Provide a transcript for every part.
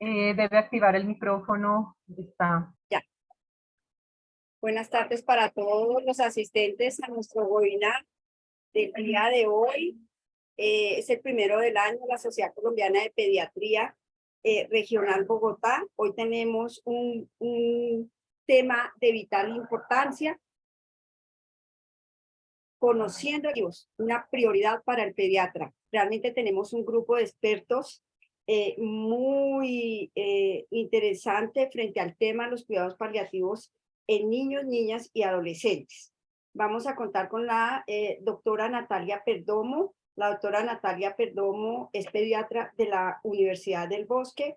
Debe activar el micrófono. Está. Ya. Buenas tardes para todos los asistentes a nuestro webinar del día de hoy. Es el primero del año, la Sociedad Colombiana de Pediatría Regional Bogotá. Hoy tenemos un tema de vital importancia, conociendo una prioridad para el pediatra. Realmente tenemos un grupo de expertos muy interesante frente al tema de los cuidados paliativos en niños, niñas y adolescentes. Vamos a contar con la doctora Natalia Perdomo. La doctora Natalia Perdomo es pediatra de la Universidad del Bosque.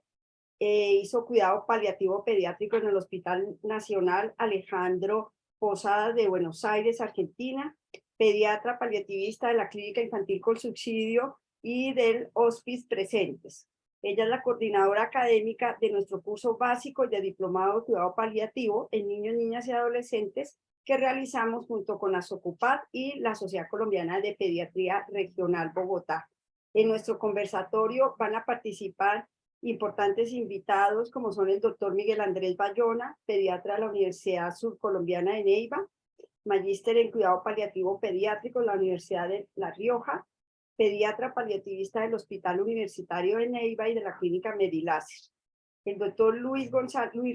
Hizo cuidado paliativo pediátrico en el Hospital Nacional Alejandro Posadas de Buenos Aires, Argentina. Pediatra paliativista de la Clínica Infantil con Subsidio y del Hospice Presentes. Ella es la coordinadora académica de nuestro curso básico y de diplomado de cuidado paliativo en niños, niñas y adolescentes que realizamos junto con la SOCUPAD y la Sociedad Colombiana de Pediatría Regional Bogotá. En nuestro conversatorio van a participar importantes invitados como son el doctor Miguel Andrés Bayona, pediatra de la Universidad Surcolombiana de Neiva, magíster en cuidado paliativo pediátrico en la Universidad de La Rioja, pediatra paliativista del Hospital Universitario de Neiva y de la Clínica Medilácer. El doctor Luis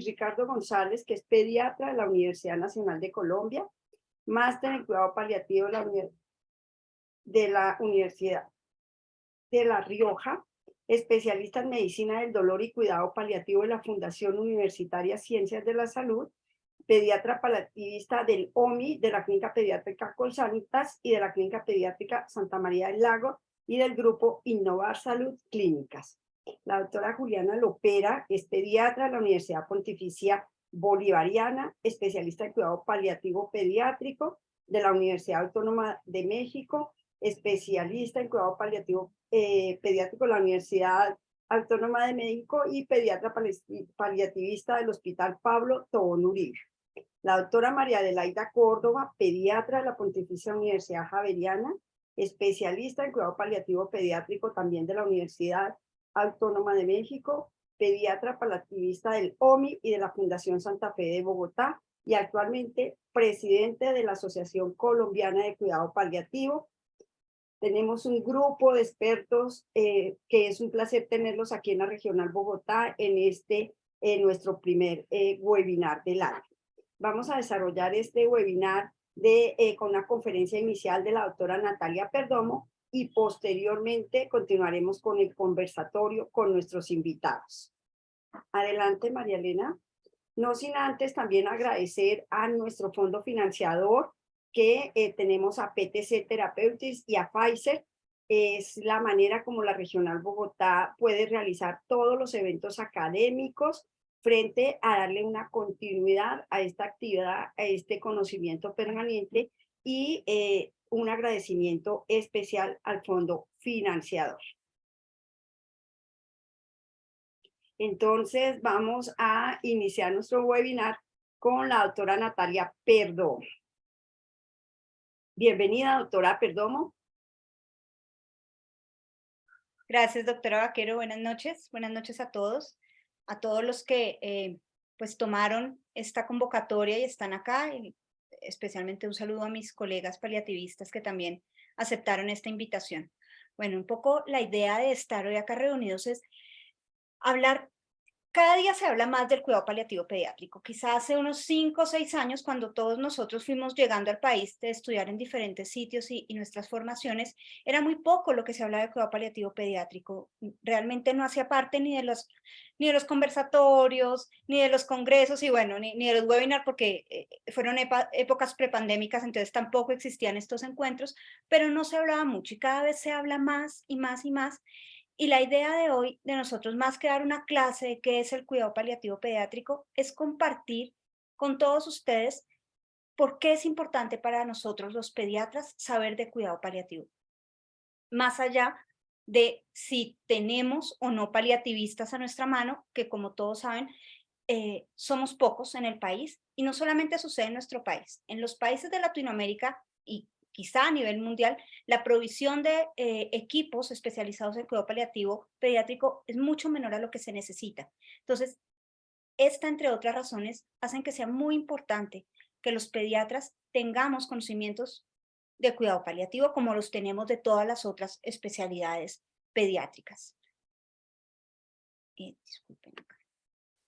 Ricardo González, que es pediatra de la Universidad Nacional de Colombia, máster en cuidado paliativo de la Universidad de La Rioja, especialista en medicina del dolor y cuidado paliativo de la Fundación Universitaria Ciencias de la Salud, pediatra paliativista del OMI, de la Clínica Pediátrica Colsanitas y de la Clínica Pediátrica Santa María del Lago y del grupo Innovar Salud Clínicas. La doctora Juliana Lopera es pediatra de la Universidad Pontificia Bolivariana, especialista en cuidado paliativo pediátrico de la Universidad Autónoma de México, especialista en cuidado paliativo pediátrico de la Universidad Autónoma de México y pediatra paliativista del Hospital Pablo Tobón Uribe. La doctora María Adelaida Córdoba, pediatra de la Pontificia Universidad Javeriana, especialista en cuidado paliativo pediátrico también de la Universidad Autónoma de México, pediatra paliativista del OMI y de la Fundación Santa Fe de Bogotá y actualmente presidente de la Asociación Colombiana de Cuidado Paliativo. Tenemos un grupo de expertos que es un placer tenerlos aquí en la Regional Bogotá en nuestro primer webinar del año. Vamos a desarrollar este webinar con una conferencia inicial de la doctora Natalia Perdomo y posteriormente continuaremos con el conversatorio con nuestros invitados. Adelante, María Elena. No sin antes también agradecer a nuestro fondo financiador que tenemos a PTC Therapeutics y a Pfizer. Es la manera como la Regional Bogotá puede realizar todos los eventos académicos frente a darle una continuidad a esta actividad, a este conocimiento permanente y un agradecimiento especial al fondo financiador. Entonces vamos a iniciar nuestro webinar con la doctora Natalia Perdomo. Bienvenida, doctora Perdomo. Gracias, doctora Vaquero. Buenas noches a todos los que pues tomaron esta convocatoria y están acá, y especialmente un saludo a mis colegas paliativistas que también aceptaron esta invitación. Bueno, un poco la idea de estar hoy acá reunidos es hablar. Cada día se habla más del cuidado paliativo pediátrico. Quizá hace unos 5 o 6 años, cuando todos nosotros fuimos llegando al país de estudiar en diferentes sitios y nuestras formaciones, era muy poco lo que se hablaba de cuidado paliativo pediátrico. Realmente no hacía parte ni de los conversatorios, ni de los congresos, y bueno, ni de los webinars, porque fueron épocas prepandémicas, entonces tampoco existían estos encuentros, pero no se hablaba mucho y cada vez se habla más y más y más. Y la idea de hoy, de nosotros, más que dar una clase de qué es el cuidado paliativo pediátrico, es compartir con todos ustedes por qué es importante para nosotros los pediatras saber de cuidado paliativo. Más allá de si tenemos o no paliativistas a nuestra mano, que como todos saben, somos pocos en el país, y no solamente sucede en nuestro país. En los países de Latinoamérica y quizá a nivel mundial, la provisión de equipos especializados en cuidado paliativo pediátrico es mucho menor a lo que se necesita. Entonces, esta, entre otras razones, hacen que sea muy importante que los pediatras tengamos conocimientos de cuidado paliativo como los tenemos de todas las otras especialidades pediátricas. Disculpen acá.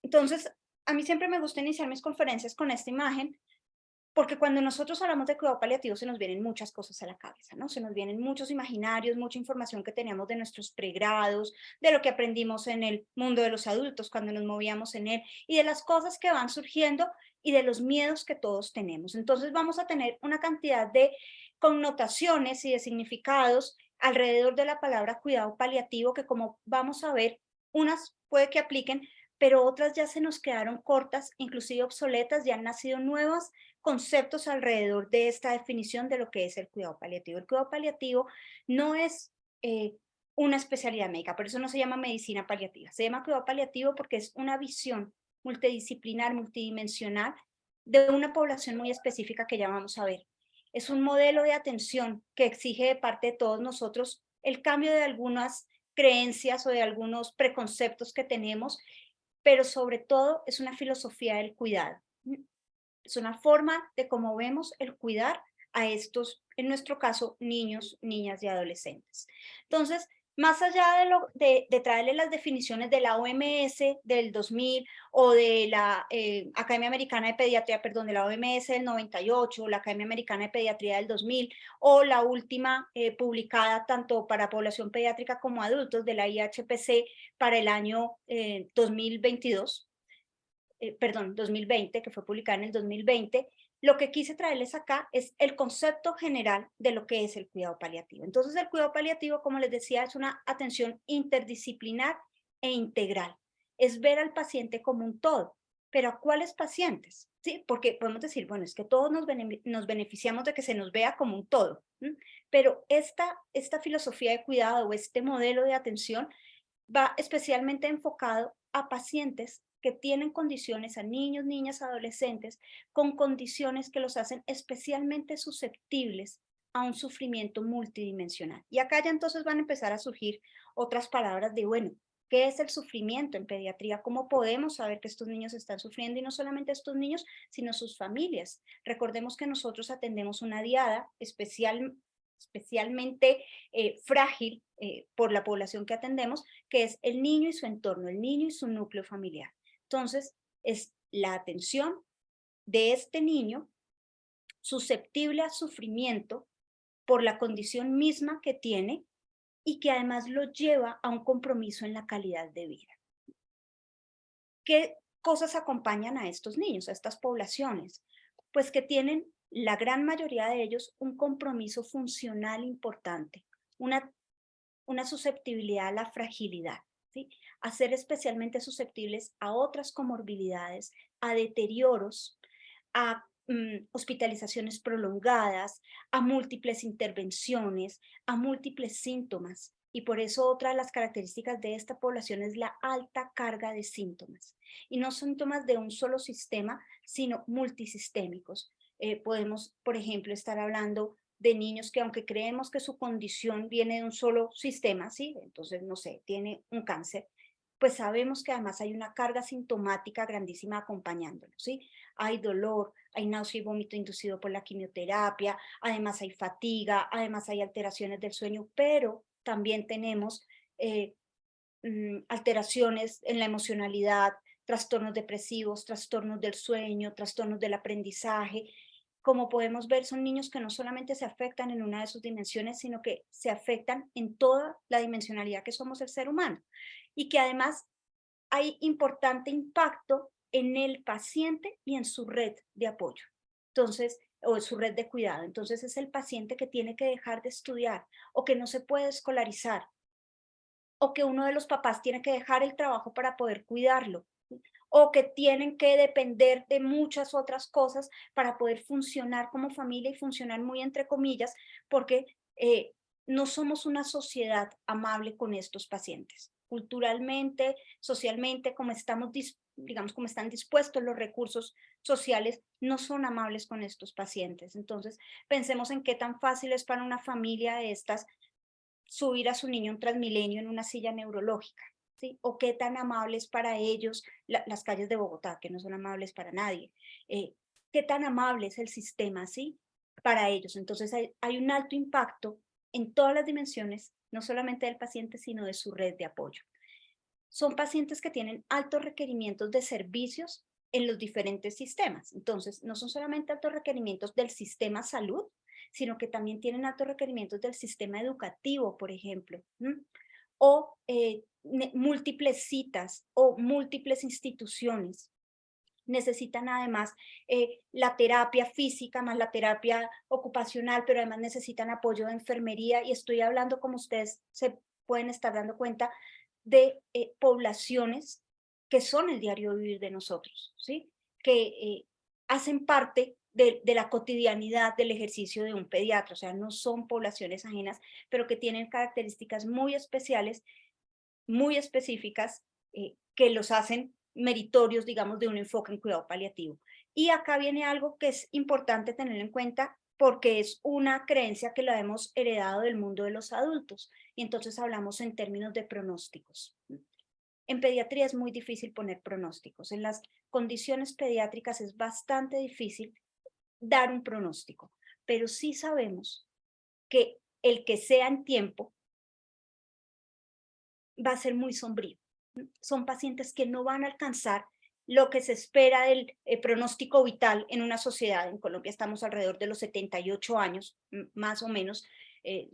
Entonces, a mí siempre me gusta iniciar mis conferencias con esta imagen, porque cuando nosotros hablamos de cuidado paliativo se nos vienen muchas cosas a la cabeza, ¿no? Se nos vienen muchos imaginarios, mucha información que teníamos de nuestros pregrados, de lo que aprendimos en el mundo de los adultos cuando nos movíamos en él, y de las cosas que van surgiendo y de los miedos que todos tenemos. Entonces vamos a tener una cantidad de connotaciones y de significados alrededor de la palabra cuidado paliativo que, como vamos a ver, unas puede que apliquen, pero otras ya se nos quedaron cortas, inclusive obsoletas, ya han nacido nuevas conceptos alrededor de esta definición de lo que es el cuidado paliativo. El cuidado paliativo no es una especialidad médica, por eso no se llama medicina paliativa, se llama cuidado paliativo porque es una visión multidisciplinar, multidimensional de una población muy específica que ya vamos a ver. Es un modelo de atención que exige de parte de todos nosotros el cambio de algunas creencias o de algunos preconceptos que tenemos, pero sobre todo es una filosofía del cuidado. Es una forma de cómo vemos el cuidar a estos, en nuestro caso, niños, niñas y adolescentes. Entonces, más allá de traerle las definiciones de la OMS del 2000 o de la Academia Americana de Pediatría, perdón, de la OMS del 98, la Academia Americana de Pediatría del 2000, o la última publicada tanto para población pediátrica como adultos de la IHPC para el año 2022, perdón, 2020, que fue publicada en el 2020, lo que quise traerles acá es el concepto general de lo que es el cuidado paliativo. Entonces, el cuidado paliativo, como les decía, es una atención interdisciplinar e integral. Es ver al paciente como un todo. ¿Pero a cuáles pacientes? ¿Sí? Porque podemos decir, bueno, es que todos nos beneficiamos de que se nos vea como un todo. ¿Sí? Pero esta filosofía de cuidado o este modelo de atención va especialmente enfocado a pacientes que tienen condiciones, a niños, niñas, adolescentes, con condiciones que los hacen especialmente susceptibles a un sufrimiento multidimensional. Y acá ya entonces van a empezar a surgir otras palabras de, bueno, ¿qué es el sufrimiento en pediatría? ¿Cómo podemos saber que estos niños están sufriendo? Y no solamente estos niños, sino sus familias. Recordemos que nosotros atendemos una diada especialmente frágil por la población que atendemos, que es el niño y su entorno, el niño y su núcleo familiar. Entonces, es la atención de este niño susceptible a sufrimiento por la condición misma que tiene y que además lo lleva a un compromiso en la calidad de vida. ¿Qué cosas acompañan a estos niños, a estas poblaciones? Pues que tienen, la gran mayoría de ellos, un compromiso funcional importante, una susceptibilidad a la fragilidad, ¿sí? A ser especialmente susceptibles a otras comorbilidades, a deterioros, a hospitalizaciones prolongadas, a múltiples intervenciones, a múltiples síntomas. Y por eso otra de las características de esta población es la alta carga de síntomas. Y no síntomas de un solo sistema, sino multisistémicos. Podemos, por ejemplo, estar hablando de niños que, aunque creemos que su condición viene de un solo sistema, ¿sí? Entonces, no sé, tiene un cáncer, pues sabemos que además hay una carga sintomática grandísima acompañándolo, ¿sí? Hay dolor, hay náusea y vómito inducido por la quimioterapia, además hay fatiga, además hay alteraciones del sueño, pero también tenemos alteraciones en la emocionalidad, trastornos depresivos, trastornos del sueño, trastornos del aprendizaje. Como podemos ver, son niños que no solamente se afectan en una de sus dimensiones, sino que se afectan en toda la dimensionalidad que somos el ser humano. Y que además hay importante impacto en el paciente y en su red de apoyo. Entonces, o en su red de cuidado. Entonces es el paciente que tiene que dejar de estudiar o que no se puede escolarizar o que uno de los papás tiene que dejar el trabajo para poder cuidarlo, o que tienen que depender de muchas otras cosas para poder funcionar como familia y funcionar muy entre comillas, porque no somos una sociedad amable con estos pacientes. Culturalmente, socialmente, como estamos digamos, como están dispuestos los recursos sociales, no son amables con estos pacientes. Entonces, pensemos en qué tan fácil es para una familia de estas subir a su niño un Transmilenio en una silla neurológica, ¿sí? O qué tan amables para ellos las calles de Bogotá, que no son amables para nadie. Qué tan amable es el sistema, ¿sí? Para ellos. Entonces hay un alto impacto en todas las dimensiones, no solamente del paciente, sino de su red de apoyo. Son pacientes que tienen altos requerimientos de servicios en los diferentes sistemas. Entonces, no son solamente altos requerimientos del sistema salud, sino que también tienen altos requerimientos del sistema educativo, por ejemplo, o múltiples citas o múltiples instituciones. Necesitan además la terapia física más la terapia ocupacional, pero además necesitan apoyo de enfermería, y estoy hablando, como ustedes se pueden estar dando cuenta, de poblaciones que son el diario vivir de nosotros, ¿sí? Que hacen parte de la cotidianidad del ejercicio de un pediatra, o sea, no son poblaciones ajenas, pero que tienen características muy especiales, muy específicas, que los hacen meritorios, digamos, de un enfoque en cuidado paliativo. Y acá viene algo que es importante tener en cuenta, porque es una creencia que la hemos heredado del mundo de los adultos, y entonces hablamos en términos de pronósticos. En pediatría es muy difícil poner pronósticos. En las condiciones pediátricas es bastante difícil dar un pronóstico, pero sí sabemos que el que sea en tiempo va a ser muy sombrío. Son pacientes que no van a alcanzar lo que se espera del pronóstico vital en una sociedad. En Colombia estamos alrededor de los 78 años, más o menos,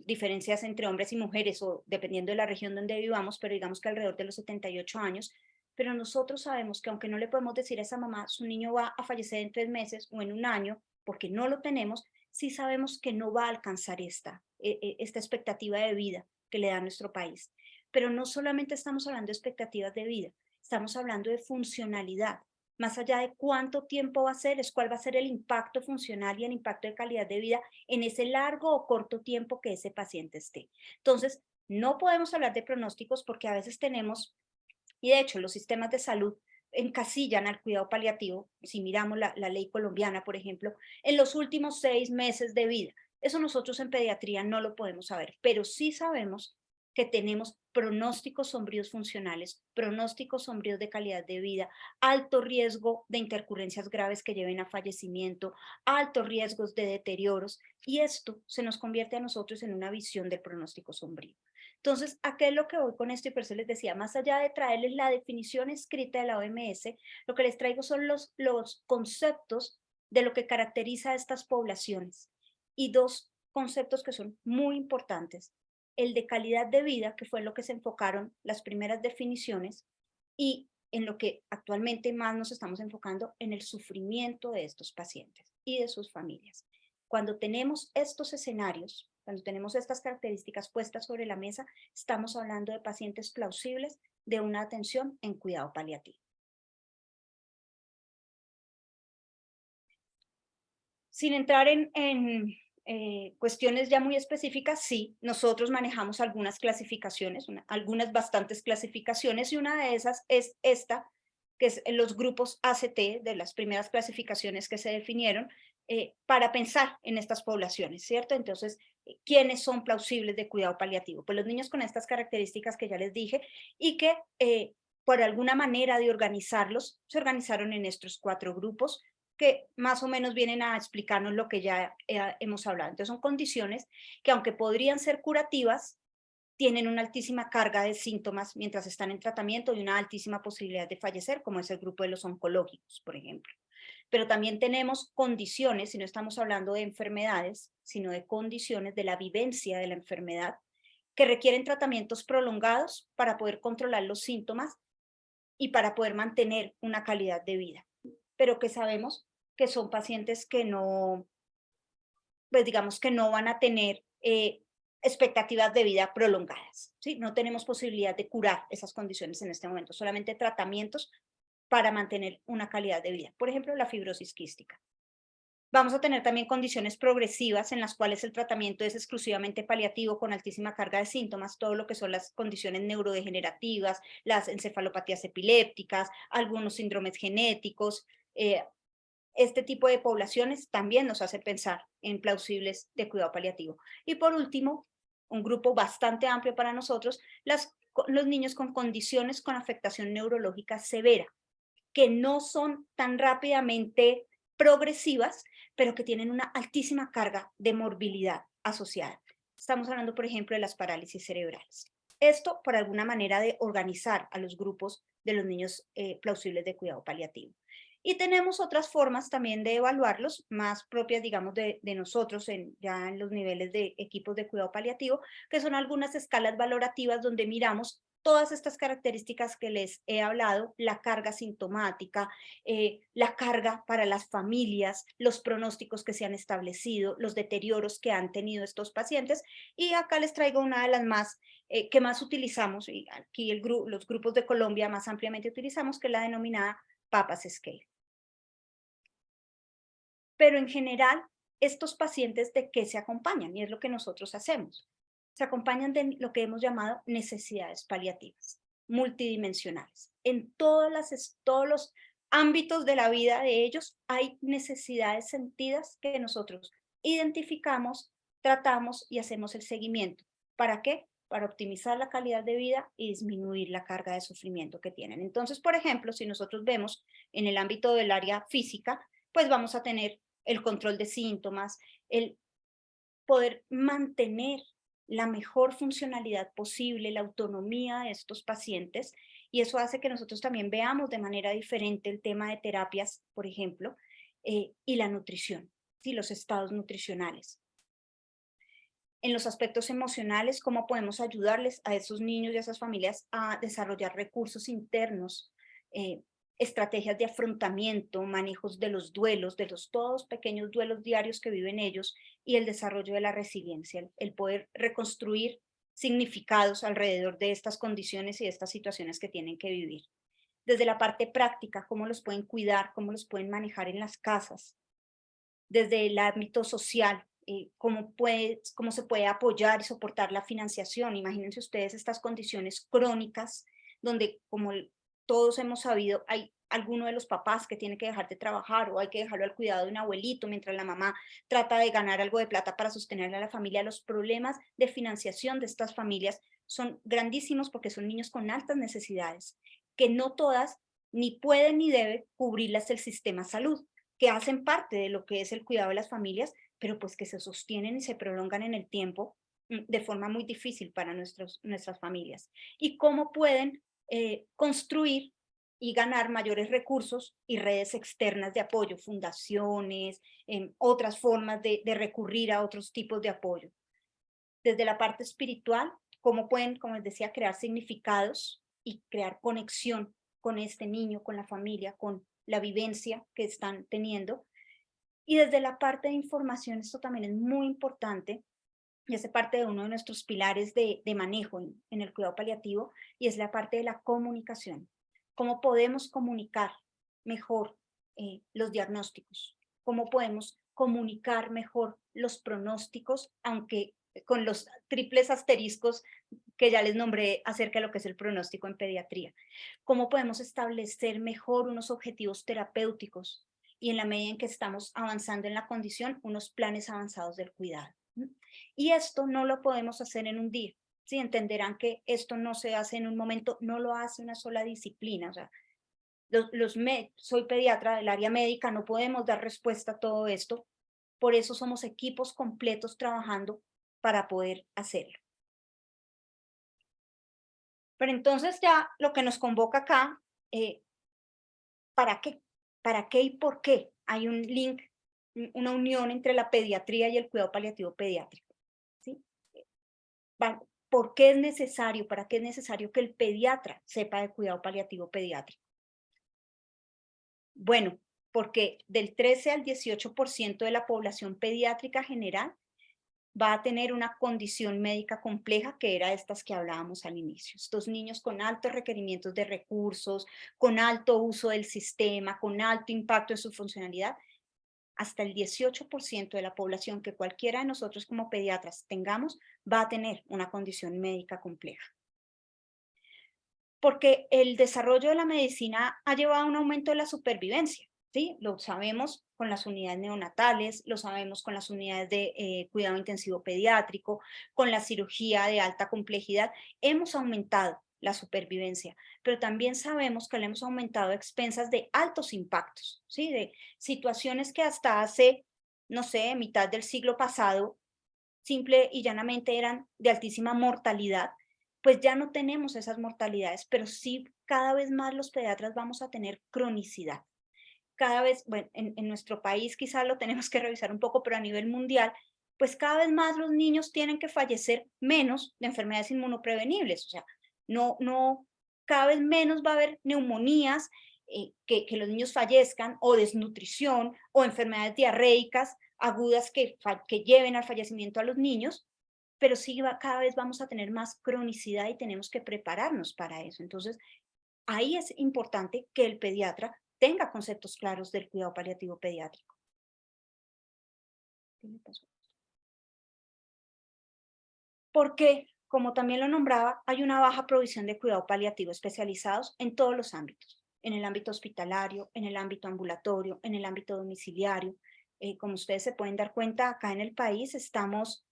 diferencias entre hombres y mujeres, o dependiendo de la región donde vivamos, pero digamos que alrededor de los 78 años. Pero nosotros sabemos que aunque no le podemos decir a esa mamá, su niño va a fallecer en 3 meses o en un año, porque no lo tenemos, sí sabemos que no va a alcanzar esta expectativa de vida que le da nuestro país. Pero no solamente estamos hablando de expectativas de vida, estamos hablando de funcionalidad. Más allá de cuánto tiempo va a ser, es cuál va a ser el impacto funcional y el impacto de calidad de vida en ese largo o corto tiempo que ese paciente esté. Entonces, no podemos hablar de pronósticos porque a veces tenemos, y de hecho los sistemas de salud encasillan al cuidado paliativo, si miramos la ley colombiana, por ejemplo, en los últimos 6 meses de vida. Eso nosotros en pediatría no lo podemos saber, pero sí sabemos que tenemos pronósticos sombríos funcionales, pronósticos sombríos de calidad de vida, alto riesgo de intercurrencias graves que lleven a fallecimiento, altos riesgos de deterioros, y esto se nos convierte a nosotros en una visión del pronóstico sombrío. Entonces, ¿a qué es lo que voy con esto? Y por eso les decía, más allá de traerles la definición escrita de la OMS, lo que les traigo son los conceptos de lo que caracteriza a estas poblaciones, y dos conceptos que son muy importantes: el de calidad de vida, que fue en lo que se enfocaron las primeras definiciones, y en lo que actualmente más nos estamos enfocando, en el sufrimiento de estos pacientes y de sus familias. Cuando tenemos estos escenarios, cuando tenemos estas características puestas sobre la mesa, estamos hablando de pacientes plausibles de una atención en cuidado paliativo. Sin entrar en cuestiones ya muy específicas, sí, nosotros manejamos algunas clasificaciones, algunas bastantes clasificaciones, y una de esas es esta, que es los grupos ACT, de las primeras clasificaciones que se definieron, para pensar en estas poblaciones, ¿cierto? Entonces, ¿quiénes son plausibles de cuidado paliativo? Pues los niños con estas características que ya les dije, y que por alguna manera de organizarlos, se organizaron en estos 4 grupos, que más o menos vienen a explicarnos lo que ya hemos hablado. Entonces son condiciones que, aunque podrían ser curativas, tienen una altísima carga de síntomas mientras están en tratamiento y una altísima posibilidad de fallecer, como es el grupo de los oncológicos, por ejemplo. Pero también tenemos condiciones, y no estamos hablando de enfermedades, sino de condiciones de la vivencia de la enfermedad, que requieren tratamientos prolongados para poder controlar los síntomas y para poder mantener una calidad de vida, pero que sabemos que son pacientes que no, pues digamos que no van a tener expectativas de vida prolongadas, ¿sí? No tenemos posibilidad de curar esas condiciones en este momento, solamente tratamientos para mantener una calidad de vida. Por ejemplo, la fibrosis quística. Vamos a tener también condiciones progresivas en las cuales el tratamiento es exclusivamente paliativo con altísima carga de síntomas, todo lo que son las condiciones neurodegenerativas, las encefalopatías epilépticas, algunos síndromes genéticos. Este tipo de poblaciones también nos hace pensar en plausibles de cuidado paliativo. Y por último, un grupo bastante amplio para nosotros, los niños con condiciones con afectación neurológica severa, que no son tan rápidamente progresivas, pero que tienen una altísima carga de morbilidad asociada. Estamos hablando, por ejemplo, de las parálisis cerebrales. Esto por alguna manera de organizar a los grupos de los niños plausibles de cuidado paliativo. Y tenemos otras formas también de evaluarlos, más propias, digamos, de nosotros ya en los niveles de equipos de cuidado paliativo, que son algunas escalas valorativas donde miramos todas estas características que les he hablado, la carga sintomática, la carga para las familias, los pronósticos que se han establecido, los deterioros que han tenido estos pacientes. Y acá les traigo una de las más que más utilizamos, y aquí los grupos de Colombia más ampliamente utilizamos, que es la denominada PAPAS Scale. Pero en general, estos pacientes, ¿de qué se acompañan? Y es lo que nosotros hacemos. Se acompañan de lo que hemos llamado necesidades paliativas, multidimensionales. En todos los ámbitos de la vida de ellos hay necesidades sentidas que nosotros identificamos, tratamos y hacemos el seguimiento. ¿Para qué? Para optimizar la calidad de vida y disminuir la carga de sufrimiento que tienen. Entonces, por ejemplo, si nosotros vemos en el ámbito del área física, pues vamos a tener el control de síntomas, el poder mantener la mejor funcionalidad posible, la autonomía de estos pacientes, y eso hace que nosotros también veamos de manera diferente el tema de terapias, por ejemplo, y la nutrición, ¿sí? Los estados nutricionales. En los aspectos emocionales, cómo podemos ayudarles a esos niños y a esas familias a desarrollar recursos internos, estrategias de afrontamiento, manejos de los duelos, de los todos pequeños duelos diarios que viven ellos, y el desarrollo de la resiliencia, el poder reconstruir significados alrededor de estas condiciones y de estas situaciones que tienen que vivir. Desde la parte práctica, cómo los pueden cuidar, cómo los pueden manejar en las casas. Desde el ámbito social, cómo se puede apoyar y soportar la financiación. Imagínense ustedes estas condiciones crónicas, donde como todos hemos sabido, hay alguno de los papás que tiene que dejar de trabajar o hay que dejarlo al cuidado de un abuelito mientras la mamá trata de ganar algo de plata para sostener a la familia. Los problemas de financiación de estas familias son grandísimos porque son niños con altas necesidades, que no todas ni pueden ni deben cubrirlas el sistema salud, que hacen parte de lo que es el cuidado de las familias, pero pues que se sostienen y se prolongan en el tiempo de forma muy difícil para nuestras familias. Y cómo pueden construir y ganar mayores recursos y redes externas de apoyo, fundaciones, otras formas de recurrir a otros tipos de apoyo. Desde la parte espiritual, cómo pueden, como les decía, crear significados y crear conexión con este niño, con la familia, con la vivencia que están teniendo. Y desde la parte de información, esto también es muy importante y hace parte de uno de nuestros pilares de manejo en el cuidado paliativo, y es la parte de la comunicación. ¿Cómo podemos comunicar mejor los diagnósticos? ¿Cómo podemos comunicar mejor los pronósticos, aunque con los triples asteriscos que ya les nombré acerca de lo que es el pronóstico en pediatría? ¿Cómo podemos establecer mejor unos objetivos terapéuticos y en la medida en que estamos avanzando en la condición, unos planes avanzados del cuidado? Y esto no lo podemos hacer en un día. ¿Sí? Entenderán que esto no se hace en un momento, no lo hace una sola disciplina. O sea, soy pediatra del área médica, no podemos dar respuesta a todo esto. Por eso somos equipos completos trabajando para poder hacerlo. Pero entonces ya lo que nos convoca acá, ¿para qué? ¿Para qué y por qué? Hay un link, una unión entre la pediatría y el cuidado paliativo pediátrico. ¿Sí? ¿Por qué es necesario? ¿Para qué es necesario que el pediatra sepa de cuidado paliativo pediátrico? Bueno, porque del 13 al 18% de la población pediátrica general va a tener una condición médica compleja, que era estas que hablábamos al inicio. Estos niños con altos requerimientos de recursos, con alto uso del sistema, con alto impacto en su funcionalidad, hasta el 18% de la población que cualquiera de nosotros como pediatras tengamos va a tener una condición médica compleja. Porque el desarrollo de la medicina ha llevado a un aumento de la supervivencia, ¿sí? Lo sabemos con las unidades neonatales, lo sabemos con las unidades de cuidado intensivo pediátrico, con la cirugía de alta complejidad. Hemos aumentado la supervivencia, pero también sabemos que la hemos aumentado a expensas de altos impactos, ¿sí? De situaciones que hasta hace, no sé, mitad del siglo pasado, simple y llanamente eran de altísima mortalidad, pues ya no tenemos esas mortalidades, pero sí cada vez más los pediatras vamos a tener cronicidad. Cada vez, bueno, en nuestro país quizás lo tenemos que revisar un poco, pero a nivel mundial, pues cada vez más los niños tienen que fallecer menos de enfermedades inmunoprevenibles. O sea, cada vez menos va a haber neumonías, que los niños fallezcan, o desnutrición, o enfermedades diarreicas agudas que lleven al fallecimiento a los niños, pero sí cada vez vamos a tener más cronicidad y tenemos que prepararnos para eso. Entonces, ahí es importante que el pediatra tenga conceptos claros del cuidado paliativo pediátrico. ¿Qué me pasó? Porque, como también lo nombraba, hay una baja provisión de cuidado paliativo especializados en todos los ámbitos, en el ámbito hospitalario, en el ámbito ambulatorio, en el ámbito domiciliario. Como ustedes se pueden dar cuenta, acá en el país estamos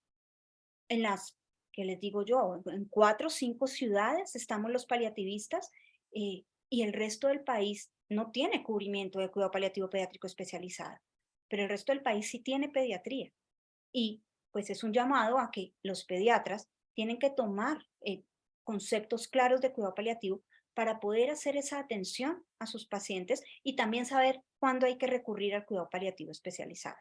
en las, ¿qué les digo yo? En 4 o 5 ciudades estamos los paliativistas, y el resto del país no tiene cubrimiento de cuidado paliativo pediátrico especializado, pero el resto del país sí tiene pediatría. Y pues es un llamado a que los pediatras tienen que tomar conceptos claros de cuidado paliativo para poder hacer esa atención a sus pacientes y también saber cuándo hay que recurrir al cuidado paliativo especializado.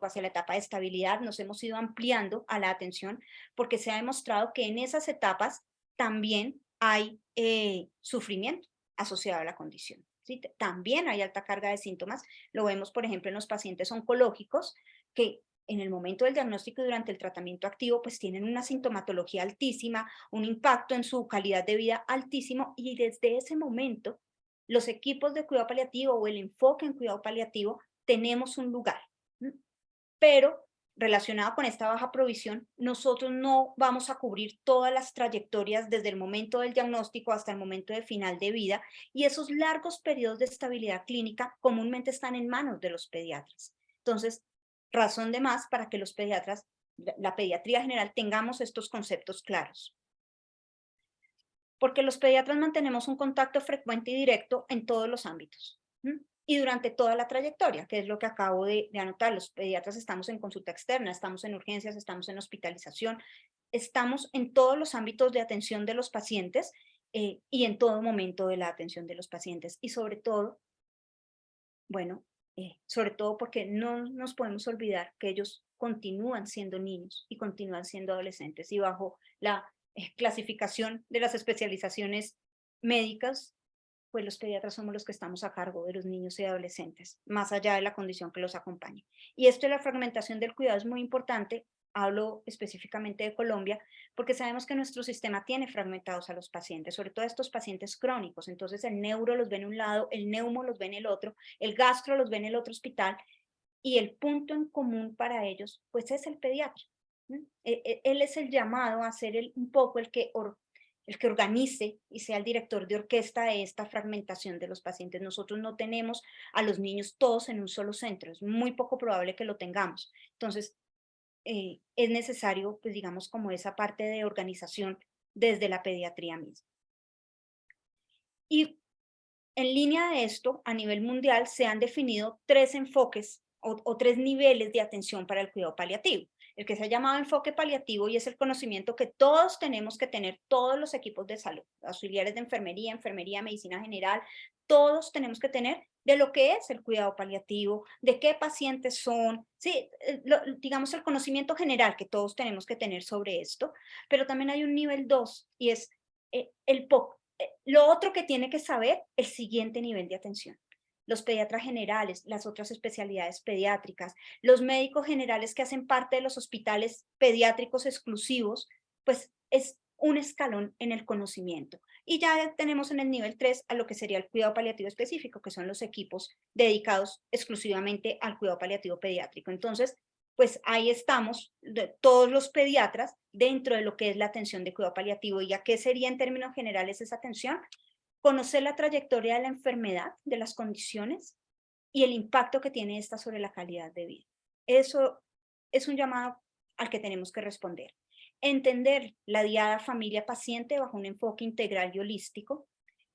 Hacia la etapa de estabilidad nos hemos ido ampliando a la atención porque se ha demostrado que en esas etapas también hay sufrimiento asociado a la condición, ¿sí? También hay alta carga de síntomas. Lo vemos, por ejemplo, en los pacientes oncológicos que en el momento del diagnóstico y durante el tratamiento activo pues tienen una sintomatología altísima, un impacto en su calidad de vida altísimo, y desde ese momento los equipos de cuidado paliativo o el enfoque en cuidado paliativo tenemos un lugar. Pero relacionado con esta baja provisión, nosotros no vamos a cubrir todas las trayectorias desde el momento del diagnóstico hasta el momento de final de vida, y esos largos periodos de estabilidad clínica comúnmente están en manos de los pediatras. Entonces, razón de más para que los pediatras, la pediatría general, tengamos estos conceptos claros. Porque los pediatras mantenemos un contacto frecuente y directo en todos los ámbitos. Y durante toda la trayectoria, que es lo que acabo de anotar. Los pediatras estamos en consulta externa, estamos en urgencias, estamos en hospitalización, estamos en todos los ámbitos de atención de los pacientes, y en todo momento de la atención de los pacientes. Y sobre todo, bueno, sobre todo porque no nos podemos olvidar que ellos continúan siendo niños y continúan siendo adolescentes, y bajo la clasificación de las especializaciones médicas, pues los pediatras somos los que estamos a cargo de los niños y adolescentes, más allá de la condición que los acompaña. Y esto de la fragmentación del cuidado es muy importante. Hablo específicamente de Colombia, porque sabemos que nuestro sistema tiene fragmentados a los pacientes, sobre todo a estos pacientes crónicos. Entonces el neuro los ve en un lado, el neumo los ve en el otro, el gastro los ve en el otro hospital, y el punto en común para ellos, pues es el pediatra. Él es el llamado a ser un poco el que organice y sea el director de orquesta de esta fragmentación de los pacientes. Nosotros no tenemos a los niños todos en un solo centro, es muy poco probable que lo tengamos. Entonces, es necesario, pues digamos, como esa parte de organización desde la pediatría misma. Y en línea de esto, a nivel mundial, se han definido 3 enfoques o 3 niveles de atención para el cuidado paliativo. El que se ha llamado enfoque paliativo, y es el conocimiento que todos tenemos que tener, todos los equipos de salud, auxiliares de enfermería, medicina general, todos tenemos que tener de lo que es el cuidado paliativo, de qué pacientes son, sí, digamos el conocimiento general que todos tenemos que tener sobre esto. Pero también hay un nivel 2, y es Lo otro que tiene que saber, el siguiente nivel de atención. Los pediatras generales, las otras especialidades pediátricas, los médicos generales que hacen parte de los hospitales pediátricos exclusivos, pues es un escalón en el conocimiento. Y ya tenemos en el nivel 3 a lo que sería el cuidado paliativo específico, que son los equipos dedicados exclusivamente al cuidado paliativo pediátrico. Entonces, pues ahí estamos, todos los pediatras, dentro de lo que es la atención de cuidado paliativo. ¿Y a qué sería en términos generales esa atención? Conocer la trayectoria de la enfermedad, de las condiciones y el impacto que tiene esta sobre la calidad de vida. Eso es un llamado al que tenemos que responder. Entender la diada familia-paciente bajo un enfoque integral y holístico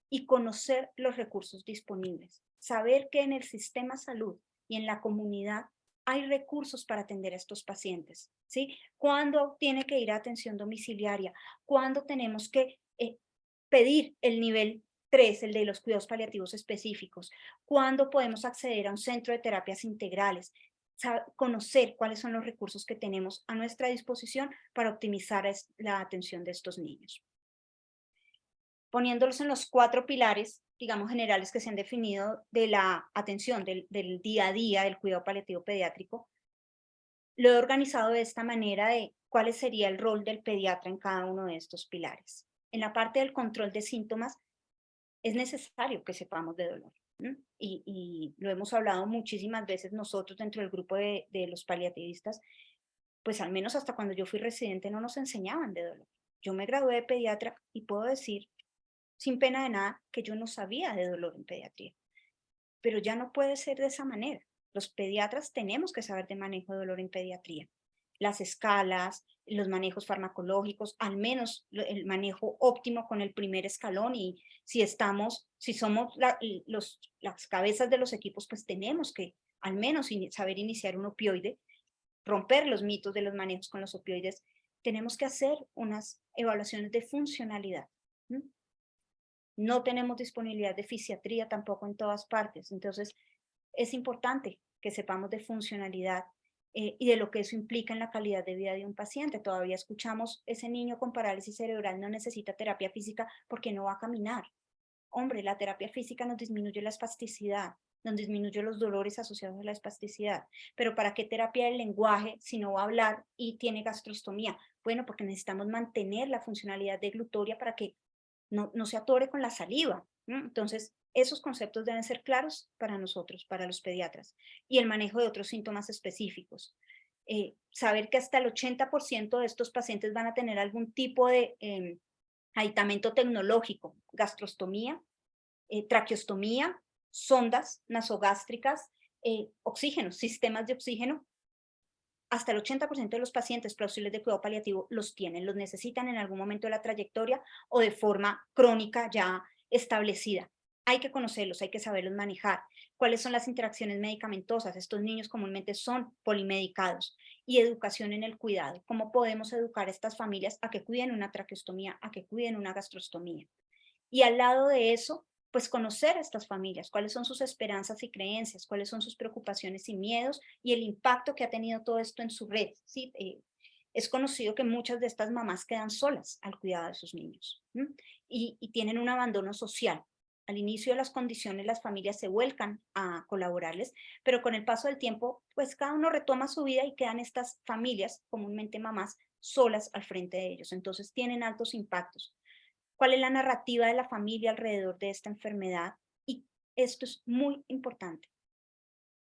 y conocer los recursos disponibles. Saber que en el sistema salud y en la comunidad hay recursos para atender a estos pacientes, ¿sí? ¿Cuándo tiene que ir a atención domiciliaria? ¿Cuándo tenemos que pedir el nivel 3, el de los cuidados paliativos específicos? ¿Cuándo podemos acceder a un centro de terapias integrales? Conocer cuáles son los recursos que tenemos a nuestra disposición para optimizar la atención de estos niños. Poniéndolos en los 4 pilares, digamos, generales que se han definido de la atención del día a día del cuidado paliativo pediátrico, lo he organizado de esta manera de cuál sería el rol del pediatra en cada uno de estos pilares. En la parte del control de síntomas, es necesario que sepamos de dolor. Y lo hemos hablado muchísimas veces nosotros dentro del grupo de los paliativistas, pues al menos hasta cuando yo fui residente no nos enseñaban de dolor. Yo me gradué de pediatra y puedo decir, sin pena de nada, que yo no sabía de dolor en pediatría. Pero ya no puede ser de esa manera. Los pediatras tenemos que saber de manejo de dolor en pediatría. Las escalas, los manejos farmacológicos, al menos el manejo óptimo con el primer escalón, y si somos las cabezas de los equipos, pues tenemos que al menos saber iniciar un opioide, romper los mitos de los manejos con los opioides. Tenemos que hacer unas evaluaciones de funcionalidad. No tenemos disponibilidad de fisiatría tampoco en todas partes, entonces es importante que sepamos de funcionalidad y de lo que eso implica en la calidad de vida de un paciente. Todavía escuchamos, ese niño con parálisis cerebral no necesita terapia física porque no va a caminar. Hombre, la terapia física nos disminuye la espasticidad, nos disminuye los dolores asociados a la espasticidad. Pero ¿para qué terapia del lenguaje si no va a hablar y tiene gastrostomía? Bueno, porque necesitamos mantener la funcionalidad deglutoria para que no se atore con la saliva. Entonces, esos conceptos deben ser claros para nosotros, para los pediatras. Y el manejo de otros síntomas específicos. Saber que hasta el 80% de estos pacientes van a tener algún tipo de aditamento tecnológico, gastrostomía, traqueostomía, sondas nasogástricas, oxígeno, sistemas de oxígeno. Hasta el 80% de los pacientes plausibles de cuidado paliativo los tienen, los necesitan en algún momento de la trayectoria o de forma crónica ya establecida. Hay que conocerlos, hay que saberlos manejar. ¿Cuáles son las interacciones medicamentosas? Estos niños comúnmente son polimedicados. Y educación en el cuidado. ¿Cómo podemos educar a estas familias a que cuiden una traqueostomía, a que cuiden una gastrostomía? Y al lado de eso, pues conocer a estas familias, cuáles son sus esperanzas y creencias, cuáles son sus preocupaciones y miedos y el impacto que ha tenido todo esto en su red. ¿Sí? Es conocido que muchas de estas mamás quedan solas al cuidado de sus niños y tienen un abandono social. Al inicio de las condiciones las familias se vuelcan a colaborarles, pero con el paso del tiempo, pues cada uno retoma su vida y quedan estas familias, comúnmente mamás, solas al frente de ellos. Entonces tienen altos impactos. ¿Cuál es la narrativa de la familia alrededor de esta enfermedad? Y esto es muy importante.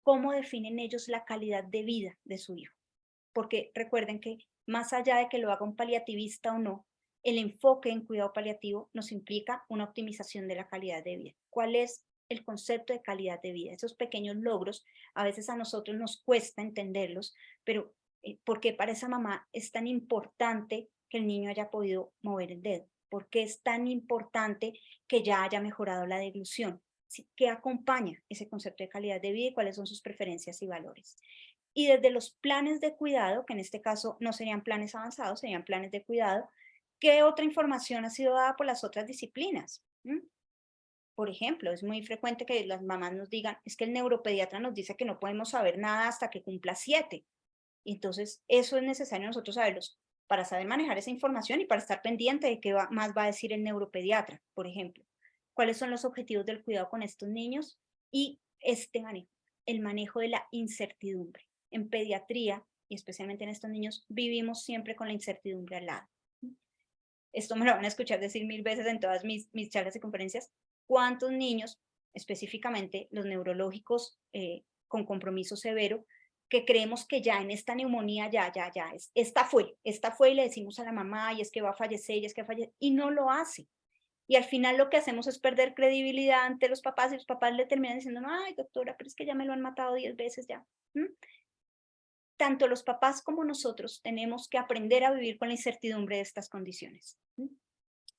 ¿Cómo definen ellos la calidad de vida de su hijo? Porque recuerden que más allá de que lo haga un paliativista o no, el enfoque en cuidado paliativo nos implica una optimización de la calidad de vida. ¿Cuál es el concepto de calidad de vida? Esos pequeños logros, a veces a nosotros nos cuesta entenderlos, pero ¿por qué para esa mamá es tan importante que el niño haya podido mover el dedo? ¿Por qué es tan importante que ya haya mejorado la deglución? ¿Qué acompaña ese concepto de calidad de vida y cuáles son sus preferencias y valores? Y desde los planes de cuidado, que en este caso no serían planes avanzados, serían planes de cuidado, ¿qué otra información ha sido dada por las otras disciplinas? Por ejemplo, es muy frecuente que las mamás nos digan, es que el neuropediatra nos dice que no podemos saber nada hasta que cumpla 7. Entonces, eso es necesario nosotros saberlos. para saber manejar esa información y para estar pendiente de qué más va a decir el neuropediatra, por ejemplo. ¿Cuáles son los objetivos del cuidado con estos niños? Y este manejo, el manejo de la incertidumbre. En pediatría, y especialmente en estos niños, vivimos siempre con la incertidumbre al lado. Esto me lo van a escuchar decir 1000 veces en todas mis charlas y conferencias. ¿Cuántos niños, específicamente los neurológicos con compromiso severo, que creemos que ya en esta neumonía esta fue y le decimos a la mamá y es que va a fallecer y es que va a fallecer y no lo hace? Y al final lo que hacemos es perder credibilidad ante los papás y los papás le terminan diciendo, no, ay doctora, pero es que ya me lo han matado 10 veces ya. Tanto los papás como nosotros tenemos que aprender a vivir con la incertidumbre de estas condiciones.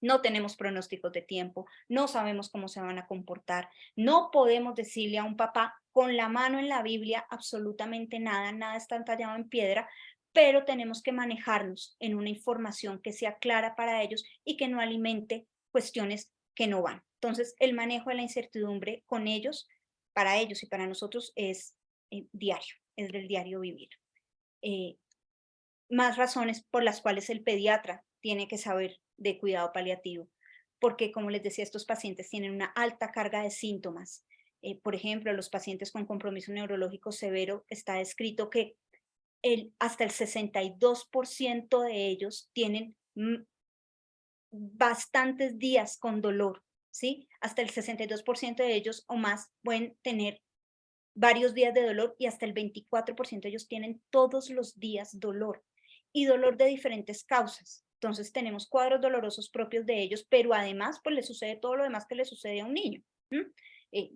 No tenemos pronósticos de tiempo, no sabemos cómo se van a comportar, no podemos decirle a un papá con la mano en la Biblia absolutamente nada, nada está tallado en piedra, pero tenemos que manejarnos en una información que sea clara para ellos y que no alimente cuestiones que no van. Entonces, el manejo de la incertidumbre con ellos, para ellos y para nosotros es diario, es del diario vivir. Más razones por las cuales el pediatra tiene que saber de cuidado paliativo, porque como les decía, estos pacientes tienen una alta carga de síntomas. Por ejemplo, los pacientes con compromiso neurológico severo está descrito que hasta el 62% de ellos tienen bastantes días con dolor, ¿sí? Hasta el 62% de ellos o más pueden tener varios días de dolor y hasta el 24% de ellos tienen todos los días dolor y dolor de diferentes causas. Entonces tenemos cuadros dolorosos propios de ellos, pero además pues les sucede todo lo demás que le sucede a un niño.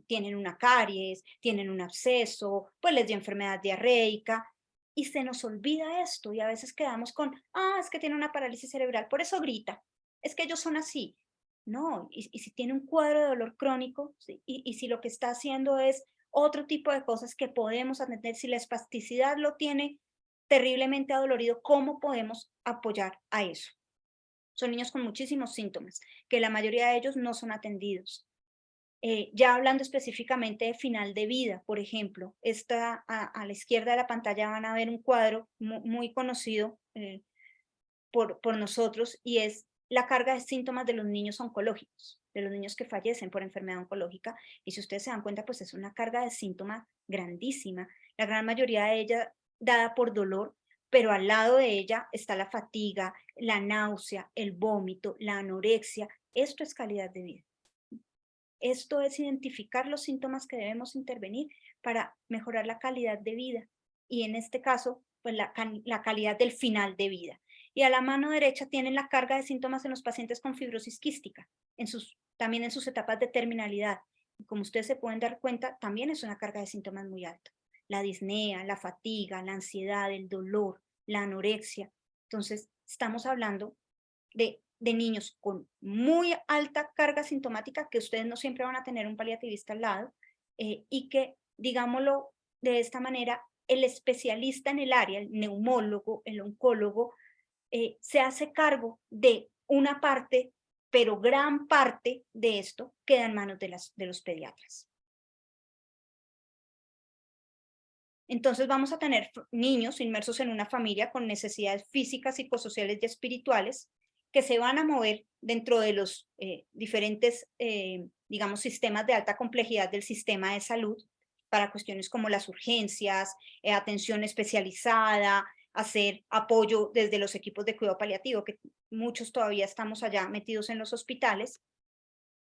Tienen una caries, tienen un absceso, pues les dio enfermedad diarreica y se nos olvida esto y a veces quedamos con, es que tiene una parálisis cerebral, por eso grita, es que ellos son así. No, y si tiene un cuadro de dolor crónico, ¿sí? y si lo que está haciendo es otro tipo de cosas que podemos atender, si la espasticidad lo tiene terriblemente adolorido, ¿cómo podemos apoyar a eso? Son niños con muchísimos síntomas, que la mayoría de ellos no son atendidos. Ya hablando específicamente de final de vida, por ejemplo, a la izquierda de la pantalla van a ver un cuadro muy conocido por nosotros y es la carga de síntomas de los niños oncológicos, de los niños que fallecen por enfermedad oncológica. Y si ustedes se dan cuenta, pues es una carga de síntomas grandísima. La gran mayoría de ella dada por dolor, pero al lado de ella está la fatiga, la náusea, el vómito, la anorexia. Esto es calidad de vida. Esto es identificar los síntomas que debemos intervenir para mejorar la calidad de vida. Y en este caso, pues la calidad del final de vida. Y a la mano derecha tienen la carga de síntomas en los pacientes con fibrosis quística, también en sus etapas de terminalidad. Y como ustedes se pueden dar cuenta, también es una carga de síntomas muy alta. La disnea, la fatiga, la ansiedad, el dolor, la anorexia. Entonces, estamos hablando de niños con muy alta carga sintomática, que ustedes no siempre van a tener un paliativista al lado, y que, digámoslo de esta manera, el especialista en el área, el neumólogo, el oncólogo, se hace cargo de una parte, pero gran parte de esto queda en manos de los pediatras. Entonces vamos a tener niños inmersos en una familia con necesidades físicas, psicosociales y espirituales que se van a mover dentro de los diferentes, digamos, sistemas de alta complejidad del sistema de salud para cuestiones como las urgencias, atención especializada, hacer apoyo desde los equipos de cuidado paliativo, que muchos todavía estamos allá metidos en los hospitales,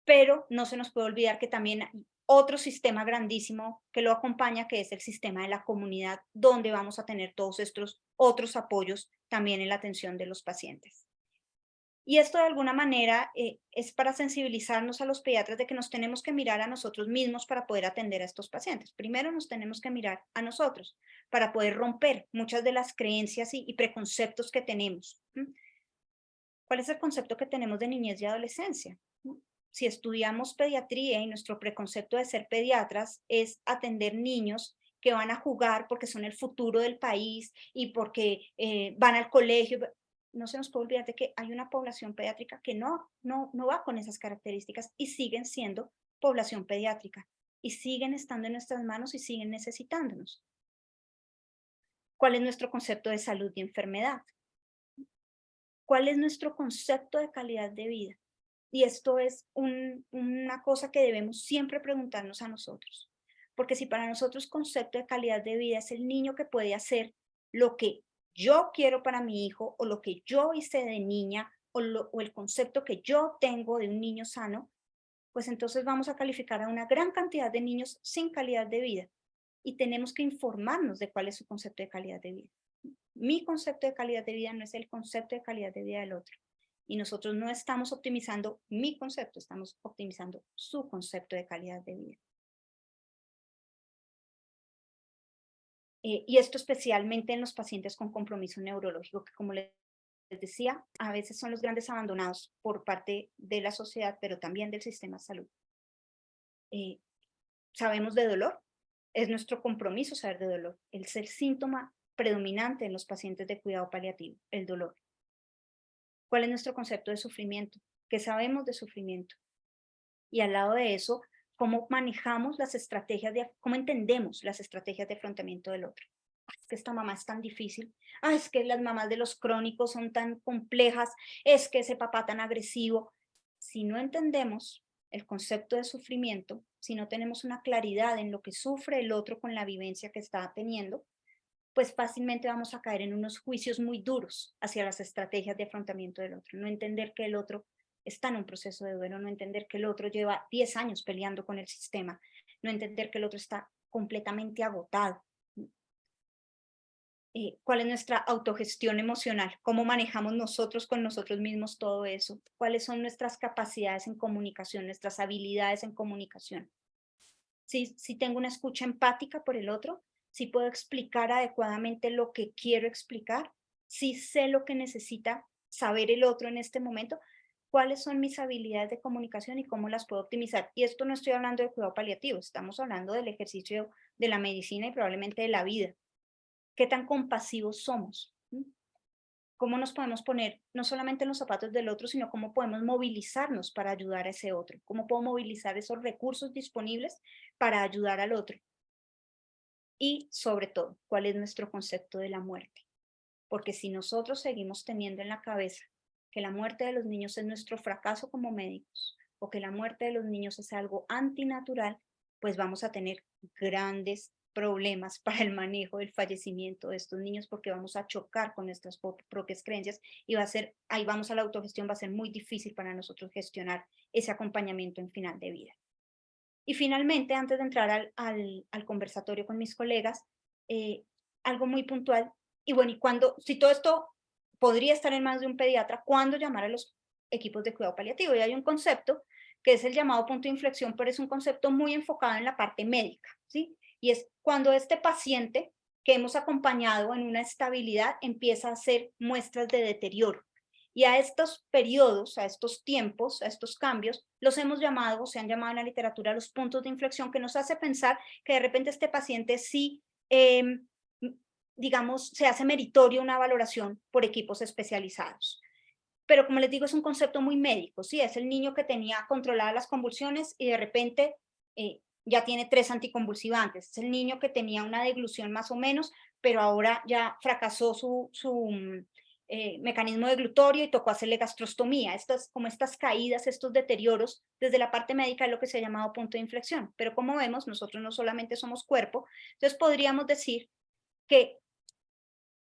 pero no se nos puede olvidar que también hay otro sistema grandísimo que lo acompaña, que es el sistema de la comunidad, donde vamos a tener todos estos otros apoyos también en la atención de los pacientes. Y esto de alguna manera es para sensibilizarnos a los pediatras de que nos tenemos que mirar a nosotros mismos para poder atender a estos pacientes. Primero nos tenemos que mirar a nosotros para poder romper muchas de las creencias y preconceptos que tenemos. ¿Cuál es el concepto que tenemos de niñez y adolescencia? Si estudiamos pediatría y nuestro preconcepto de ser pediatras es atender niños que van a jugar porque son el futuro del país y porque van al colegio, no se nos puede olvidar de que hay una población pediátrica que no va con esas características y siguen siendo población pediátrica y siguen estando en nuestras manos y siguen necesitándonos. ¿Cuál es nuestro concepto de salud y enfermedad? ¿Cuál es nuestro concepto de calidad de vida? Y esto es una cosa que debemos siempre preguntarnos a nosotros. Porque si para nosotros concepto de calidad de vida es el niño que puede hacer lo que yo quiero para mi hijo o lo que yo hice de niña o el concepto que yo tengo de un niño sano, pues entonces vamos a calificar a una gran cantidad de niños sin calidad de vida y tenemos que informarnos de cuál es su concepto de calidad de vida. Mi concepto de calidad de vida no es el concepto de calidad de vida del otro. Y nosotros no estamos optimizando mi concepto, estamos optimizando su concepto de calidad de vida. Y esto especialmente en los pacientes con compromiso neurológico, que como les decía, a veces son los grandes abandonados por parte de la sociedad, pero también del sistema de salud. Sabemos de dolor, es nuestro compromiso saber de dolor. Es el síntoma predominante en los pacientes de cuidado paliativo, el dolor. ¿Cuál es nuestro concepto de sufrimiento? ¿Qué sabemos de sufrimiento? Y al lado de eso, ¿cómo manejamos las estrategias cómo entendemos las estrategias de afrontamiento del otro? Es que esta mamá es tan difícil, es que las mamás de los crónicos son tan complejas, es que ese papá tan agresivo. Si no entendemos el concepto de sufrimiento, si no tenemos una claridad en lo que sufre el otro con la vivencia que está teniendo, pues fácilmente vamos a caer en unos juicios muy duros hacia las estrategias de afrontamiento del otro. No entender que el otro está en un proceso de duelo, no entender que el otro lleva 10 años peleando con el sistema, no entender que el otro está completamente agotado. ¿Cuál es nuestra autogestión emocional? ¿Cómo manejamos nosotros con nosotros mismos todo eso? ¿Cuáles son nuestras capacidades en comunicación, nuestras habilidades en comunicación? Si tengo una escucha empática por el otro, si puedo explicar adecuadamente lo que quiero explicar, si sé lo que necesita saber el otro en este momento, cuáles son mis habilidades de comunicación y cómo las puedo optimizar. Y esto no estoy hablando de cuidado paliativo, estamos hablando del ejercicio de la medicina y probablemente de la vida. ¿Qué tan compasivos somos? ¿Cómo nos podemos poner no solamente en los zapatos del otro, sino cómo podemos movilizarnos para ayudar a ese otro? ¿Cómo puedo movilizar esos recursos disponibles para ayudar al otro? Y sobre todo, ¿cuál es nuestro concepto de la muerte? Porque si nosotros seguimos teniendo en la cabeza que la muerte de los niños es nuestro fracaso como médicos o que la muerte de los niños es algo antinatural, pues vamos a tener grandes problemas para el manejo del fallecimiento de estos niños porque vamos a chocar con nuestras propias creencias y ahí vamos a la autogestión, va a ser muy difícil para nosotros gestionar ese acompañamiento en final de vida. Y finalmente, antes de entrar al conversatorio con mis colegas, algo muy puntual, y bueno, si todo esto podría estar en manos de un pediatra, ¿cuándo llamar a los equipos de cuidado paliativo? Y hay un concepto que es el llamado punto de inflexión, pero es un concepto muy enfocado en la parte médica, ¿sí? Y es cuando este paciente que hemos acompañado en una estabilidad empieza a hacer muestras de deterioro. Y a estos periodos, a estos tiempos, a estos cambios, los hemos llamado, se han llamado en la literatura los puntos de inflexión, que nos hace pensar que de repente este paciente sí, digamos, se hace meritorio una valoración por equipos especializados. Pero como les digo, es un concepto muy médico, ¿sí? Es el niño que tenía controladas las convulsiones y de repente ya tiene 3 anticonvulsivantes. Es el niño que tenía una deglución más o menos, pero ahora ya fracasó su mecanismo deglutorio y tocó hacerle gastrostomía. Como estas caídas, estos deterioros desde la parte médica es lo que se ha llamado punto de inflexión. Pero como vemos, nosotros no solamente somos cuerpo, entonces podríamos decir que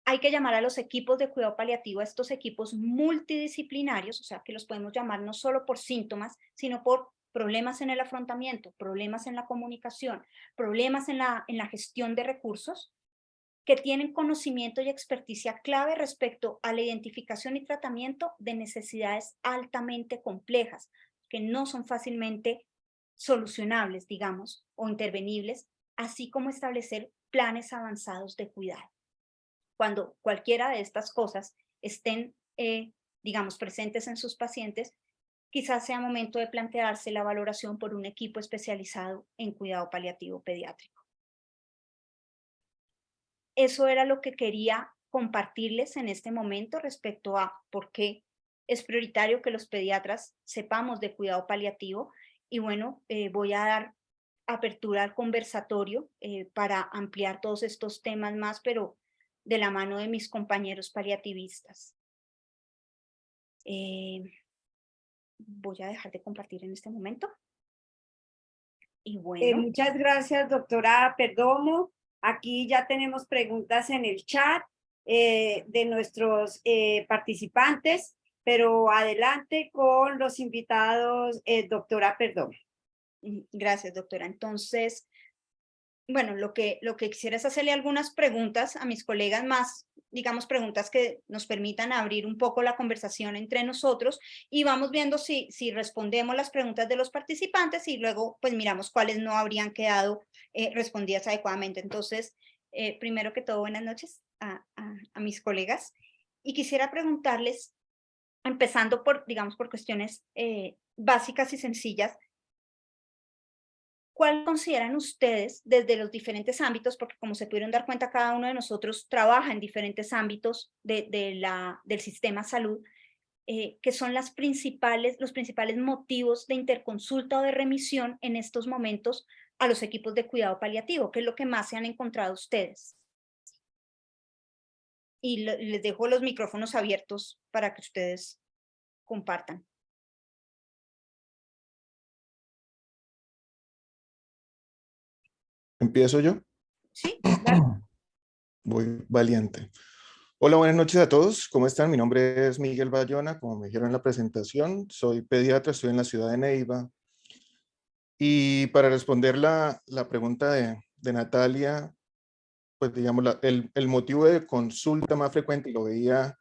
hay que llamar a los equipos de cuidado paliativo, a estos equipos multidisciplinarios, o sea, que los podemos llamar no solo por síntomas, sino por problemas en el afrontamiento, problemas en la comunicación, problemas en la gestión de recursos, que tienen conocimiento y experticia clave respecto a la identificación y tratamiento de necesidades altamente complejas, que no son fácilmente solucionables, digamos, o intervenibles, así como establecer planes avanzados de cuidado. Cuando cualquiera de estas cosas estén, digamos, presentes en sus pacientes, quizás sea momento de plantearse la valoración por un equipo especializado en cuidado paliativo pediátrico. Eso era lo que quería compartirles en este momento respecto a por qué es prioritario que los pediatras sepamos de cuidado paliativo. Y bueno, voy a dar apertura al conversatorio para ampliar todos estos temas más, pero de la mano de mis compañeros paliativistas. Voy a dejar de compartir en este momento. Y bueno. Muchas gracias, doctora Perdomo. Aquí ya tenemos preguntas en el chat de nuestros participantes, pero adelante con los invitados, doctora Perdomo. Gracias, doctora. Entonces, bueno, lo que quisiera es hacerle algunas preguntas a mis colegas más, digamos, preguntas que nos permitan abrir un poco la conversación entre nosotros y vamos viendo si respondemos las preguntas de los participantes y luego pues miramos cuáles no habrían quedado respondidas adecuadamente. Entonces, primero que todo, buenas noches a mis colegas y quisiera preguntarles, empezando por, digamos, por cuestiones básicas y sencillas, ¿cuál consideran ustedes desde los diferentes ámbitos? Porque como se pudieron dar cuenta, cada uno de nosotros trabaja en diferentes ámbitos del sistema salud, que son los principales motivos de interconsulta o de remisión en estos momentos a los equipos de cuidado paliativo. ¿Qué es lo que más se han encontrado ustedes? Y les dejo los micrófonos abiertos para que ustedes compartan. ¿Empiezo yo? Sí, claro. Voy valiente. Hola, buenas noches a todos. ¿Cómo están? Mi nombre es Miguel Bayona, como me dijeron en la presentación. Soy pediatra, estoy en la ciudad de Neiva. Y para responder la pregunta de Natalia, pues digamos, el motivo de consulta más frecuente, y lo veía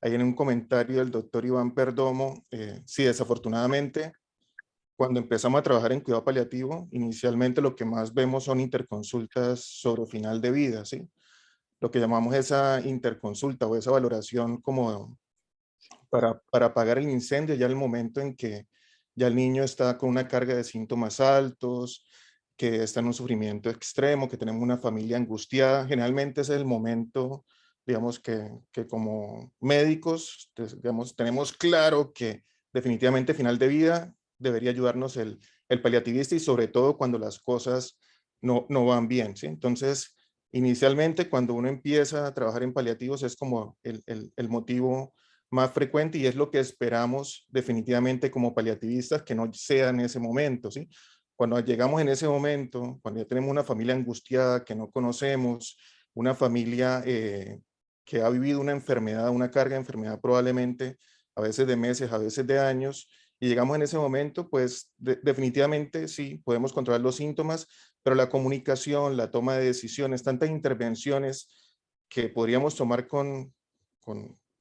ahí en un comentario del doctor Iván Perdomo, sí, desafortunadamente, cuando empezamos a trabajar en cuidado paliativo, inicialmente lo que más vemos son interconsultas sobre final de vida, ¿sí? Lo que llamamos esa interconsulta o esa valoración como para apagar el incendio ya el momento en que ya el niño está con una carga de síntomas altos, que está en un sufrimiento extremo, que tenemos una familia angustiada. Generalmente ese es el momento, digamos, que como médicos, digamos, tenemos claro que definitivamente final de vida debería ayudarnos el paliativista y sobre todo cuando las cosas no van bien, ¿sí? Entonces, inicialmente cuando uno empieza a trabajar en paliativos es como el motivo más frecuente y es lo que esperamos definitivamente como paliativistas que no sea en ese momento, ¿sí? Cuando llegamos en ese momento, cuando ya tenemos una familia angustiada que no conocemos, una familia que ha vivido una enfermedad, una carga de enfermedad probablemente, a veces de meses, a veces de años, y llegamos en ese momento, pues definitivamente sí, podemos controlar los síntomas, pero la comunicación, la toma de decisiones, tantas intervenciones que podríamos tomar con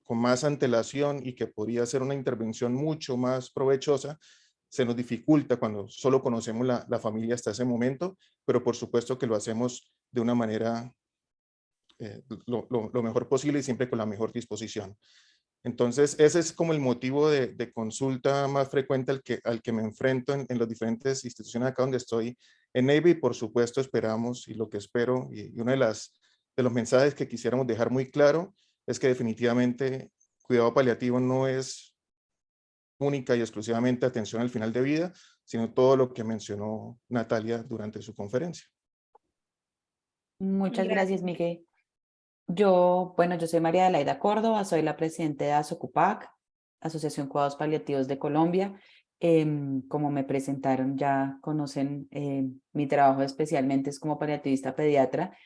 más antelación y que podría ser una intervención mucho más provechosa, se nos dificulta cuando solo conocemos la familia hasta ese momento, pero por supuesto que lo hacemos de una manera lo mejor posible y siempre con la mejor disposición. Entonces, ese es como el motivo de consulta más frecuente al que me enfrento en las diferentes instituciones acá donde estoy en Neiva y por supuesto esperamos y lo que espero y uno de los mensajes que quisiéramos dejar muy claro es que definitivamente cuidado paliativo no es única y exclusivamente atención al final de vida, sino todo lo que mencionó Natalia durante su conferencia. Muchas gracias, Miguel. Yo soy María Adelaida Córdoba, soy la presidenta de ASOCUPAC, Asociación Cuidados Paliativos de Colombia. Como me presentaron, ya conocen mi trabajo especialmente es como paliativista pediatra,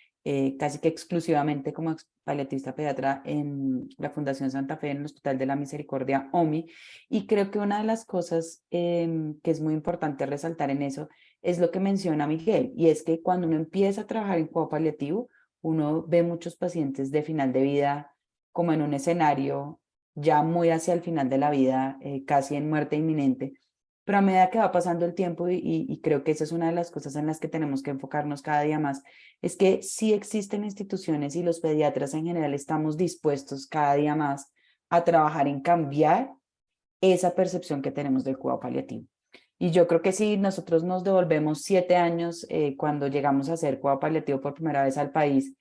casi que exclusivamente como paliativista pediatra en la Fundación Santa Fe, en el Hospital de la Misericordia OMI. Y creo que una de las cosas que es muy importante resaltar en eso es lo que menciona Miguel, y es que cuando uno empieza a trabajar en cuidado paliativo, uno ve muchos pacientes de final de vida como en un escenario ya muy hacia el final de la vida, casi en muerte inminente. Pero a medida que va pasando el tiempo, y creo que esa es una de las cosas en las que tenemos que enfocarnos cada día más, es que sí existen instituciones y los pediatras en general estamos dispuestos cada día más a trabajar en cambiar esa percepción que tenemos del cuidado paliativo. Y yo creo que si nosotros nos devolvemos 7 años cuando llegamos a hacer cuidado paliativo por primera vez al país,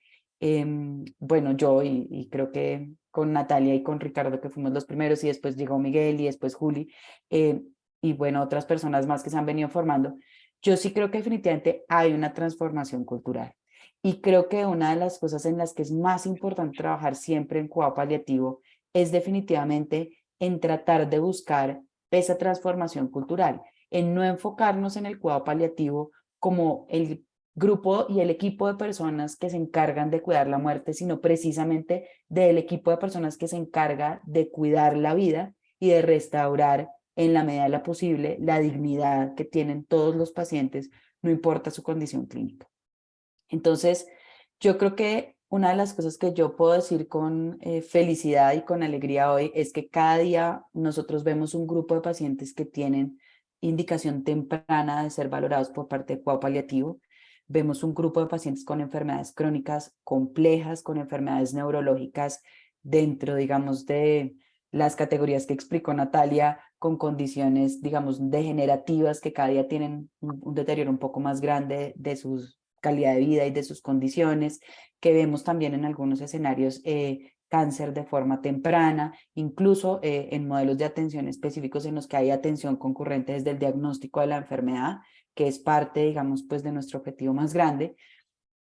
bueno, yo y creo que con Natalia y con Ricardo, que fuimos los primeros, y después llegó Miguel y después Juli, y bueno, otras personas más que se han venido formando, yo sí creo que definitivamente hay una transformación cultural. Y creo que una de las cosas en las que es más importante trabajar siempre en cuidado paliativo es definitivamente en tratar de buscar esa transformación cultural, en no enfocarnos en el cuidado paliativo como el grupo y el equipo de personas que se encargan de cuidar la muerte, sino precisamente del equipo de personas que se encarga de cuidar la vida y de restaurar en la medida de lo posible la dignidad que tienen todos los pacientes, no importa su condición clínica. Entonces, yo creo que una de las cosas que yo puedo decir con felicidad y con alegría hoy es que cada día nosotros vemos un grupo de pacientes que tienen indicación temprana de ser valorados por parte del cuidado paliativo. Vemos un grupo de pacientes con enfermedades crónicas complejas, con enfermedades neurológicas dentro, digamos, de las categorías que explicó Natalia, con condiciones, digamos, degenerativas que cada día tienen un deterioro un poco más grande de su calidad de vida y de sus condiciones, que vemos también en algunos escenarios cáncer de forma temprana, incluso en modelos de atención específicos en los que hay atención concurrente desde el diagnóstico de la enfermedad, que es parte, digamos, pues de nuestro objetivo más grande.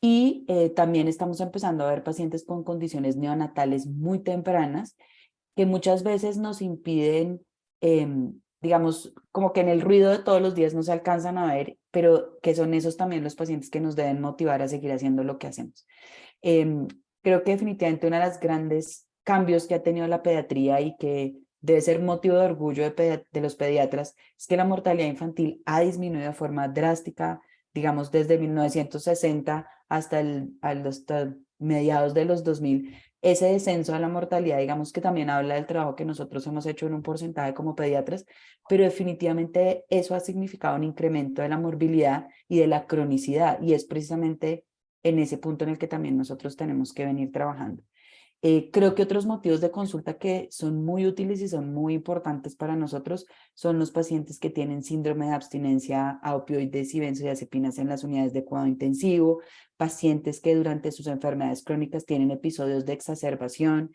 Y también estamos empezando a ver pacientes con condiciones neonatales muy tempranas que muchas veces nos impiden, digamos, como que en el ruido de todos los días no se alcanzan a ver, pero que son esos también los pacientes que nos deben motivar a seguir haciendo lo que hacemos. Creo que definitivamente uno de los grandes cambios que ha tenido la pediatría y que debe ser motivo de orgullo de los pediatras es que la mortalidad infantil ha disminuido de forma drástica, digamos, desde 1960 hasta mediados de los 2000. Ese descenso de la mortalidad, digamos que también habla del trabajo que nosotros hemos hecho en un porcentaje como pediatras, pero definitivamente eso ha significado un incremento de la morbilidad y de la cronicidad, y es precisamente en ese punto en el que también nosotros tenemos que venir trabajando. Creo que otros motivos de consulta que son muy útiles y son muy importantes para nosotros son los pacientes que tienen síndrome de abstinencia a opioides y benzodiazepinas en las unidades de cuidado intensivo, pacientes que durante sus enfermedades crónicas tienen episodios de exacerbación,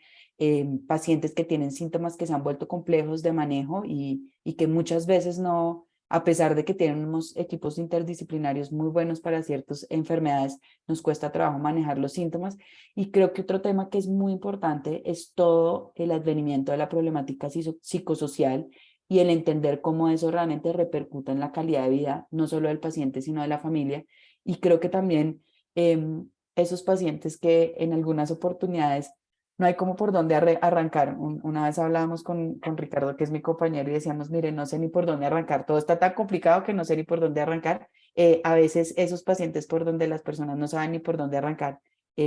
pacientes que tienen síntomas que se han vuelto complejos de manejo y que muchas veces no, a pesar de que tienen unos equipos interdisciplinarios muy buenos para ciertas enfermedades, nos cuesta trabajo manejar los síntomas. Y creo que otro tema que es muy importante es todo el advenimiento de la problemática psicosocial y el entender cómo eso realmente repercuta en la calidad de vida, no solo del paciente, sino de la familia. Y creo que también esos pacientes que en algunas oportunidades no hay como por dónde arrancar. Una vez hablábamos con Ricardo, que es mi compañero, y decíamos, mire, no sé ni por dónde arrancar, todo está tan complicado que no sé ni por dónde arrancar. A veces esos pacientes por donde las personas no saben ni por dónde arrancar,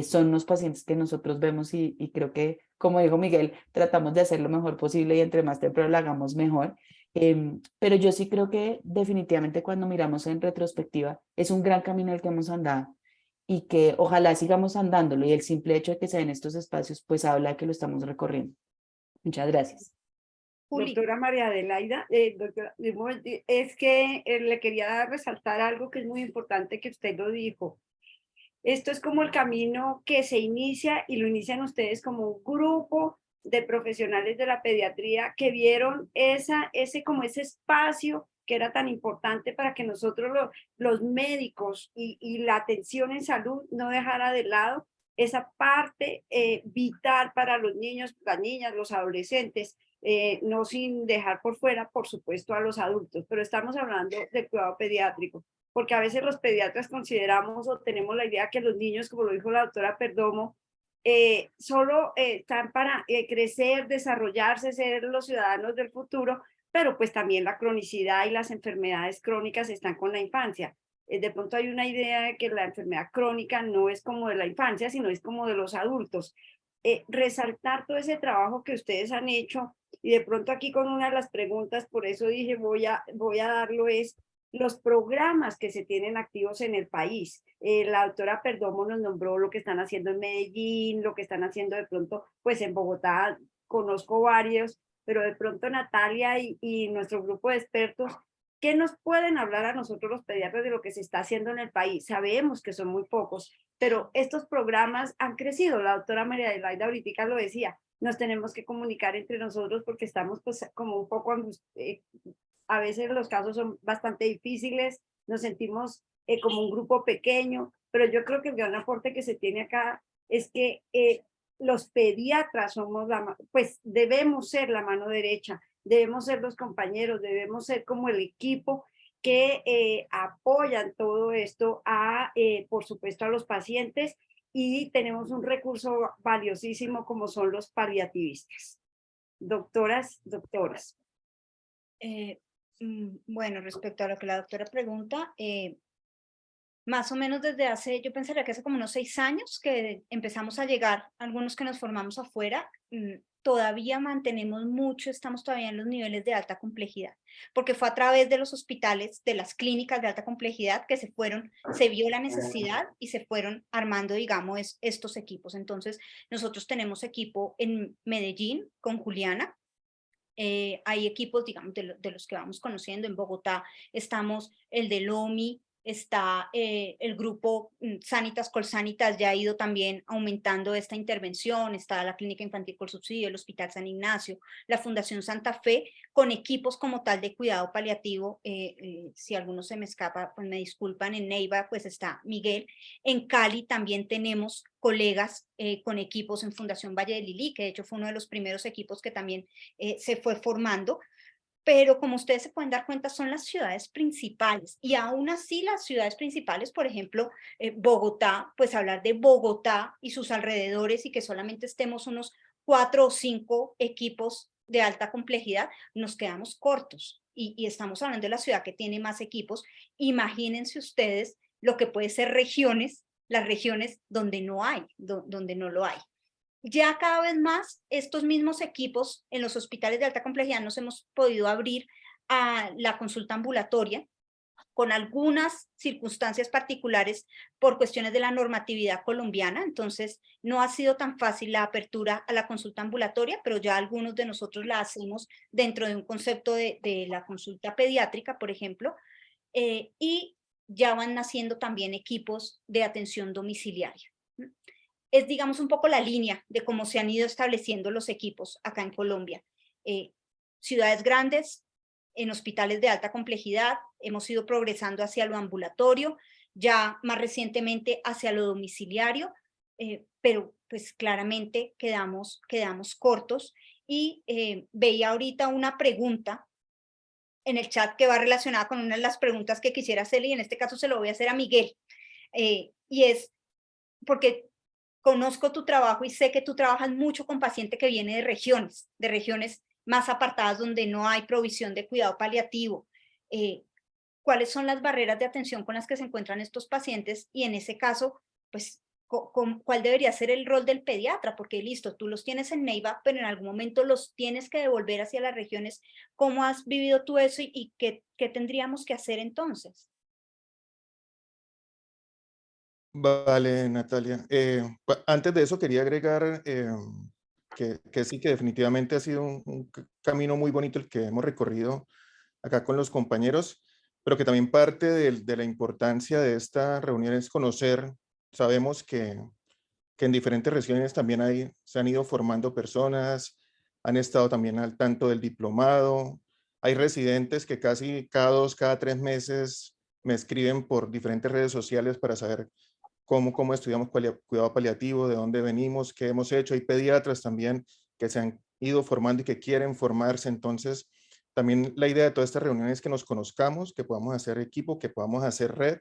son los pacientes que nosotros vemos y creo que, como dijo Miguel, tratamos de hacer lo mejor posible y entre más temprano lo hagamos mejor. Pero yo sí creo que definitivamente cuando miramos en retrospectiva es un gran camino el que hemos andado y que ojalá sigamos andándolo, y el simple hecho de que se den estos espacios pues habla de que lo estamos recorriendo. Muchas gracias. Juli. Doctora María Adelaida, doctora, es que le quería resaltar algo que es muy importante que usted lo dijo. Esto es como el camino que se inicia y lo inician ustedes como un grupo de profesionales de la pediatría que vieron ese espacio que era tan importante para que nosotros los médicos y la atención en salud no dejara de lado esa parte vital para los niños, las niñas, los adolescentes, no sin dejar por fuera, por supuesto, a los adultos, pero estamos hablando del cuidado pediátrico, porque a veces los pediatras consideramos o tenemos la idea que los niños, como lo dijo la doctora Perdomo, solo están para crecer, desarrollarse, ser los ciudadanos del futuro, pero pues también la cronicidad y las enfermedades crónicas están con la infancia. De pronto hay una idea de que la enfermedad crónica no es como de la infancia, sino es como de los adultos. Resaltar todo ese trabajo que ustedes han hecho y de pronto aquí con una de las preguntas, por eso dije voy a darlo, es los programas que se tienen activos en el país. La doctora Perdomo nos nombró lo que están haciendo en Medellín, lo que están haciendo de pronto pues en Bogotá, conozco varios, pero de pronto Natalia y nuestro grupo de expertos, ¿qué nos pueden hablar a nosotros los pediatras de lo que se está haciendo en el país? Sabemos que son muy pocos, pero estos programas han crecido. La doctora María Adelaida ahorita lo decía, nos tenemos que comunicar entre nosotros porque estamos pues como un poco, a veces los casos son bastante difíciles, nos sentimos como un grupo pequeño, pero yo creo que el gran aporte que se tiene acá es que los pediatras somos pues debemos ser la mano derecha, debemos ser los compañeros, debemos ser como el equipo que apoyan todo esto por supuesto, a los pacientes, y tenemos un recurso valiosísimo como son los paliativistas. Doctoras. Bueno, respecto a lo que la doctora pregunta, más o menos desde hace, yo pensaría que hace como unos 6 años que empezamos a llegar, algunos que nos formamos afuera, todavía mantenemos mucho, estamos todavía en los niveles de alta complejidad, porque fue a través de los hospitales, de las clínicas de alta complejidad que se vio la necesidad y se fueron armando, digamos, estos equipos. Entonces, nosotros tenemos equipo en Medellín con Juliana. Hay equipos, digamos, de los que vamos conociendo. En Bogotá estamos el del OMI, está el grupo Sanitas Colsanitas, ya ha ido también aumentando esta intervención, está la Clínica Infantil por Subsidio, el Hospital San Ignacio, la Fundación Santa Fe, con equipos como tal de cuidado paliativo. Si alguno se me escapa, pues me disculpan. En Neiva pues está Miguel. En Cali también tenemos colegas con equipos en Fundación Valle de Lili, que de hecho fue uno de los primeros equipos que también se fue formando. Pero como ustedes se pueden dar cuenta, son las ciudades principales, y aún así las ciudades principales, por ejemplo, Bogotá, pues hablar de Bogotá y sus alrededores y que solamente estemos unos 4 o 5 equipos de alta complejidad, nos quedamos cortos, y estamos hablando de la ciudad que tiene más equipos. Imagínense ustedes lo que puede ser regiones, las regiones donde no hay, donde no lo hay. Ya cada vez más estos mismos equipos en los hospitales de alta complejidad nos hemos podido abrir a la consulta ambulatoria, con algunas circunstancias particulares por cuestiones de la normatividad colombiana. Entonces no ha sido tan fácil la apertura a la consulta ambulatoria, pero ya algunos de nosotros la hacemos dentro de un concepto de la consulta pediátrica, por ejemplo, y ya van naciendo también equipos de atención domiciliaria. Es, digamos, un poco la línea de cómo se han ido estableciendo los equipos acá en Colombia. Ciudades grandes, en hospitales de alta complejidad, hemos ido progresando hacia lo ambulatorio, ya más recientemente hacia lo domiciliario, pero pues claramente quedamos cortos. Y veía ahorita una pregunta en el chat que va relacionada con una de las preguntas que quisiera hacerle, y en este caso se lo voy a hacer a Miguel, y es porque conozco tu trabajo y sé que tú trabajas mucho con paciente que viene de regiones más apartadas donde no hay provisión de cuidado paliativo. ¿Cuáles son las barreras de atención con las que se encuentran estos pacientes? Y en ese caso, pues, ¿cuál debería ser el rol del pediatra? Porque listo, tú los tienes en Neiva, pero en algún momento los tienes que devolver hacia las regiones. ¿Cómo has vivido tú eso y qué tendríamos que hacer entonces? Vale, Natalia. Antes de eso quería agregar que sí, que definitivamente ha sido un camino muy bonito el que hemos recorrido acá con los compañeros, pero que también parte de la importancia de esta reunión es conocer. Sabemos que en diferentes regiones también se han ido formando personas, han estado también al tanto del diplomado. Hay residentes que casi cada 2, cada 3 meses me escriben por diferentes redes sociales para saber cómo estudiamos cuidado paliativo, de dónde venimos, qué hemos hecho. Hay pediatras también que se han ido formando y que quieren formarse. Entonces, también la idea de todas estas reuniones es que nos conozcamos, que podamos hacer equipo, que podamos hacer red.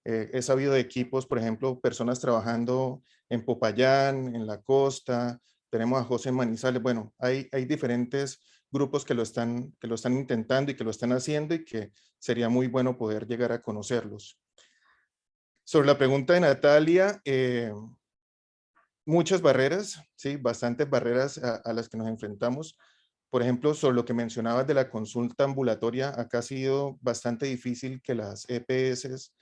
He sabido de equipos, por ejemplo, personas trabajando en Popayán, en la costa. Tenemos a José Manizales. Bueno, hay diferentes grupos que lo están intentando y que lo están haciendo, y que sería muy bueno poder llegar a conocerlos. Sobre la pregunta de Natalia, muchas barreras, sí, bastantes barreras a las que nos enfrentamos. Por ejemplo, sobre lo que mencionabas de la consulta ambulatoria, acá ha sido bastante difícil que las EPS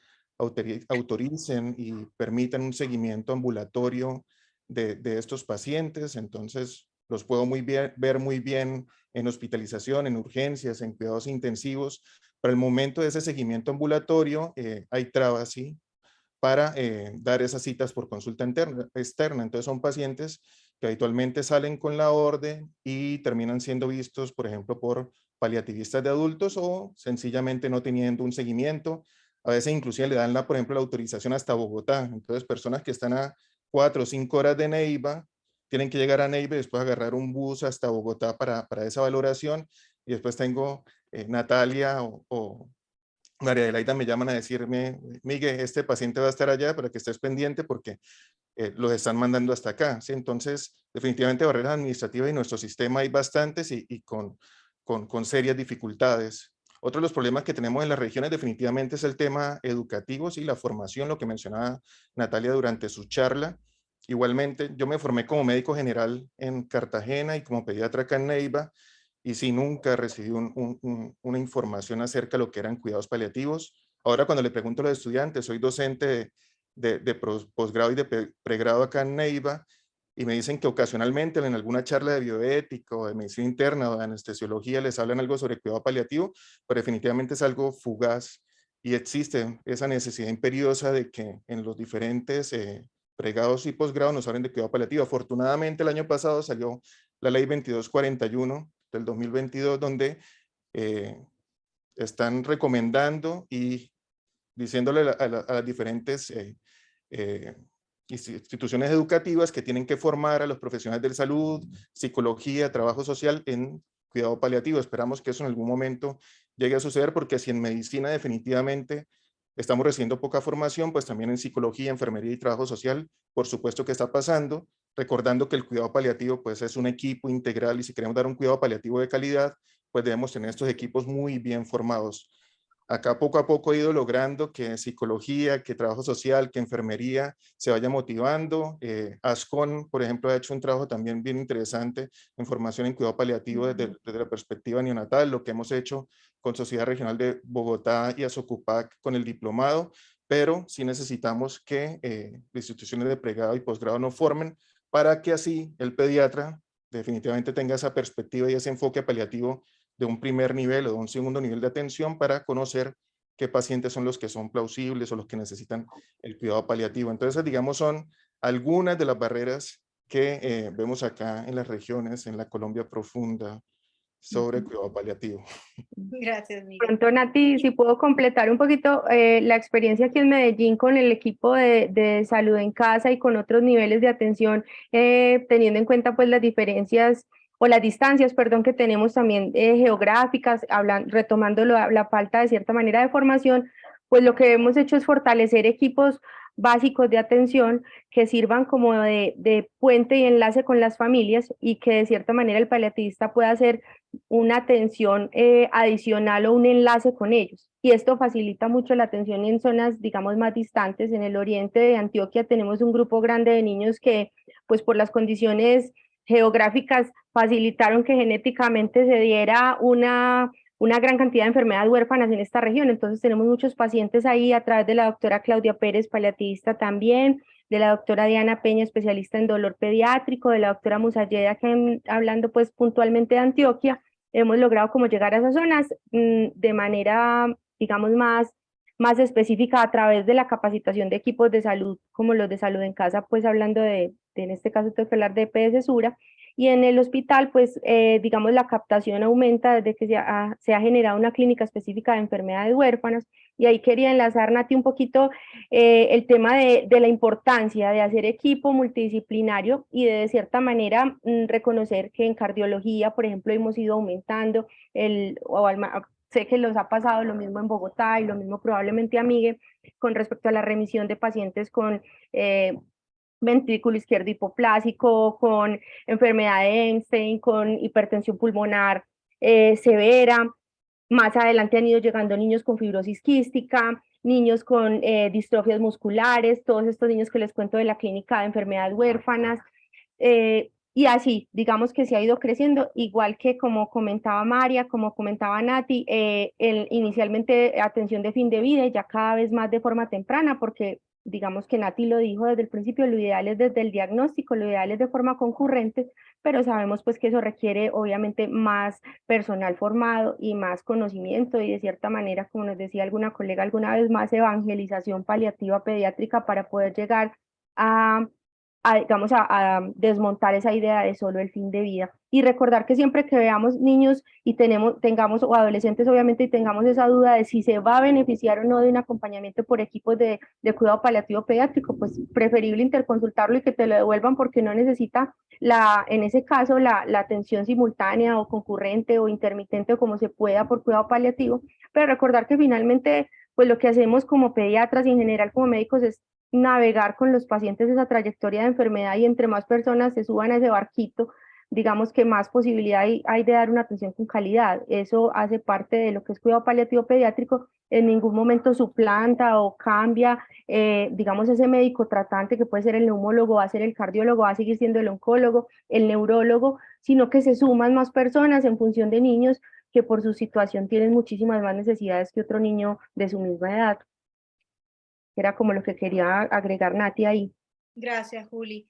autoricen y permitan un seguimiento ambulatorio de estos pacientes. Entonces, los puedo ver muy bien en hospitalización, en urgencias, en cuidados intensivos. Para el momento de ese seguimiento ambulatorio, hay trabas, ¿sí?, para dar esas citas por consulta externa. Entonces son pacientes que habitualmente salen con la orden y terminan siendo vistos, por ejemplo, por paliativistas de adultos, o sencillamente no teniendo un seguimiento. A veces inclusive le dan, por ejemplo, la autorización hasta Bogotá. Entonces personas que están a 4 o 5 horas de Neiva tienen que llegar a Neiva y después agarrar un bus hasta Bogotá para esa valoración. Y después tengo Natalia o María Adelaida me llaman a decirme, Miguel, este paciente va a estar allá para que estés pendiente porque los están mandando hasta acá. ¿Sí? Entonces, definitivamente barreras administrativas en nuestro sistema hay bastantes y con serias dificultades. Otro de los problemas que tenemos en las regiones definitivamente es el tema educativo, ¿sí? La formación, lo que mencionaba Natalia durante su charla. Igualmente, yo me formé como médico general en Cartagena y como pediatra acá en Neiva, y sí, nunca recibí una información acerca de lo que eran cuidados paliativos. Ahora cuando le pregunto a los estudiantes, soy docente de posgrado y de pregrado acá en Neiva, y me dicen que ocasionalmente en alguna charla de bioética o de medicina interna o de anestesiología les hablan algo sobre cuidado paliativo, pero definitivamente es algo fugaz y existe esa necesidad imperiosa de que en los diferentes pregrados y posgrados nos hablen de cuidado paliativo. Afortunadamente el año pasado salió la ley 2241 del 2022, donde están recomendando y diciéndole a las diferentes instituciones educativas que tienen que formar a los profesionales de salud, psicología, trabajo social en cuidado paliativo. Esperamos que eso en algún momento llegue a suceder, porque si en medicina definitivamente estamos recibiendo poca formación, pues también en psicología, enfermería y trabajo social, por supuesto que está pasando, recordando que el cuidado paliativo pues es un equipo integral, y si queremos dar un cuidado paliativo de calidad, pues debemos tener estos equipos muy bien formados. Acá poco a poco he ido logrando que psicología, que trabajo social, que enfermería se vaya motivando. ASCON, por ejemplo, ha hecho un trabajo también bien interesante en formación en cuidado paliativo desde la perspectiva neonatal, lo que hemos hecho con Sociedad Regional de Bogotá y Asocupac con el diplomado, pero sí necesitamos que las instituciones de pregrado y posgrado nos formen para que así el pediatra definitivamente tenga esa perspectiva y ese enfoque paliativo de un primer nivel o de un segundo nivel de atención, para conocer qué pacientes son los que son plausibles o los que necesitan el cuidado paliativo. Entonces, digamos, son algunas de las barreras que vemos acá en las regiones, en la Colombia profunda, sobre cuidado paliativo. Gracias, Miguel. Pronto, Nati, si puedo completar un poquito la experiencia aquí en Medellín con el equipo de salud en casa y con otros niveles de atención, teniendo en cuenta pues las diferencias o las distancias, perdón, que tenemos también geográficas, retomando la falta de cierta manera de formación, pues lo que hemos hecho es fortalecer equipos básicos de atención que sirvan como de puente y enlace con las familias, y que de cierta manera el paliativista pueda hacer una atención adicional o un enlace con ellos. Y esto facilita mucho la atención en zonas, digamos, más distantes. En el oriente de Antioquia tenemos un grupo grande de niños que, pues por las condiciones geográficas, facilitaron que genéticamente se diera una gran cantidad de enfermedades huérfanas en esta región. Entonces tenemos muchos pacientes ahí a través de la doctora Claudia Pérez, paliativista también, de la doctora Diana Peña, especialista en dolor pediátrico, de la doctora Musayeda, que hablando pues puntualmente de Antioquia, hemos logrado como llegar a esas zonas de manera, digamos, más específica a través de la capacitación de equipos de salud, como los de salud en casa, pues hablando en este caso tengo que hablar de EPS Sura, y en el hospital, pues, digamos, la captación aumenta desde que se ha generado una clínica específica de enfermedades huérfanas. Y ahí quería enlazar, Nati, un poquito el tema de la importancia de hacer equipo multidisciplinario y de cierta manera reconocer que en cardiología, por ejemplo, hemos ido aumentando, sé que los ha pasado lo mismo en Bogotá y lo mismo probablemente a Miguel, con respecto a la remisión de pacientes con ventrículo izquierdo hipoplásico, con enfermedad de Einstein, con hipertensión pulmonar severa. Más adelante han ido llegando niños con fibrosis quística, niños con distrofias musculares, todos estos niños que les cuento de la clínica de enfermedades huérfanas. Y así, digamos que se ha ido creciendo, igual que como comentaba María, como comentaba Nati, inicialmente atención de fin de vida y ya cada vez más de forma temprana, porque digamos que Nati lo dijo desde el principio, lo ideal es desde el diagnóstico, lo ideal es de forma concurrente, pero sabemos pues que eso requiere obviamente más personal formado y más conocimiento y de cierta manera, como nos decía alguna colega alguna vez, más evangelización paliativa pediátrica para poder llegar digamos, a desmontar esa idea de solo el fin de vida. y recordar que siempre que veamos niños y tengamos, o adolescentes obviamente, y tengamos esa duda de si se va a beneficiar o no de un acompañamiento por equipos de cuidado paliativo pediátrico, pues preferible interconsultarlo y que te lo devuelvan porque no necesita en ese caso la atención simultánea o concurrente o intermitente o como se pueda por cuidado paliativo, pero recordar que finalmente pues lo que hacemos como pediatras y en general como médicos es navegar con los pacientes esa trayectoria de enfermedad, y entre más personas se suban a ese barquito, digamos que más posibilidad hay de dar una atención con calidad. Eso hace parte de lo que es cuidado paliativo pediátrico. En ningún momento suplanta o cambia, digamos, ese médico tratante que puede ser el neumólogo, va a ser el cardiólogo, va a seguir siendo el oncólogo, el neurólogo, sino que se suman más personas en función de niños que por su situación tienen muchísimas más necesidades que otro niño de su misma edad. Era como lo que quería agregar Nati ahí. Gracias, Juli.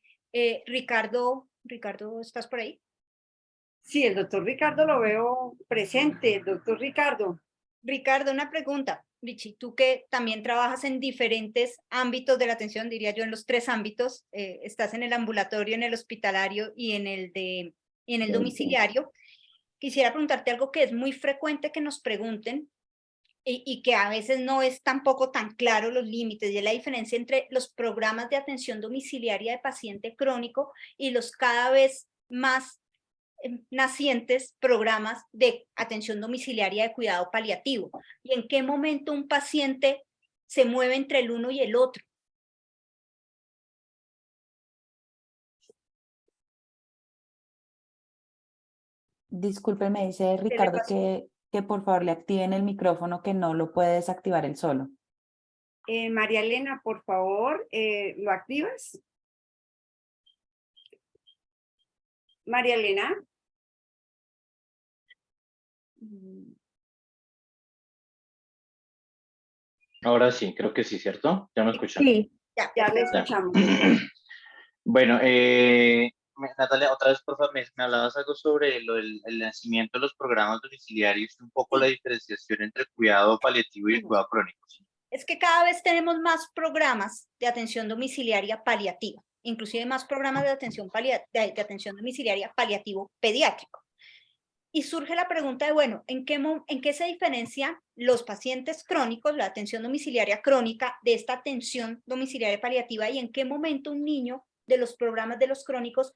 Ricardo, ¿estás por ahí? Sí, el doctor Ricardo lo veo presente. Doctor Ricardo. Ricardo, una pregunta. Richie, tú que también trabajas en diferentes ámbitos de la atención, diría yo en los 3 ámbitos, estás en el ambulatorio, en el hospitalario y en el domiciliario. Quisiera preguntarte algo que es muy frecuente que nos pregunten y que a veces no es tampoco tan claro los límites, y es la diferencia entre los programas de atención domiciliaria de paciente crónico y los cada vez más nacientes programas de atención domiciliaria de cuidado paliativo, y en qué momento un paciente se mueve entre el uno y el otro. Disculpe, me dice Ricardo que por favor le activen el micrófono, que no lo puede desactivar él solo. María Elena, por favor, ¿lo activas? María Elena. Ahora sí, creo que sí, ¿cierto? ¿Ya me escuchan? Sí. Ya le escuchamos. Bueno, Natalia, otra vez, por favor, me hablabas algo sobre el nacimiento de los programas domiciliarios, un poco la diferenciación entre cuidado paliativo y el cuidado crónico. ¿Sí? Es que cada vez tenemos más programas de atención domiciliaria paliativa, inclusive más programas de atención domiciliaria paliativo pediátrico. Y surge la pregunta de, bueno, ¿en qué se diferencian los pacientes crónicos, la atención domiciliaria crónica, de esta atención domiciliaria paliativa, y en qué momento un niño de los programas de los crónicos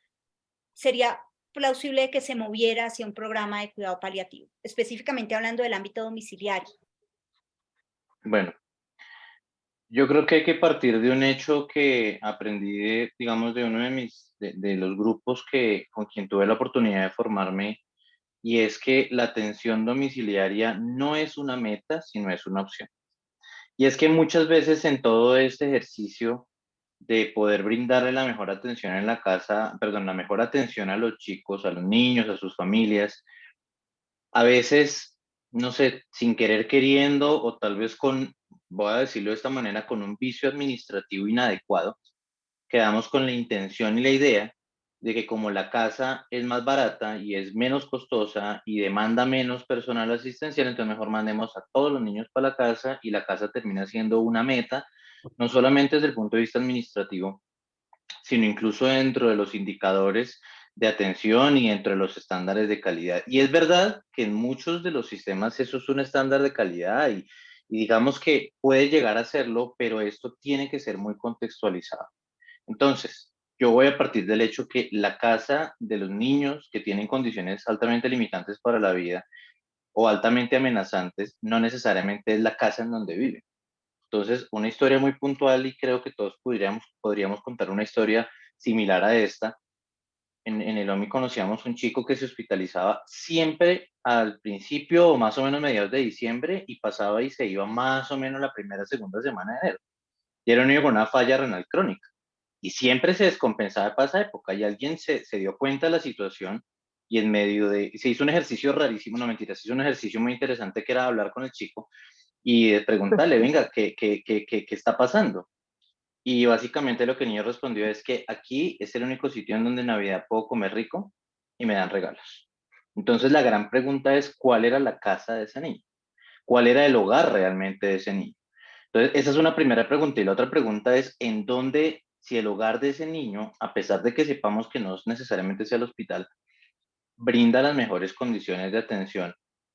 sería plausible que se moviera hacia un programa de cuidado paliativo, específicamente hablando del ámbito domiciliario? Bueno, yo creo que hay que partir de un hecho que aprendí, digamos, de uno de los grupos con quien tuve la oportunidad de formarme, y es que la atención domiciliaria no es una meta, sino es una opción. Y es que muchas veces en todo este ejercicio de poder brindarle la mejor atención en la casa, perdón, la mejor atención a los chicos, a los niños, a sus familias, a veces, no sé, sin querer queriendo, o tal vez voy a decirlo de esta manera, con un vicio administrativo inadecuado, quedamos con la intención y la idea de que como la casa es más barata y es menos costosa y demanda menos personal asistencial, entonces mejor mandemos a todos los niños para la casa, y la casa termina siendo una meta, no solamente desde el punto de vista administrativo, sino incluso dentro de los indicadores de atención y dentro de los estándares de calidad. Y es verdad que en muchos de los sistemas eso es un estándar de calidad, y digamos que puede llegar a serlo, pero esto tiene que ser muy contextualizado. Entonces, yo voy a partir del hecho que la casa de los niños que tienen condiciones altamente limitantes para la vida o altamente amenazantes no necesariamente es la casa en donde viven. Entonces, una historia muy puntual, y creo que todos podríamos contar una historia similar a esta. En el OMI conocíamos un chico que se hospitalizaba siempre al principio o más o menos mediados de diciembre, y pasaba y se iba más o menos la primera, segunda semana de enero. Y era un niño con una falla renal crónica. Y siempre se descompensaba para esa época, y alguien se dio cuenta de la situación, y en medio se hizo un ejercicio rarísimo, no mentira, se hizo un ejercicio muy interesante, que era hablar con el chico y preguntarle, venga, ¿qué está pasando? Y básicamente lo que el niño respondió es que aquí es el único sitio en donde en Navidad puedo comer rico y me dan regalos. Entonces la gran pregunta es, ¿cuál era la casa de ese niño? ¿Cuál era el hogar realmente de ese niño? Entonces esa es una primera pregunta, y la otra pregunta es, ¿en dónde, si el hogar de ese niño, a pesar de que sepamos que no necesariamente sea el hospital, brinda las mejores condiciones de atención,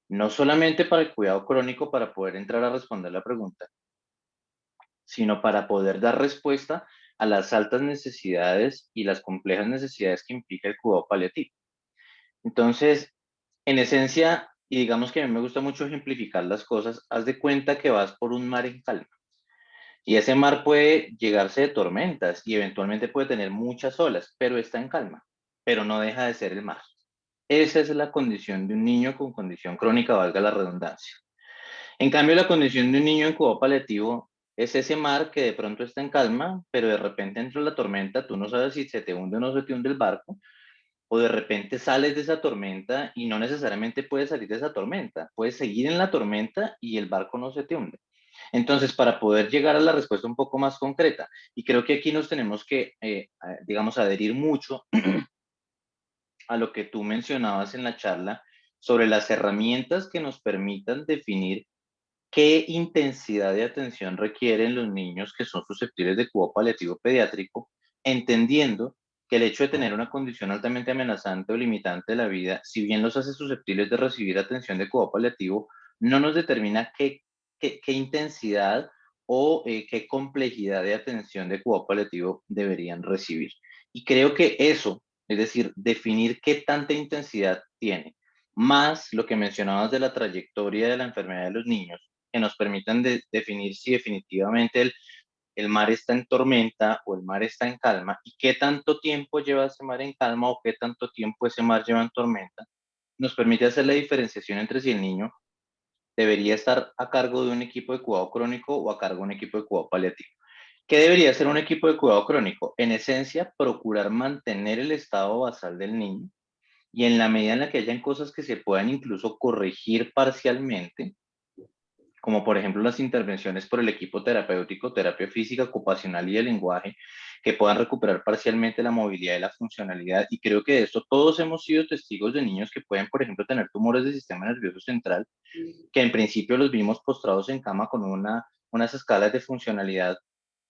no solamente para el cuidado crónico, para poder entrar a responder la pregunta, sino para poder dar respuesta a las altas necesidades y las complejas necesidades que implica el cuidado paliativo. Entonces, en esencia, y digamos que a mí me gusta mucho ejemplificar las cosas, haz de cuenta que vas por un mar en calma. Y ese mar puede llegarse de tormentas y eventualmente puede tener muchas olas, pero está en calma, pero no deja de ser el mar. Esa es la condición de un niño con condición crónica, valga la redundancia. En cambio, la condición de un niño en cuidado paliativo es ese mar que de pronto está en calma, pero de repente entra la tormenta, tú no sabes si se te hunde o no se te hunde el barco, o de repente sales de esa tormenta y no necesariamente puedes salir de esa tormenta, puedes seguir en la tormenta y el barco no se te hunde. Entonces, para poder llegar a la respuesta un poco más concreta, y creo que aquí nos tenemos que, digamos, adherir mucho a lo que tú mencionabas en la charla sobre las herramientas que nos permitan definir qué intensidad de atención requieren los niños que son susceptibles de cuidado paliativo pediátrico, entendiendo que el hecho de tener una condición altamente amenazante o limitante de la vida, si bien los hace susceptibles de recibir atención de cuidado paliativo, no nos determina qué intensidad o qué complejidad de atención de cuidado paliativo deberían recibir. Y creo que eso, es decir, definir qué tanta intensidad tiene, más lo que mencionabas de la trayectoria de la enfermedad de los niños, que nos permitan definir si definitivamente el mar está en tormenta o el mar está en calma y qué tanto tiempo lleva ese mar en calma o qué tanto tiempo ese mar lleva en tormenta, nos permite hacer la diferenciación entre si el niño debería estar a cargo de un equipo de cuidado crónico o a cargo de un equipo de cuidado paliativo. ¿Qué debería ser un equipo de cuidado crónico? En esencia, procurar mantener el estado basal del niño y en la medida en la que hayan cosas que se puedan incluso corregir parcialmente, como por ejemplo las intervenciones por el equipo terapéutico, terapia física, ocupacional y de lenguaje, que puedan recuperar parcialmente la movilidad y la funcionalidad. Y creo que de esto todos hemos sido testigos de niños que pueden, por ejemplo, tener tumores del sistema nervioso central, que en principio los vimos postrados en cama con unas escalas de funcionalidad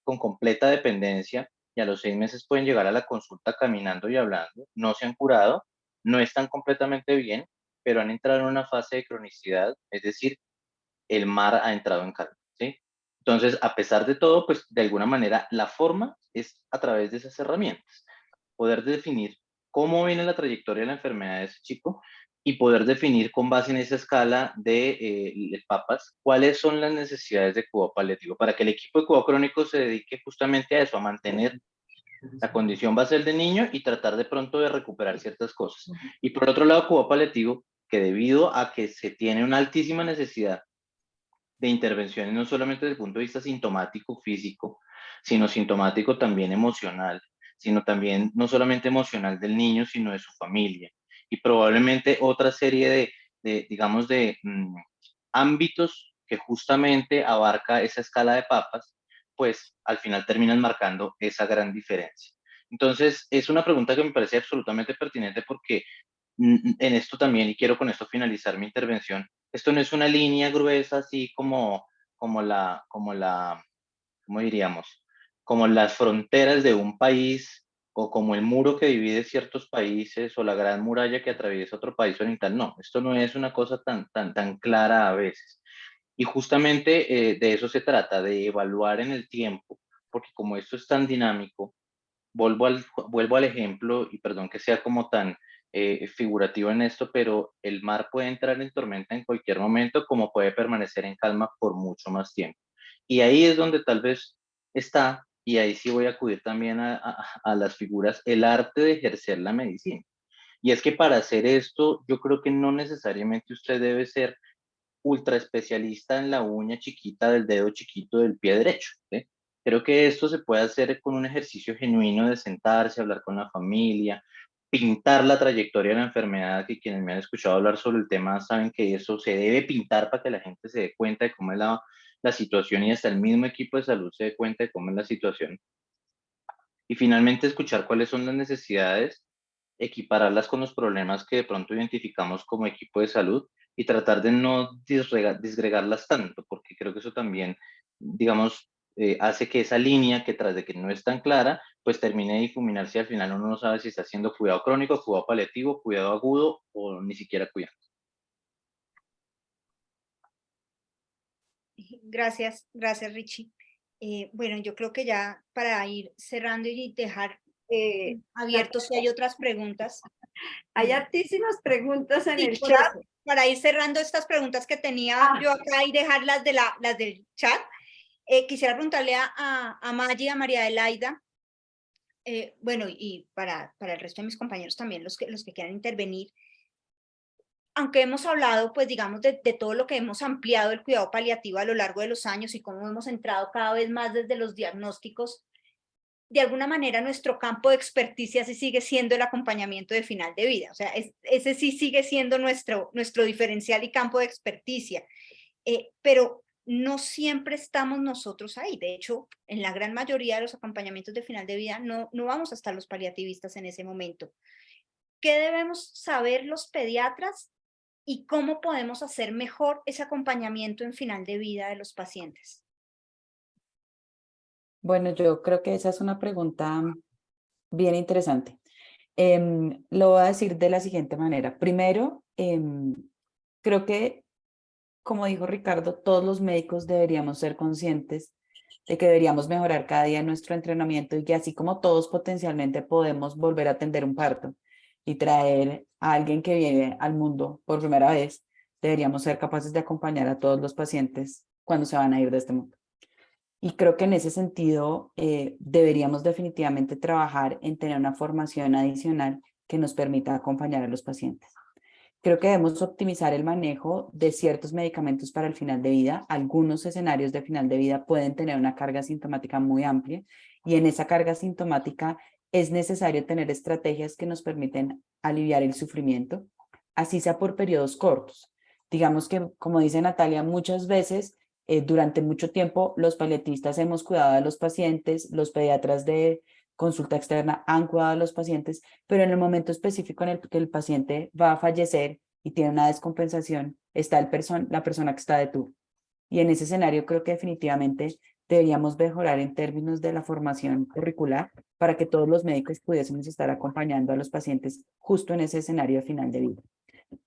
con completa dependencia y a los 6 meses pueden llegar a la consulta caminando y hablando, no se han curado, no están completamente bien, pero han entrado en una fase de cronicidad, es decir, el mar ha entrado en calma, ¿sí? Entonces, a pesar de todo, pues de alguna manera la forma es a través de esas herramientas, poder definir cómo viene la trayectoria de la enfermedad de ese chico y poder definir con base en esa escala de papas cuáles son las necesidades de cuidado paliativo para que el equipo de cuidado crónico se dedique justamente a eso, a mantener la condición basal del niño y tratar de pronto de recuperar ciertas cosas. Y por otro lado, cuidado paliativo, que debido a que se tiene una altísima necesidad de intervenciones no solamente desde el punto de vista sintomático físico, sino sintomático también emocional, sino también no solamente emocional del niño, sino de su familia. Y probablemente otra serie digamos, de ámbitos que justamente abarca esa escala de papas, pues al final terminan marcando esa gran diferencia. Entonces, es una pregunta que me parece absolutamente pertinente porque en esto también, y quiero con esto finalizar mi intervención, esto no es una línea gruesa así ¿cómo diríamos? Como las fronteras de un país o como el muro que divide ciertos países o la gran muralla que atraviesa otro país oriental. No, esto no es una cosa tan clara a veces. Y justamente de eso se trata, de evaluar en el tiempo, porque como esto es tan dinámico, vuelvo al ejemplo, y perdón que sea como tan figurativo en esto, pero el mar puede entrar en tormenta en cualquier momento, como puede permanecer en calma por mucho más tiempo. Y ahí es donde tal vez está, y ahí sí voy a acudir también a las figuras, el arte de ejercer la medicina. Y es que para hacer esto, yo creo que no necesariamente usted debe ser ultra especialista en la uña chiquita del dedo chiquito del pie derecho, ¿sí? Creo que esto se puede hacer con un ejercicio genuino de sentarse, hablar con la familia, pintar la trayectoria de la enfermedad, que quienes me han escuchado hablar sobre el tema saben que eso se debe pintar para que la gente se dé cuenta de cómo es la situación y hasta el mismo equipo de salud se dé cuenta de cómo es la situación. Y finalmente escuchar cuáles son las necesidades, equipararlas con los problemas que de pronto identificamos como equipo de salud y tratar de no disgregarlas tanto, porque creo que eso también, digamos, hace que esa línea que tras de que no es tan clara, pues termine de difuminar si al final uno no sabe si está haciendo cuidado crónico, cuidado paliativo, cuidado agudo o ni siquiera cuidado. Gracias, gracias Richie. Bueno, yo creo que ya para ir cerrando y dejar abiertos si hay otras preguntas. Hay hartísimas preguntas en Sí, el por chat. eso, para ir cerrando estas preguntas que tenía yo acá y dejar las del chat, quisiera preguntarle a Maggie y a María Adelaida, bueno, y para el resto de mis compañeros también, los que quieran intervenir, aunque hemos hablado, pues digamos, de todo lo que hemos ampliado el cuidado paliativo a lo largo de los años y cómo hemos entrado cada vez más desde los diagnósticos, de alguna manera nuestro campo de experticia sí sigue siendo el acompañamiento de final de vida. O sea, ese sí sigue siendo nuestro diferencial y campo de experticia. Pero no siempre estamos nosotros ahí. De hecho, en la gran mayoría de los acompañamientos de final de vida no vamos a estar los paliativistas en ese momento. ¿Qué debemos saber los pediatras y cómo podemos hacer mejor ese acompañamiento en final de vida de los pacientes? Bueno, yo creo que esa es una pregunta bien interesante. Lo voy a decir de la siguiente manera. Primero, creo que, como dijo Ricardo, todos los médicos deberíamos ser conscientes de que deberíamos mejorar cada día nuestro entrenamiento y que así como todos potencialmente podemos volver a atender un parto y traer a alguien que viene al mundo por primera vez, deberíamos ser capaces de acompañar a todos los pacientes cuando se van a ir de este mundo. Y creo que en ese sentido deberíamos definitivamente trabajar en tener una formación adicional que nos permita acompañar a los pacientes. Creo que debemos optimizar el manejo de ciertos medicamentos para el final de vida. Algunos escenarios de final de vida pueden tener una carga sintomática muy amplia y en esa carga sintomática es necesario tener estrategias que nos permiten aliviar el sufrimiento, así sea por periodos cortos. Digamos que, como dice Natalia, muchas veces durante mucho tiempo los paliatistas hemos cuidado a los pacientes, los pediatras de consulta externa han cuidado a los pacientes, pero en el momento específico en el que el paciente va a fallecer y tiene una descompensación, está la persona que está de turno. Y en ese escenario creo que definitivamente deberíamos mejorar en términos de la formación curricular para que todos los médicos pudiésemos estar acompañando a los pacientes justo en ese escenario de final de vida.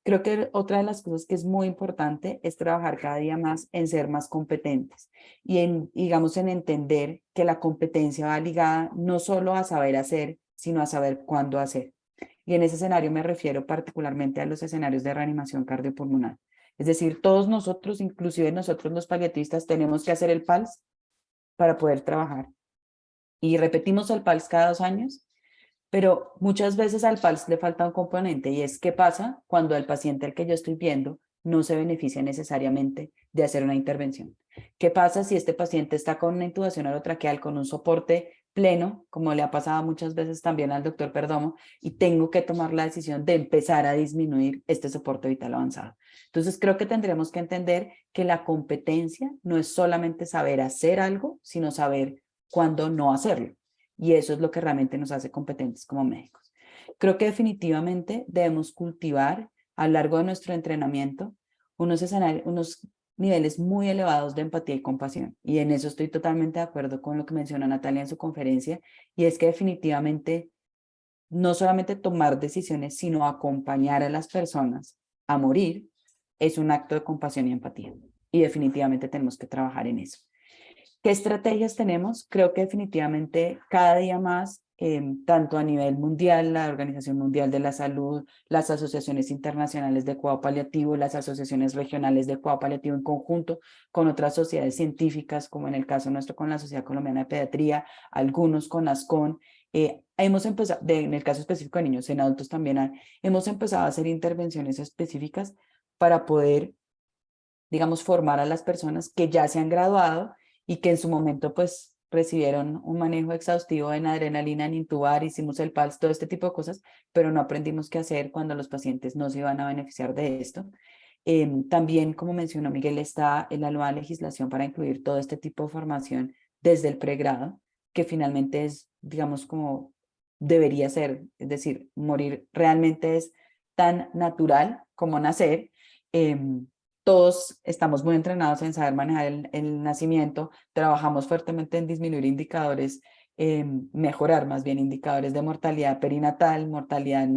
Creo que otra de las cosas que es muy importante es trabajar cada día más en ser más competentes y digamos, en entender que la competencia va ligada no solo a saber hacer, sino a saber cuándo hacer. Y en ese escenario me refiero particularmente a los escenarios de reanimación cardiopulmonar. Es decir, todos nosotros, inclusive nosotros los paliatistas, tenemos que hacer el PALS para poder trabajar. Y repetimos el PALS cada 2 años, pero muchas veces al PALS le falta un componente y es qué pasa cuando el paciente al que yo estoy viendo no se beneficia necesariamente de hacer una intervención. ¿Qué pasa si este paciente está con una intubación orotraqueal, con un soporte pleno, como le ha pasado muchas veces también al doctor Perdomo, y tengo que tomar la decisión de empezar a disminuir este soporte vital avanzado? Entonces creo que tendremos que entender que la competencia no es solamente saber hacer algo, sino saber cuándo no hacerlo. Y eso es lo que realmente nos hace competentes como médicos. Creo que definitivamente debemos cultivar a lo largo de nuestro entrenamiento unos niveles muy elevados de empatía y compasión. Y en eso estoy totalmente de acuerdo con lo que menciona Natalia en su conferencia, y es que definitivamente no solamente tomar decisiones, sino acompañar a las personas a morir es un acto de compasión y empatía. Y definitivamente tenemos que trabajar en eso. ¿Qué estrategias tenemos? Creo que definitivamente cada día más, tanto a nivel mundial, la Organización Mundial de la Salud, las asociaciones internacionales de cuidado paliativo, las asociaciones regionales de cuidado paliativo en conjunto con otras sociedades científicas, como en el caso nuestro con la Sociedad Colombiana de Pediatría, algunos con ASCON, hemos empezado, en el caso específico de niños, en adultos también hemos empezado a hacer intervenciones específicas para poder, digamos, formar a las personas que ya se han graduado y que en su momento pues recibieron un manejo exhaustivo en adrenalina, en intubar, hicimos el PALS, todo este tipo de cosas, pero no aprendimos qué hacer cuando los pacientes no se iban a beneficiar de esto. También, como mencionó Miguel, está en la nueva legislación para incluir todo este tipo de formación desde el pregrado, que finalmente es, digamos, como debería ser, es decir, morir realmente es tan natural como nacer. Todos estamos muy entrenados en saber manejar el nacimiento, trabajamos fuertemente en disminuir indicadores mejorar más bien indicadores de mortalidad perinatal, mortalidad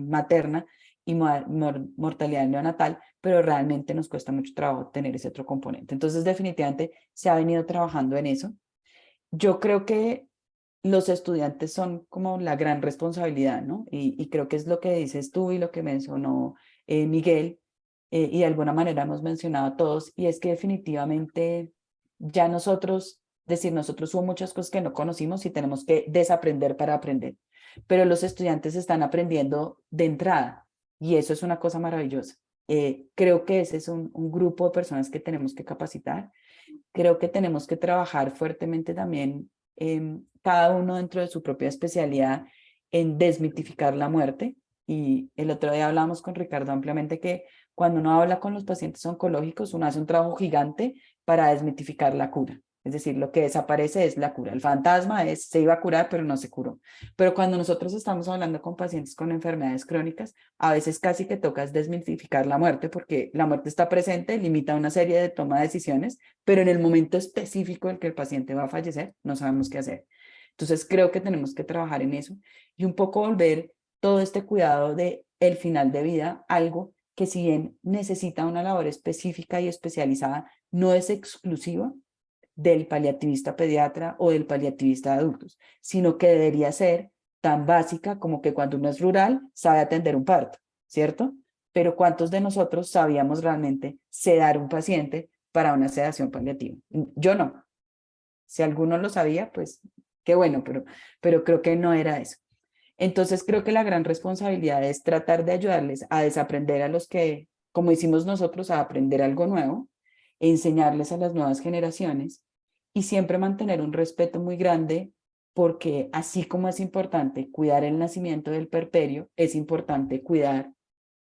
materna y mortalidad neonatal, pero realmente nos cuesta mucho trabajo tener ese otro componente. Entonces, definitivamente se ha venido trabajando en eso. Yo creo que los estudiantes son como la gran responsabilidad, ¿no? Y creo que es lo que dices tú y lo que mencionó Miguel, y de alguna manera hemos mencionado a todos, y es que definitivamente ya nosotros hubo muchas cosas que no conocimos y tenemos que desaprender para aprender, pero los estudiantes están aprendiendo de entrada y eso es una cosa maravillosa. Creo que ese es un grupo de personas que tenemos que capacitar. Creo que tenemos que trabajar fuertemente también, cada uno dentro de su propia especialidad, en desmitificar la muerte. Y el otro día hablábamos con Ricardo ampliamente que cuando uno habla con los pacientes oncológicos, uno hace un trabajo gigante para desmitificar la cura. Es decir, lo que desaparece es la cura. El fantasma es, se iba a curar, pero no se curó. Pero cuando nosotros estamos hablando con pacientes con enfermedades crónicas, a veces casi que toca desmitificar la muerte, porque la muerte está presente, limita una serie de toma de decisiones, pero en el momento específico en que el paciente va a fallecer, no sabemos qué hacer. Entonces creo que tenemos que trabajar en eso y un poco volver todo este cuidado de el final de vida, algo que si bien necesita una labor específica y especializada, no es exclusiva del paliativista pediatra o del paliativista de adultos, sino que debería ser tan básica como que cuando uno es rural sabe atender un parto, ¿cierto? Pero ¿cuántos de nosotros sabíamos realmente sedar un paciente para una sedación paliativa? Yo no. Si alguno lo sabía, pues qué bueno, pero creo que no era eso. Entonces creo que la gran responsabilidad es tratar de ayudarles a desaprender a los que, como hicimos nosotros, a aprender algo nuevo, enseñarles a las nuevas generaciones y siempre mantener un respeto muy grande, porque así como es importante cuidar el nacimiento del puerperio, es importante cuidar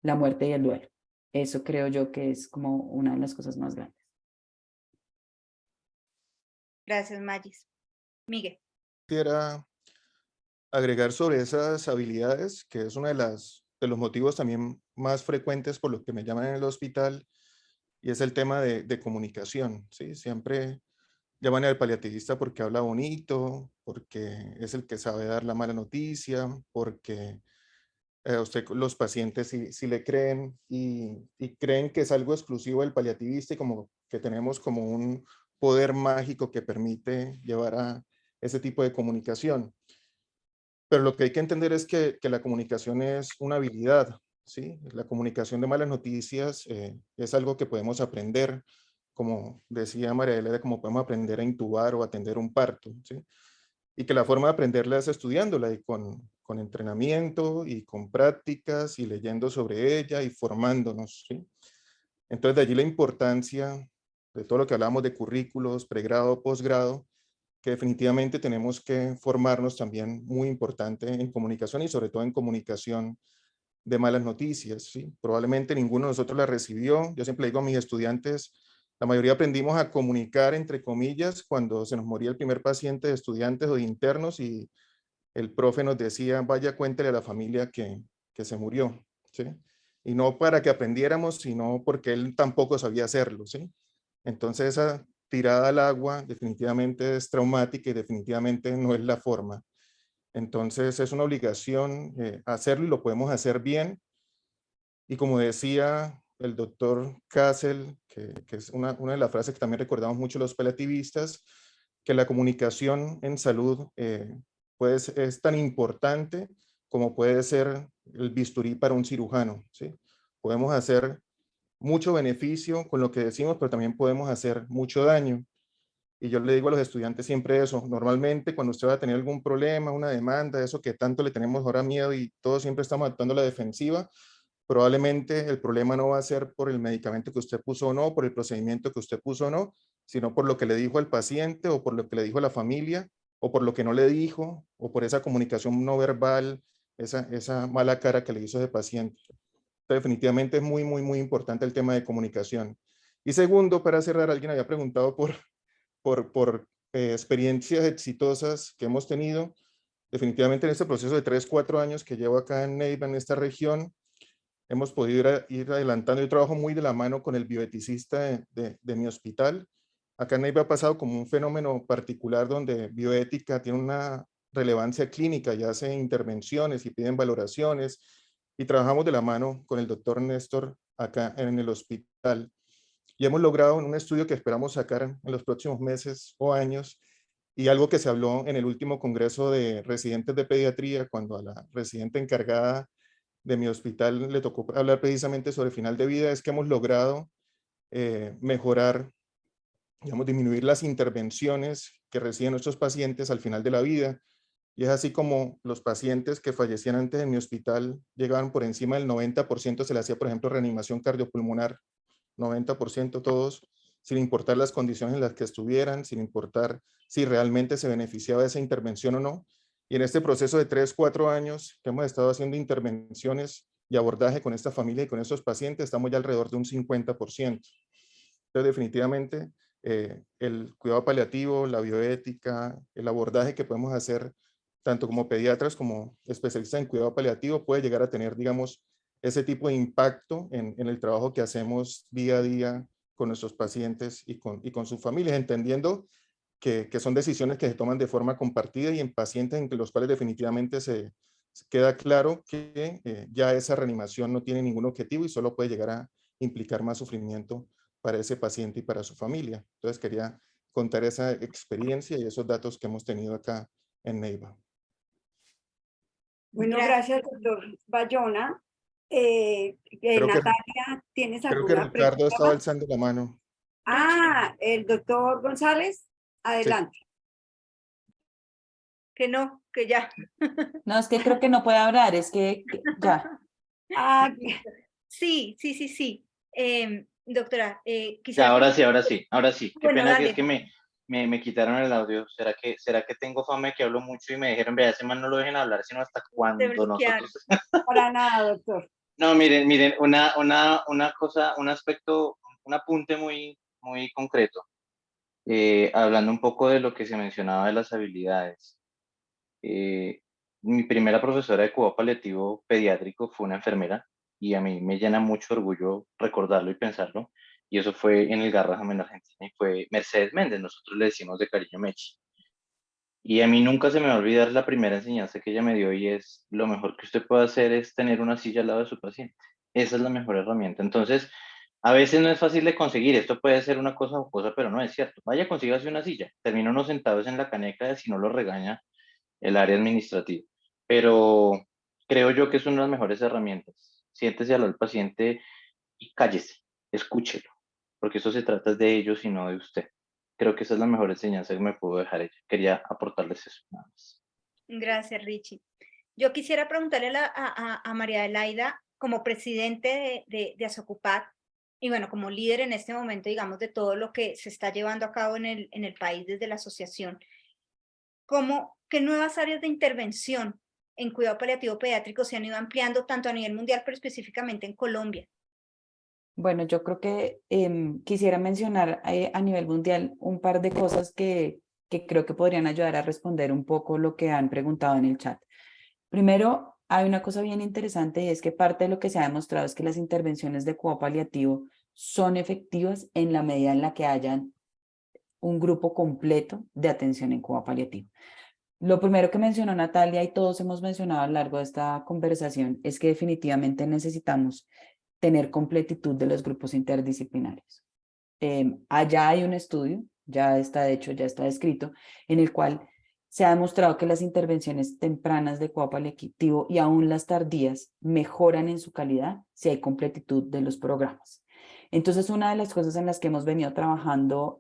la muerte y el duelo. Eso creo yo que es como una de las cosas más grandes. Gracias, Magis. Miguel. Quisiera agregar sobre esas habilidades, que es uno de los motivos también más frecuentes por los que me llaman en el hospital, y es el tema de comunicación, ¿sí? Siempre llaman al paliativista porque habla bonito, porque es el que sabe dar la mala noticia, porque los pacientes sí le creen y creen que es algo exclusivo del paliativista y como que tenemos como un poder mágico que permite llevar a ese tipo de comunicación. Pero lo que hay que entender es que la comunicación es una habilidad, ¿sí? La comunicación de malas noticias es algo que podemos aprender, como decía María Elena, como podemos aprender a intubar o atender un parto, ¿sí? Y que la forma de aprenderla es estudiándola y con entrenamiento y con prácticas y leyendo sobre ella y formándonos, ¿sí? Entonces de allí la importancia de todo lo que hablamos de currículos, pregrado, posgrado, que definitivamente tenemos que formarnos también muy importante en comunicación y sobre todo en comunicación de malas noticias, ¿sí? Probablemente ninguno de nosotros la recibió. Yo siempre le digo a mis estudiantes, la mayoría aprendimos a comunicar, entre comillas, cuando se nos moría el primer paciente de estudiantes o de internos y el profe nos decía, vaya, cuéntele a la familia que se murió, ¿sí? Y no para que aprendiéramos, sino porque él tampoco sabía hacerlo, ¿sí? Entonces esa tirada al agua definitivamente es traumática y definitivamente no es la forma. Entonces es una obligación hacerlo y lo podemos hacer bien. Y como decía el doctor Kassel, que es una de las frases que también recordamos mucho los paliativistas, que la comunicación en salud es tan importante como puede ser el bisturí para un cirujano, ¿sí? Podemos hacer mucho beneficio con lo que decimos, pero también podemos hacer mucho daño. Y yo le digo a los estudiantes siempre eso, normalmente cuando usted va a tener algún problema, una demanda, eso que tanto le tenemos ahora miedo y todos siempre estamos actuando a la defensiva, probablemente el problema no va a ser por el medicamento que usted puso o no, por el procedimiento que usted puso o no, sino por lo que le dijo al paciente o por lo que le dijo a la familia o por lo que no le dijo o por esa comunicación no verbal, esa mala cara que le hizo ese paciente. Entonces, definitivamente es muy, muy, muy importante el tema de comunicación. Y segundo, para cerrar, alguien había preguntado por experiencias exitosas que hemos tenido. Definitivamente en este proceso de 3, 4 años que llevo acá en Neiva, en esta región, hemos podido ir adelantando. Yo trabajo muy de la mano con el bioeticista de mi hospital Acá en Neiva ha pasado como un fenómeno particular donde bioética tiene una relevancia clínica y hace intervenciones y piden valoraciones, y trabajamos de la mano con el doctor Néstor acá en el hospital. Y hemos logrado en un estudio que esperamos sacar en los próximos meses o años, y algo que se habló en el último congreso de residentes de pediatría, cuando a la residente encargada de mi hospital le tocó hablar precisamente sobre final de vida, es que hemos logrado mejorar, digamos, disminuir las intervenciones que reciben nuestros pacientes al final de la vida. Y es así como los pacientes que fallecían antes en mi hospital llegaban por encima del 90%, se le hacía, por ejemplo, reanimación cardiopulmonar, 90% todos, sin importar las condiciones en las que estuvieran, sin importar si realmente se beneficiaba de esa intervención o no. Y en este proceso de 3, 4 años que hemos estado haciendo intervenciones y abordaje con esta familia y con estos pacientes, estamos ya alrededor de un 50%. Entonces, definitivamente, el cuidado paliativo, la bioética, el abordaje que podemos hacer tanto como pediatras como especialistas en cuidado paliativo puede llegar a tener, digamos, ese tipo de impacto en el trabajo que hacemos día a día con nuestros pacientes y con sus familias, entendiendo que son decisiones que se toman de forma compartida y en pacientes en los cuales definitivamente se queda claro que ya esa reanimación no tiene ningún objetivo y solo puede llegar a implicar más sufrimiento para ese paciente y para su familia. Entonces quería contar esa experiencia y esos datos que hemos tenido acá en Neiva. Bueno, gracias, doctor Bayona. Creo que, Natalia, ¿tienes creo que alguna Ricardo pregunta estaba más? alzando la mano. El doctor González, adelante. Que no, que ya. No, es que creo que no puede hablar, es que ya. Sí. Doctora, Ya, quisiera... ahora sí. Qué Bueno, pena que dale. es que me quitaron el audio. ¿Será que tengo fama de que hablo mucho y me dijeron, vea, ese man no lo dejen hablar, sino hasta Te cuando bloquearon. nosotros... Para nada, doctor. No, miren, una cosa, un aspecto, un apunte muy concreto. Hablando un poco de lo que se mencionaba de las habilidades. Mi primera profesora de cuidado paliativo pediátrico fue una enfermera y a mí me llena mucho orgullo recordarlo y pensarlo. Y eso fue en el Garrahan, en Argentina, y fue Mercedes Méndez, nosotros le decimos de cariño Mechi. Y a mí nunca se me va a olvidar la primera enseñanza que ella me dio, y es: lo mejor que usted puede hacer es tener una silla al lado de su paciente. Esa es la mejor herramienta. Entonces, a veces no es fácil de conseguir, esto puede ser una cosa o cosa, pero no es cierto. Vaya, consígase una silla, termina uno sentados en la caneca si no lo regaña el área administrativa. Pero creo yo que es una de las mejores herramientas. Siéntese al lado del paciente y cállese, escúchelo, porque eso se trata de ellos y no de usted. Creo que esa es la mejor enseñanza que me pudo dejar ella. Quería aportarles eso, nada más. Gracias, Richie. Yo quisiera preguntarle a María Adelaida, como presidente de Asocupac, y bueno, como líder en este momento, digamos, de todo lo que se está llevando a cabo en el país desde la asociación, ¿qué nuevas áreas de intervención en cuidado paliativo pediátrico se han ido ampliando tanto a nivel mundial, pero específicamente en Colombia? Bueno, yo creo que quisiera mencionar a nivel mundial un par de cosas que creo que podrían ayudar a responder un poco lo que han preguntado en el chat. Primero, hay una cosa bien interesante, y es que parte de lo que se ha demostrado es que las intervenciones de cuidado paliativo son efectivas en la medida en la que hayan un grupo completo de atención en cuidado paliativo. Lo primero que mencionó Natalia y todos hemos mencionado a lo largo de esta conversación es que definitivamente necesitamos tener completitud de los grupos interdisciplinarios. Allá hay un estudio, ya está descrito, en el cual se ha demostrado que las intervenciones tempranas de cuidado paliativo y aún las tardías mejoran en su calidad si hay completitud de los programas. Entonces, una de las cosas en las que hemos venido trabajando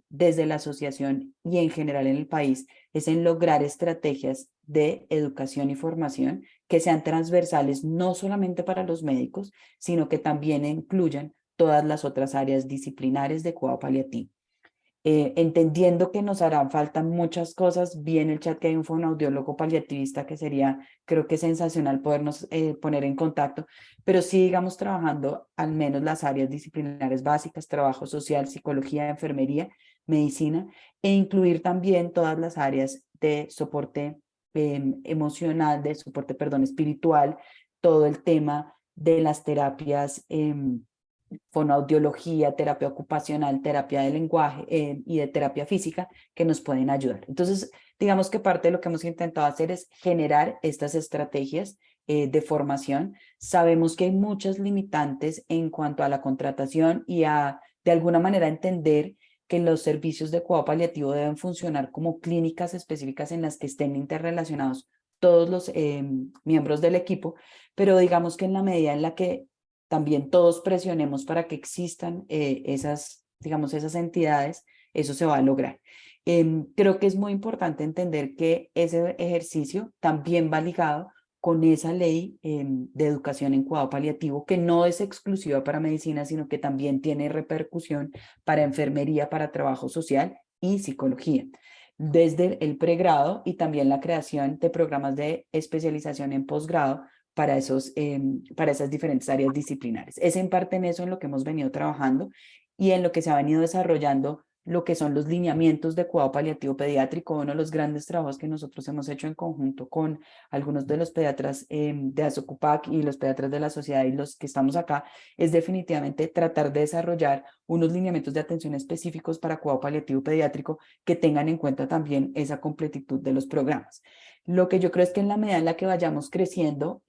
desde la asociación y en general en el país es en lograr estrategias de educación y formación que sean transversales no solamente para los médicos, sino que también incluyan todas las otras áreas disciplinares de cuidado paliativo. Entendiendo que nos harán falta muchas cosas, vi en el chat que hay un fonoaudiólogo paliativista que sería, creo que sensacional podernos poner en contacto, pero sí, digamos, trabajando al menos las áreas disciplinares básicas, trabajo social, psicología, enfermería, medicina, e incluir también todas las áreas de soporte emocional, de soporte, espiritual, todo el tema de las terapias fonoaudiología, terapia ocupacional, terapia de lenguaje y de terapia física que nos pueden ayudar. Entonces, digamos que parte de lo que hemos intentado hacer es generar estas estrategias de formación. Sabemos que hay muchas limitantes en cuanto a la contratación y a, de alguna manera, entender que los servicios de cuidado paliativo deben funcionar como clínicas específicas en las que estén interrelacionados todos los miembros del equipo, pero digamos que en la medida en la que también todos presionemos para que existan esas entidades, eso se va a lograr. Creo que es muy importante entender que ese ejercicio también va ligado con esa ley de educación en cuidado paliativo, que no es exclusiva para medicina, sino que también tiene repercusión para enfermería, para trabajo social y psicología, desde el pregrado y también la creación de programas de especialización en posgrado para esas diferentes áreas disciplinares. Es en parte en eso en lo que hemos venido trabajando y en lo que se ha venido desarrollando lo que son los lineamientos de cuidado paliativo pediátrico, uno de los grandes trabajos que nosotros hemos hecho en conjunto con algunos de los pediatras de Asocupac y los pediatras de la sociedad y los que estamos acá, es definitivamente tratar de desarrollar unos lineamientos de atención específicos para cuidado paliativo pediátrico que tengan en cuenta también esa completitud de los programas. Lo que yo creo es que en la medida en la que vayamos creciendo,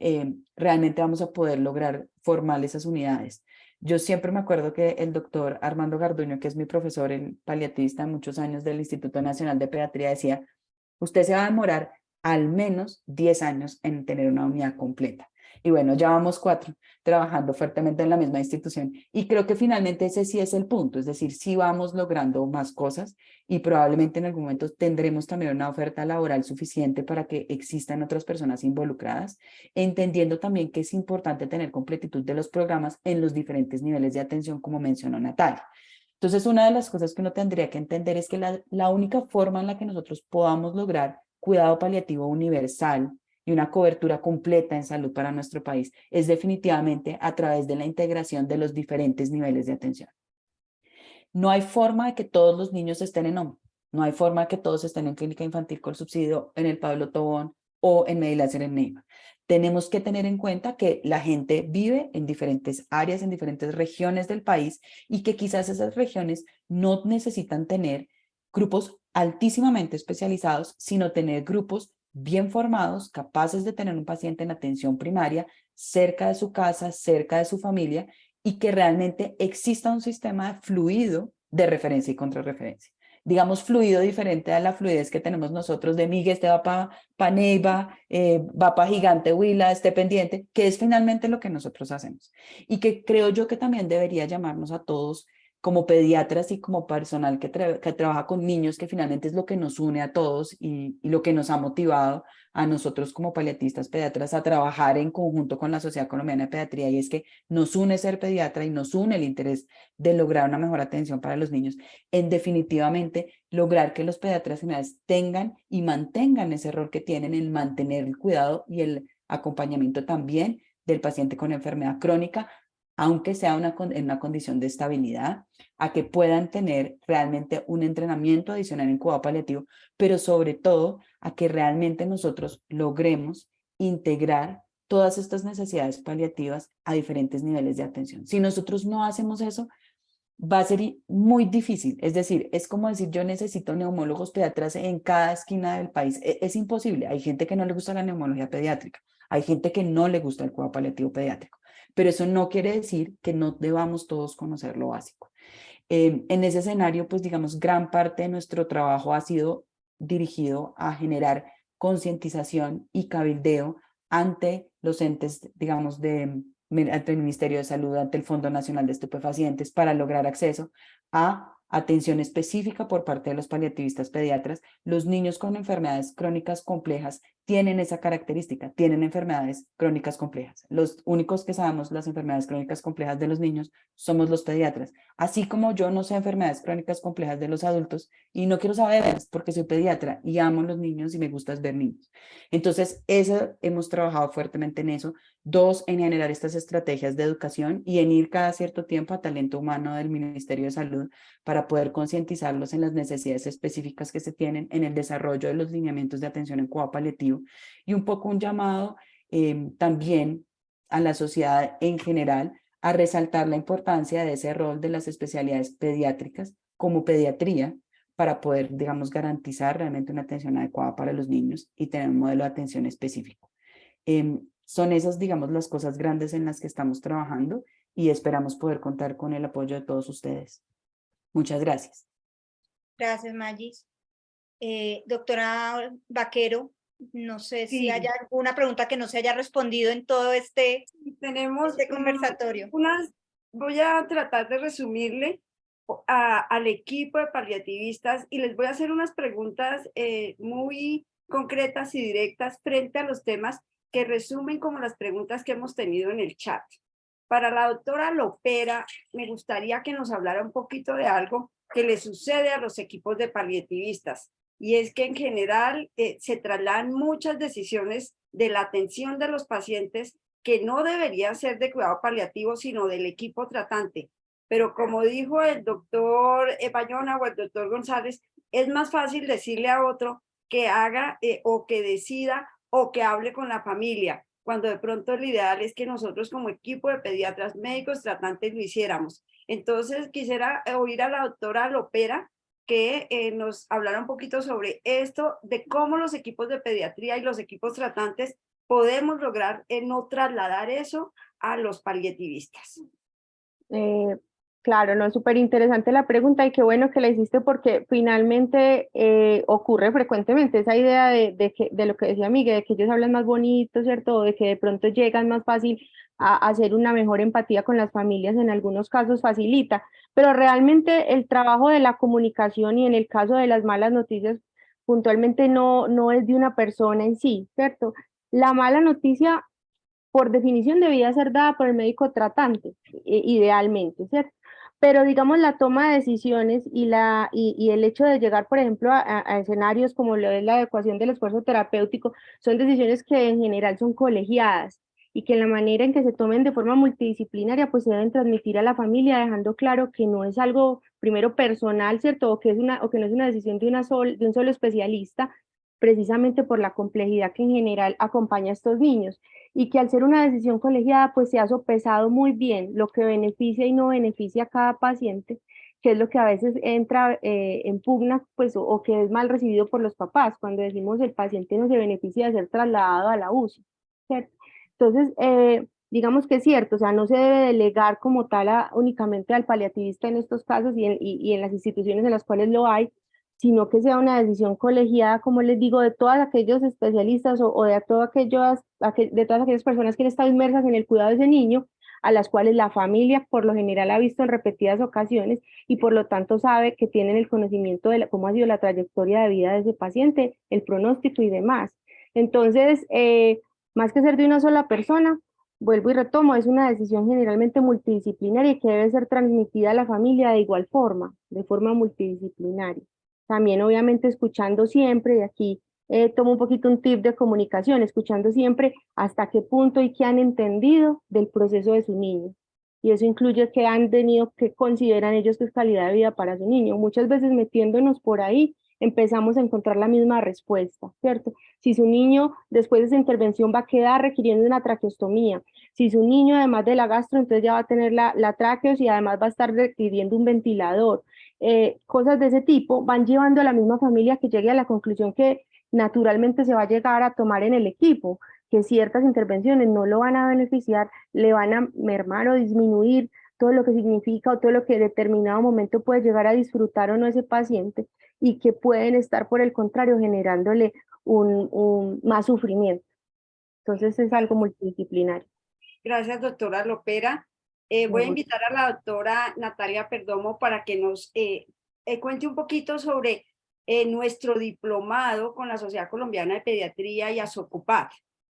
realmente vamos a poder lograr formar esas unidades. Yo siempre me acuerdo que el doctor Armando Garduño, que es mi profesor, el paliativista de muchos años del Instituto Nacional de Pediatría, decía, usted se va a demorar al menos 10 años en tener una unidad completa. Y bueno, ya vamos 4 trabajando fuertemente en la misma institución y creo que finalmente ese sí es el punto, es decir, sí vamos logrando más cosas y probablemente en algún momento tendremos también una oferta laboral suficiente para que existan otras personas involucradas, entendiendo también que es importante tener completitud de los programas en los diferentes niveles de atención, como mencionó Natalia. Entonces, una de las cosas que uno tendría que entender es que la única forma en la que nosotros podamos lograr cuidado paliativo universal y una cobertura completa en salud para nuestro país es definitivamente a través de la integración de los diferentes niveles de atención. No hay forma de que todos los niños estén en OMA, no hay forma de que todos estén en clínica infantil con subsidio, en el Pablo Tobón o en Mediláser en Neiva. Tenemos que tener en cuenta que la gente vive en diferentes áreas, en diferentes regiones del país y que quizás esas regiones no necesitan tener grupos altísimamente especializados, sino tener grupos bien formados, capaces de tener un paciente en atención primaria, cerca de su casa, cerca de su familia, y que realmente exista un sistema fluido de referencia y contrarreferencia. Digamos, fluido diferente a la fluidez que tenemos nosotros de Miguel, este va para Neiva, va para Gigante Huila, esté pendiente, que es finalmente lo que nosotros hacemos. Y que creo yo que también debería llamarnos a todos como pediatras y como personal que trabaja con niños, que finalmente es lo que nos une a todos y lo que nos ha motivado a nosotros como paliatistas pediatras a trabajar en conjunto con la Sociedad Colombiana de Pediatría, y es que nos une ser pediatra y nos une el interés de lograr una mejor atención para los niños, en definitivamente lograr que los pediatras generales tengan y mantengan ese rol que tienen en mantener el cuidado y el acompañamiento también del paciente con enfermedad crónica, aunque sea en una condición de estabilidad, a que puedan tener realmente un entrenamiento adicional en cuidado paliativo, pero sobre todo a que realmente nosotros logremos integrar todas estas necesidades paliativas a diferentes niveles de atención. Si nosotros no hacemos eso, va a ser muy difícil. Es decir, es como decir, yo necesito neumólogos pediatras en cada esquina del país. Es imposible. Hay gente que no le gusta la neumología pediátrica. Hay gente que no le gusta el cuidado paliativo pediátrico. Pero eso no quiere decir que no debamos todos conocer lo básico. En ese escenario, pues digamos, gran parte de nuestro trabajo ha sido dirigido a generar concientización y cabildeo ante los entes, digamos, ante el Ministerio de Salud, ante el Fondo Nacional de Estupefacientes, para lograr acceso a atención específica por parte de los paliativistas pediatras. Los niños con enfermedades crónicas complejas tienen esa característica, tienen enfermedades crónicas complejas. Los únicos que sabemos las enfermedades crónicas complejas de los niños somos los pediatras, así como yo no sé enfermedades crónicas complejas de los adultos y no quiero saberlas porque soy pediatra y amo a los niños y me gusta ver niños. Entonces, hemos trabajado fuertemente en eso. 2, en generar estas estrategias de educación y en ir cada cierto tiempo a talento humano del Ministerio de Salud para poder concientizarlos en las necesidades específicas que se tienen en el desarrollo de los lineamientos de atención en cuidado paliativo, y un poco un llamado también a la sociedad en general a resaltar la importancia de ese rol de las especialidades pediátricas como pediatría para poder, digamos, garantizar realmente una atención adecuada para los niños y tener un modelo de atención específico. Son esas, digamos, las cosas grandes en las que estamos trabajando y esperamos poder contar con el apoyo de todos ustedes. Muchas gracias. Gracias, Magis. Doctora Vaquero, no sé si Sí. hay alguna pregunta que no se haya respondido en todo este Tenemos conversatorio. voy a tratar de resumirle al equipo de paliativistas y les voy a hacer unas preguntas muy concretas y directas frente a los temas que resumen como las preguntas que hemos tenido en el chat. Para la doctora Lopera, me gustaría que nos hablara un poquito de algo que le sucede a los equipos de paliativistas. Y es que en general se trasladan muchas decisiones de la atención de los pacientes que no debería ser de cuidado paliativo, sino del equipo tratante. Pero como dijo el doctor Bayona o el doctor González, es más fácil decirle a otro que haga o que decida o que hable con la familia, cuando de pronto lo ideal es que nosotros como equipo de pediatras, médicos, tratantes lo hiciéramos. Entonces quisiera oír a la doctora Lopera que nos hablara un poquito sobre esto, de cómo los equipos de pediatría y los equipos tratantes podemos lograr no trasladar eso a los paliativistas. Claro, no, es súper interesante la pregunta y qué bueno que la hiciste porque finalmente ocurre frecuentemente esa idea de lo que decía Miguel, de que ellos hablan más bonito, ¿cierto? O de que de pronto llegan más fácil a hacer una mejor empatía con las familias, en algunos casos facilita, pero realmente el trabajo de la comunicación y en el caso de las malas noticias puntualmente no es de una persona en sí, ¿cierto? La mala noticia por definición debía ser dada por el médico tratante, idealmente, ¿cierto? Pero digamos la toma de decisiones y el hecho de llegar, por ejemplo, a escenarios como lo es la adecuación del esfuerzo terapéutico, son decisiones que en general son colegiadas y que en la manera en que se tomen de forma multidisciplinaria, pues se deben transmitir a la familia, dejando claro que no es algo primero personal, ¿cierto? O que no es una decisión de un solo especialista, precisamente por la complejidad que en general acompaña a estos niños y que al ser una decisión colegiada pues se ha sopesado muy bien lo que beneficia y no beneficia a cada paciente, que es lo que a veces entra en pugna pues o que es mal recibido por los papás cuando decimos el paciente no se beneficia de ser trasladado a la UCI, ¿cierto? Entonces, digamos que es cierto, o sea, no se debe delegar como tal únicamente al paliativista en estos casos y en las instituciones en las cuales lo hay, sino que sea una decisión colegiada, como les digo, de todos aquellos especialistas o de todas aquellas personas que han estado inmersas en el cuidado de ese niño, a las cuales la familia por lo general ha visto en repetidas ocasiones y por lo tanto sabe que tienen el conocimiento de cómo ha sido la trayectoria de vida de ese paciente, el pronóstico y demás. Entonces, más que ser de una sola persona, vuelvo y retomo, es una decisión generalmente multidisciplinaria que debe ser transmitida a la familia de igual forma, de forma multidisciplinaria. También obviamente escuchando siempre, y aquí tomo un poquito un tip de comunicación, escuchando siempre hasta qué punto y qué han entendido del proceso de su niño. Y eso incluye qué han tenido, qué consideran ellos que es calidad de vida para su niño. Muchas veces metiéndonos por ahí, empezamos a encontrar la misma respuesta, ¿cierto? Si su niño después de esa intervención va a quedar requiriendo una traqueostomía, si su niño además de la gastro, entonces ya va a tener la tráqueos y además va a estar requiriendo un ventilador, cosas de ese tipo van llevando a la misma familia que llegue a la conclusión que naturalmente se va a llegar a tomar en el equipo, que ciertas intervenciones no lo van a beneficiar, le van a mermar o disminuir todo lo que significa o todo lo que en determinado momento puede llegar a disfrutar o no ese paciente y que pueden estar por el contrario generándole más sufrimiento. Entonces es algo multidisciplinario. Gracias, doctora Lopera. Voy a invitar a la doctora Natalia Perdomo para que nos cuente un poquito sobre nuestro diplomado con la Sociedad Colombiana de Pediatría y ASOCUPAC.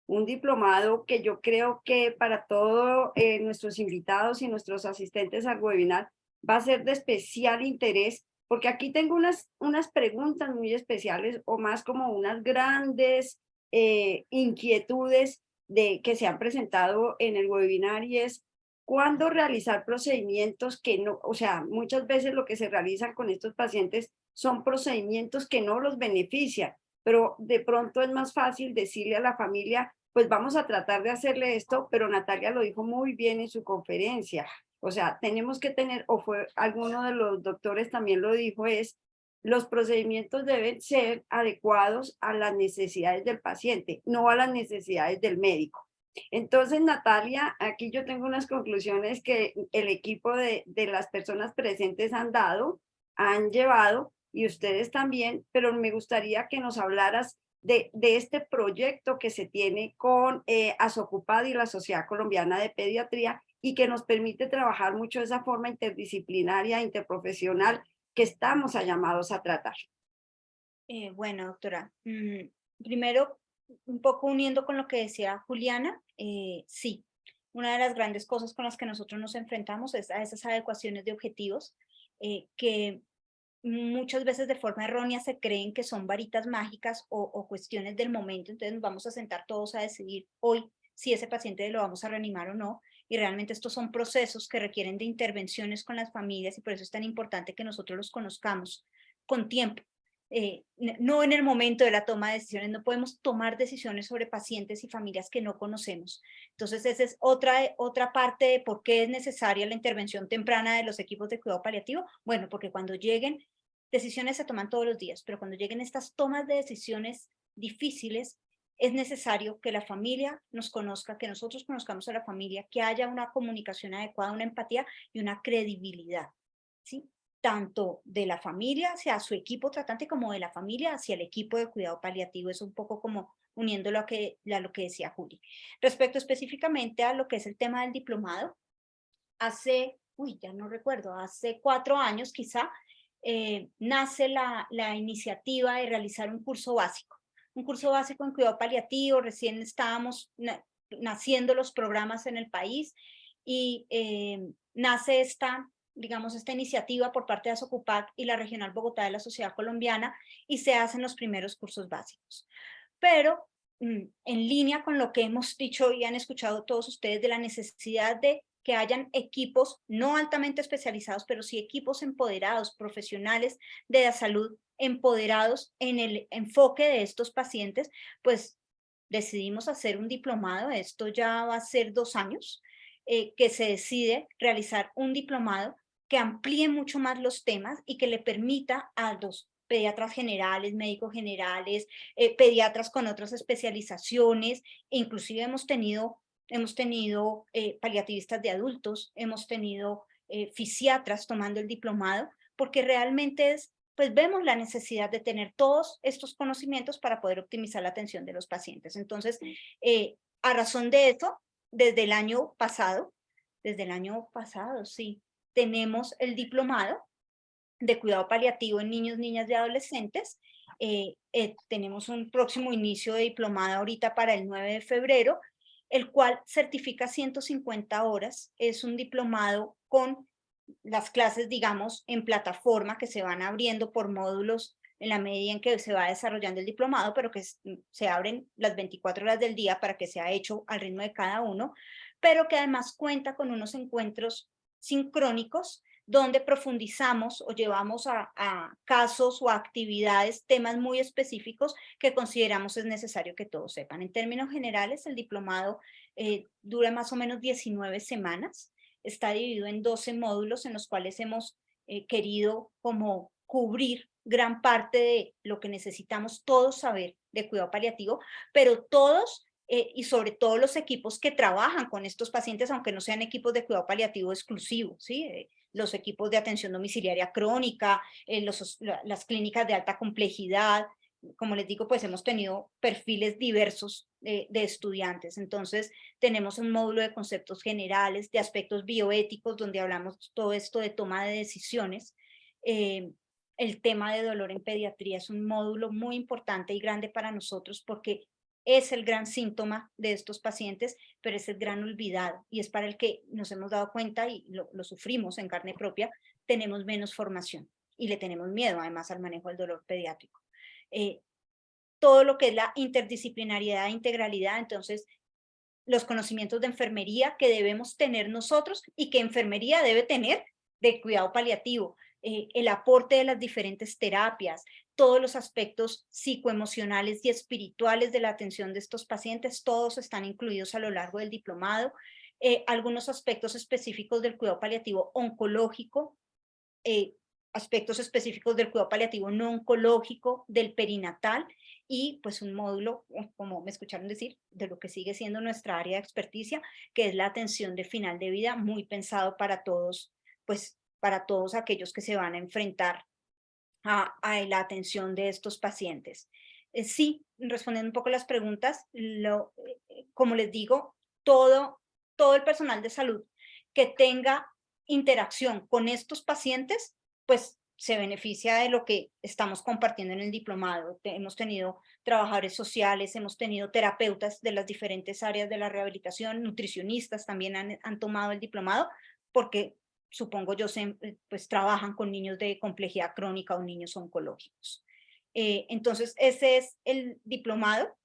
Un diplomado que yo creo que para todos nuestros invitados y nuestros asistentes al webinar va a ser de especial interés, porque aquí tengo unas preguntas muy especiales o más como unas grandes inquietudes que se han presentado en el webinar y es cuándo realizar procedimientos que no, o sea, muchas veces lo que se realizan con estos pacientes son procedimientos que no los benefician, pero de pronto es más fácil decirle a la familia pues vamos a tratar de hacerle esto, pero Natalia lo dijo muy bien en su conferencia. O sea, tenemos que tener, o fue alguno de los doctores también lo dijo, es los procedimientos deben ser adecuados a las necesidades del paciente, no a las necesidades del médico. Entonces, Natalia, aquí yo tengo unas conclusiones que el equipo de las personas presentes han llevado, y ustedes también, pero me gustaría que nos hablaras de este proyecto que se tiene con Asocupad y la Sociedad Colombiana de Pediatría, y que nos permite trabajar mucho de esa forma interdisciplinaria, interprofesional, que estamos llamados a tratar. Bueno, doctora, primero, un poco uniendo con lo que decía Juliana, sí, una de las grandes cosas con las que nosotros nos enfrentamos es a esas adecuaciones de objetivos que muchas veces de forma errónea se creen que son varitas mágicas o cuestiones del momento, entonces nos vamos a sentar todos a decidir hoy si ese paciente lo vamos a reanimar o no, y realmente estos son procesos que requieren de intervenciones con las familias, y por eso es tan importante que nosotros los conozcamos con tiempo. No en el momento de la toma de decisiones, no podemos tomar decisiones sobre pacientes y familias que no conocemos. Entonces esa es otra parte de por qué es necesaria la intervención temprana de los equipos de cuidado paliativo. Bueno, porque cuando lleguen, decisiones se toman todos los días, pero cuando lleguen estas tomas de decisiones difíciles, es necesario que la familia nos conozca, que nosotros conozcamos a la familia, que haya una comunicación adecuada, una empatía y una credibilidad, ¿sí? Tanto de la familia hacia su equipo tratante como de la familia hacia el equipo de cuidado paliativo. Es un poco como uniéndolo a lo que decía Juli. Respecto específicamente a lo que es el tema del diplomado, ya no recuerdo, hace 4 años quizá, nace la iniciativa de realizar un curso básico en cuidado paliativo. Recién estábamos naciendo los programas en el país, y nace esta iniciativa por parte de Asocupac y la Regional Bogotá de la Sociedad Colombiana, y se hacen los primeros cursos básicos. Pero en línea con lo que hemos dicho y han escuchado todos ustedes de la necesidad de que hayan equipos no altamente especializados, pero sí equipos empoderados, profesionales de la salud empoderados en el enfoque de estos pacientes, pues decidimos hacer un diplomado. Esto ya va a ser 2 años que se decide realizar un diplomado que amplíe mucho más los temas y que le permita a los pediatras generales, médicos generales, pediatras con otras especializaciones, inclusive hemos tenido paliativistas de adultos, hemos tenido fisiatras tomando el diplomado, porque realmente pues vemos la necesidad de tener todos estos conocimientos para poder optimizar la atención de los pacientes. Entonces, a razón de eso, desde el año pasado, sí, tenemos el diplomado de cuidado paliativo en niños, niñas y adolescentes. Tenemos un próximo inicio de diplomado ahorita para el 9 de febrero, el cual certifica 150 horas. Es un diplomado con las clases, digamos, en plataforma, que se van abriendo por módulos en la medida en que se va desarrollando el diplomado, pero que se abren las 24 horas del día para que sea hecho al ritmo de cada uno, pero que además cuenta con unos encuentros sincrónicos donde profundizamos o llevamos a casos o a actividades, temas muy específicos que consideramos es necesario que todos sepan. En términos generales, el diplomado dura más o menos 19 semanas, está dividido en 12 módulos en los cuales hemos querido como cubrir gran parte de lo que necesitamos todos saber de cuidado paliativo, pero todos y sobre todo los equipos que trabajan con estos pacientes, aunque no sean equipos de cuidado paliativo exclusivos, ¿sí? Los equipos de atención domiciliaria crónica, las clínicas de alta complejidad. Como les digo, pues hemos tenido perfiles diversos de estudiantes. Entonces tenemos un módulo de conceptos generales, de aspectos bioéticos, donde hablamos todo esto de toma de decisiones. El tema de dolor en pediatría es un módulo muy importante y grande para nosotros, porque es el gran síntoma de estos pacientes, pero es el gran olvidado, y es para el que nos hemos dado cuenta y lo sufrimos en carne propia. Tenemos menos formación y le tenemos miedo además al manejo del dolor pediátrico. Todo lo que es la interdisciplinariedad e integralidad, entonces los conocimientos de enfermería que debemos tener nosotros y que enfermería debe tener de cuidado paliativo, el aporte de las diferentes terapias, todos los aspectos psicoemocionales y espirituales de la atención de estos pacientes, todos están incluidos a lo largo del diplomado. Algunos aspectos específicos del cuidado paliativo oncológico, aspectos específicos del cuidado paliativo no oncológico, del perinatal, y pues un módulo, como me escucharon decir, de lo que sigue siendo nuestra área de experticia, que es la atención de final de vida, muy pensado para todos, pues para todos aquellos que se van a enfrentar a la atención de estos pacientes. Sí, respondiendo un poco a las preguntas, como les digo, todo el personal de salud que tenga interacción con estos pacientes, pues se beneficia de lo que estamos compartiendo en el diplomado. Hemos tenido trabajadores sociales, hemos tenido terapeutas de las diferentes áreas de la rehabilitación, nutricionistas también han tomado el diplomado, porque supongo yo, pues trabajan con niños de complejidad crónica o niños oncológicos. Entonces, ese es el diplomado,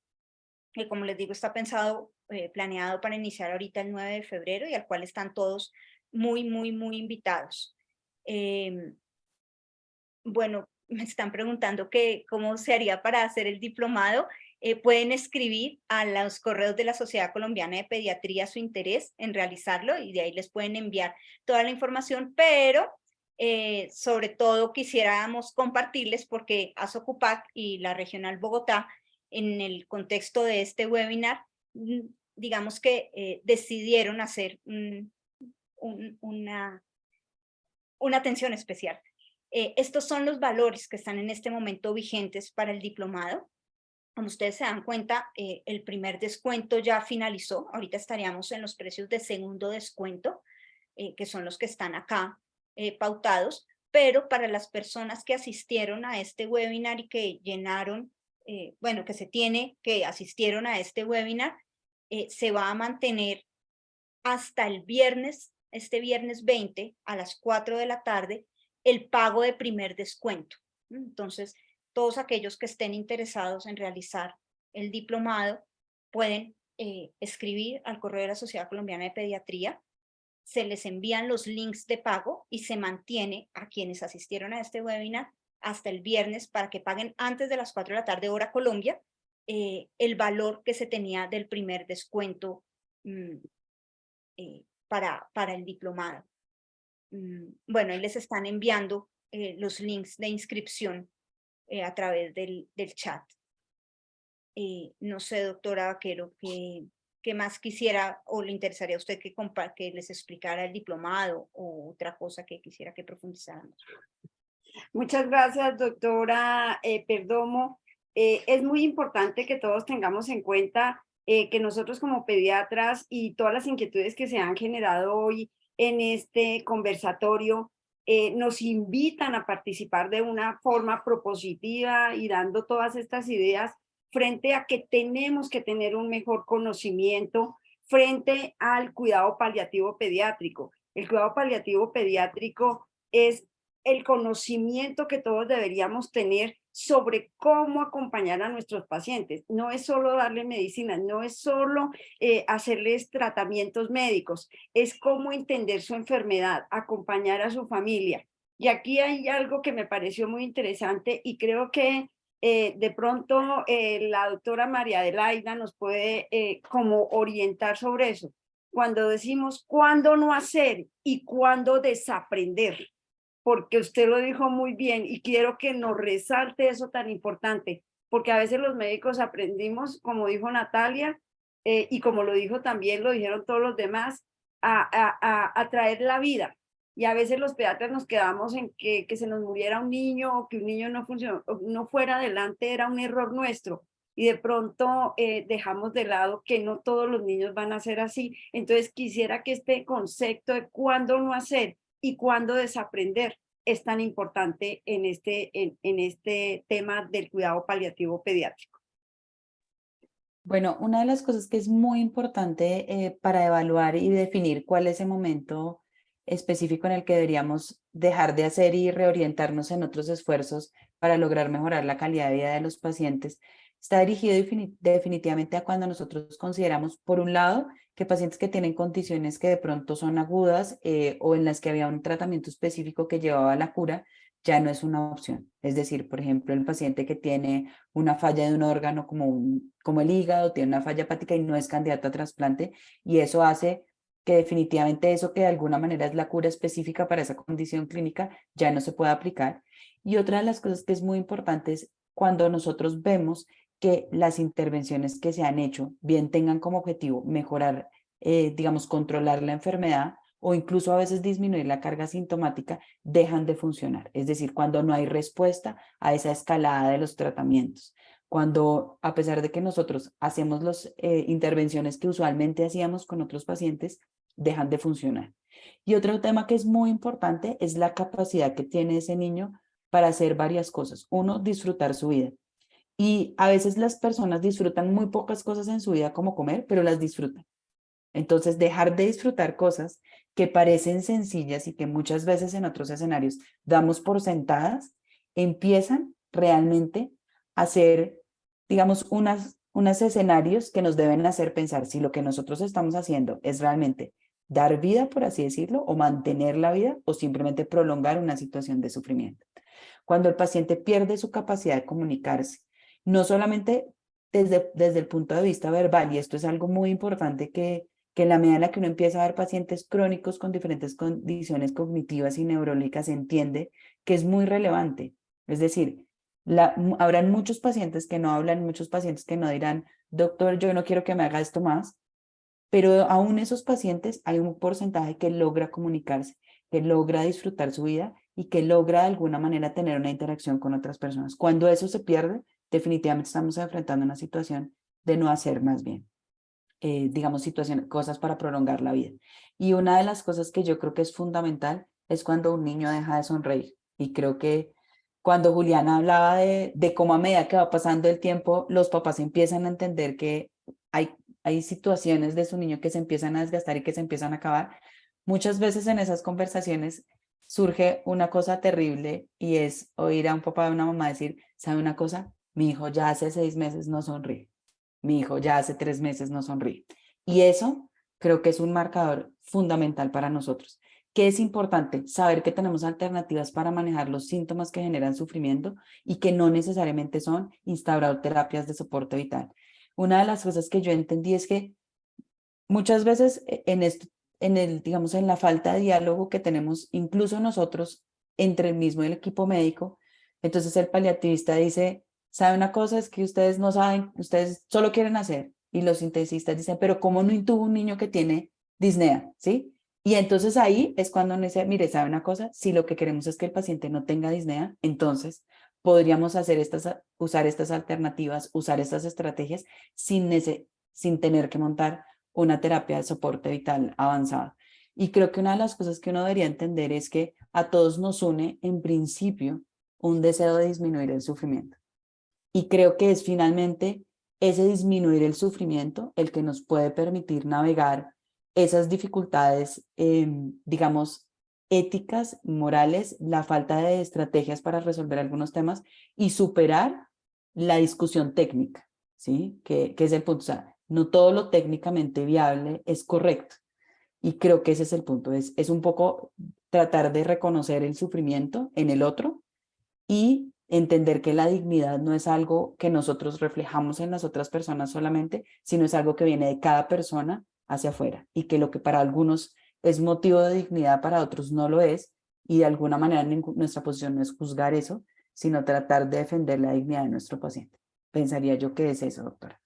que como les digo, está pensado, planeado para iniciar ahorita el 9 de febrero y al cual están todos muy invitados. Bueno, me están preguntando cómo se haría para hacer el diplomado. Pueden escribir a los correos de la Sociedad Colombiana de Pediatría su interés en realizarlo y de ahí les pueden enviar toda la información, pero sobre todo quisiéramos compartirles porque ASOCUPAC y la Regional Bogotá, en el contexto de este webinar, digamos que decidieron hacer una atención especial. Estos son los valores que están en este momento vigentes para el diplomado. Como ustedes se dan cuenta, el primer descuento ya finalizó. Ahorita estaríamos en los precios de segundo descuento, que son los que están acá pautados, pero para las personas que asistieron a este webinar y que llenaron, que asistieron a este webinar, se va a mantener hasta el viernes, este viernes 20 a las 4 de la tarde, el pago de primer descuento. Entonces, todos aquellos que estén interesados en realizar el diplomado pueden escribir al correo de la Sociedad Colombiana de Pediatría, se les envían los links de pago y se mantiene a quienes asistieron a este webinar hasta el viernes para que paguen antes de las 4 de la tarde hora Colombia el valor que se tenía del primer descuento para el diplomado. Bueno, ahí les están enviando los links de inscripción a través del chat. No sé, doctora Vaquero, ¿qué más quisiera o le interesaría a usted que les explicara el diplomado o otra cosa que quisiera que profundizáramos? Muchas gracias, doctora Perdomo. Es muy importante que todos tengamos en cuenta que nosotros como pediatras y todas las inquietudes que se han generado hoy en este conversatorio nos invitan a participar de una forma propositiva y dando todas estas ideas frente a que tenemos que tener un mejor conocimiento frente al cuidado paliativo pediátrico. El cuidado paliativo pediátrico es el conocimiento que todos deberíamos tener sobre cómo acompañar a nuestros pacientes. No es solo darle medicina, no es solo hacerles tratamientos médicos, es cómo entender su enfermedad, acompañar a su familia. Y aquí hay algo que me pareció muy interesante y creo que de pronto la doctora María Adelaida nos puede como orientar sobre eso. Cuando decimos cuándo no hacer y cuándo desaprender, porque usted lo dijo muy bien y quiero que nos resalte eso tan importante, porque a veces los médicos aprendimos, como dijo Natalia, y como lo dijo también, lo dijeron todos los demás, a traer la vida. Y a veces los pediatras nos quedamos en que se nos muriera un niño o que un niño no funcionó, no fuera adelante, era un error nuestro. Y de pronto dejamos de lado que no todos los niños van a ser así. Entonces quisiera que este concepto de cuándo no hacer y cuándo desaprender es tan importante en este tema del cuidado paliativo pediátrico. Bueno, una de las cosas que es muy importante para evaluar y definir cuál es el momento específico en el que deberíamos dejar de hacer y reorientarnos en otros esfuerzos para lograr mejorar la calidad de vida de los pacientes, está dirigido definitivamente a cuando nosotros consideramos, por un lado, que pacientes que tienen condiciones que de pronto son agudas o en las que había un tratamiento específico que llevaba a la cura, ya no es una opción. Es decir, por ejemplo, el paciente que tiene una falla de un órgano como el hígado, tiene una falla hepática y no es candidato a trasplante, y eso hace que definitivamente eso que de alguna manera es la cura específica para esa condición clínica ya no se puede aplicar. Y otra de las cosas que es muy importante es cuando nosotros vemos que las intervenciones que se han hecho bien tengan como objetivo mejorar, digamos, controlar la enfermedad o incluso a veces disminuir la carga sintomática, dejan de funcionar. Es decir, cuando no hay respuesta a esa escalada de los tratamientos. Cuando, a pesar de que nosotros hacemos las intervenciones que usualmente hacíamos con otros pacientes, dejan de funcionar. Y otro tema que es muy importante es la capacidad que tiene ese niño para hacer varias cosas. Uno, disfrutar su vida. Y a veces las personas disfrutan muy pocas cosas en su vida como comer, pero las disfrutan. Entonces, dejar de disfrutar cosas que parecen sencillas y que muchas veces en otros escenarios damos por sentadas, empiezan realmente a ser, digamos, unos escenarios que nos deben hacer pensar si lo que nosotros estamos haciendo es realmente dar vida, por así decirlo, o mantener la vida, o simplemente prolongar una situación de sufrimiento. Cuando el paciente pierde su capacidad de comunicarse, no solamente desde el punto de vista verbal, y esto es algo muy importante que en la medida en la que uno empieza a ver pacientes crónicos con diferentes condiciones cognitivas y neurológicas, se entiende que es muy relevante. Es decir, habrán muchos pacientes que no hablan, muchos pacientes que no dirán, doctor, yo no quiero que me haga esto más, pero aún esos pacientes hay un porcentaje que logra comunicarse, que logra disfrutar su vida y que logra de alguna manera tener una interacción con otras personas. Cuando eso se pierde, definitivamente estamos enfrentando una situación de no hacer más bien. Digamos, situaciones, cosas para prolongar la vida. Y una de las cosas que yo creo que es fundamental es cuando un niño deja de sonreír. Y creo que cuando Juliana hablaba de cómo a medida que va pasando el tiempo, los papás empiezan a entender que hay situaciones de su niño que se empiezan a desgastar y que se empiezan a acabar, muchas veces en esas conversaciones surge una cosa terrible y es oír a un papá o una mamá decir, ¿sabe una cosa? Mi hijo ya hace 6 meses no sonríe. Mi hijo ya hace 3 meses no sonríe. Y eso creo que es un marcador fundamental para nosotros. ¿Qué es importante? Saber que tenemos alternativas para manejar los síntomas que generan sufrimiento y que no necesariamente son instaurar terapias de soporte vital. Una de las cosas que yo entendí es que muchas veces digamos, en la falta de diálogo que tenemos incluso nosotros entre el mismo y el equipo médico, entonces el paliativista dice, ¿sabe una cosa? Es que ustedes no saben, ustedes solo quieren hacer. Y los intensistas dicen, pero ¿cómo no intubo un niño que tiene disnea? ¿Sí? Y entonces ahí es cuando uno dice, mire, ¿sabe una cosa? Si lo que queremos es que el paciente no tenga disnea, entonces podríamos usar estas alternativas, usar estas estrategias sin tener que montar una terapia de soporte vital avanzada. Y creo que una de las cosas que uno debería entender es que a todos nos une, en principio, un deseo de disminuir el sufrimiento. Y creo que es finalmente ese disminuir el sufrimiento el que nos puede permitir navegar esas dificultades, digamos, éticas, morales, la falta de estrategias para resolver algunos temas y superar la discusión técnica, ¿sí? Que es el punto. O sea, no todo lo técnicamente viable es correcto. Y creo que ese es el punto. Es un poco tratar de reconocer el sufrimiento en el otro y entender que la dignidad no es algo que nosotros reflejamos en las otras personas solamente, sino es algo que viene de cada persona hacia afuera y que lo que para algunos es motivo de dignidad, para otros no lo es, y de alguna manera nuestra posición no es juzgar eso, sino tratar de defender la dignidad de nuestro paciente. Pensaría yo que es eso, doctora.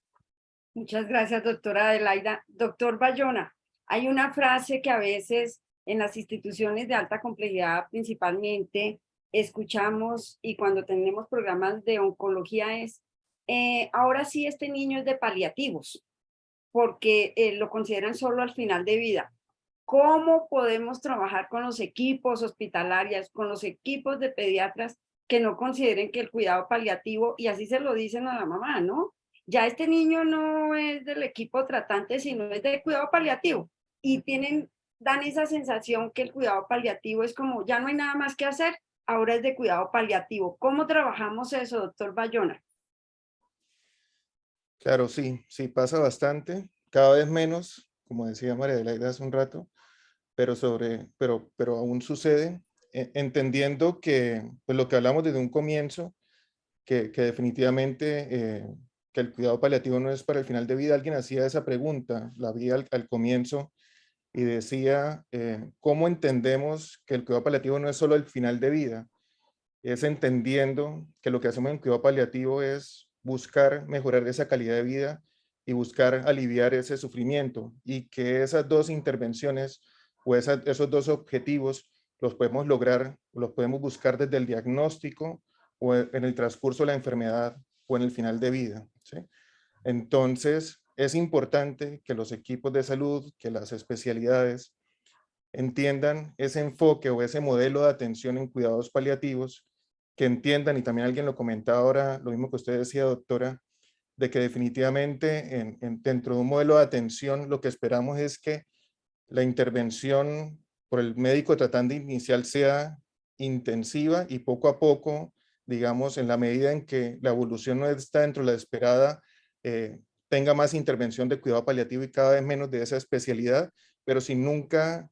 Muchas gracias, doctora Adelaida. Doctor Bayona, hay una frase que a veces en las instituciones de alta complejidad principalmente escuchamos y cuando tenemos programas de oncología es, ahora sí este niño es de paliativos, porque lo consideran solo al final de vida. ¿Cómo podemos trabajar con los equipos hospitalarios, con los equipos de pediatras que no consideren que el cuidado paliativo, y así se lo dicen a la mamá, ¿no? Ya este niño no es del equipo tratante, sino es de cuidado paliativo. Y dan esa sensación que el cuidado paliativo es como, ya no hay nada más que hacer, ahora es de cuidado paliativo. ¿Cómo trabajamos eso, doctor Bayona? Claro, sí, sí pasa bastante, cada vez menos, como decía María Adelaida hace un rato, pero aún sucede. entendiendo que pues, lo que hablamos desde un comienzo, que definitivamente que el cuidado paliativo no es para el final de vida. Alguien hacía esa pregunta, la vi al comienzo, y decía, ¿cómo entendemos que el cuidado paliativo no es solo el final de vida? Es entendiendo que lo que hacemos en cuidado paliativo es buscar mejorar esa calidad de vida y buscar aliviar ese sufrimiento, y que esas dos intervenciones o esos dos objetivos los podemos lograr, los podemos buscar desde el diagnóstico o en el transcurso de la enfermedad o en el final de vida, ¿sí? Entonces, es importante que los equipos de salud, que las especialidades entiendan ese enfoque o ese modelo de atención en cuidados paliativos, que entiendan, y también alguien lo comentaba ahora, lo mismo que usted decía, doctora, de que definitivamente dentro de un modelo de atención lo que esperamos es que la intervención por el médico tratante inicial sea intensiva y poco a poco, digamos, en la medida en que la evolución no está dentro de la esperada, tenga más intervención de cuidado paliativo y cada vez menos de esa especialidad, pero sin nunca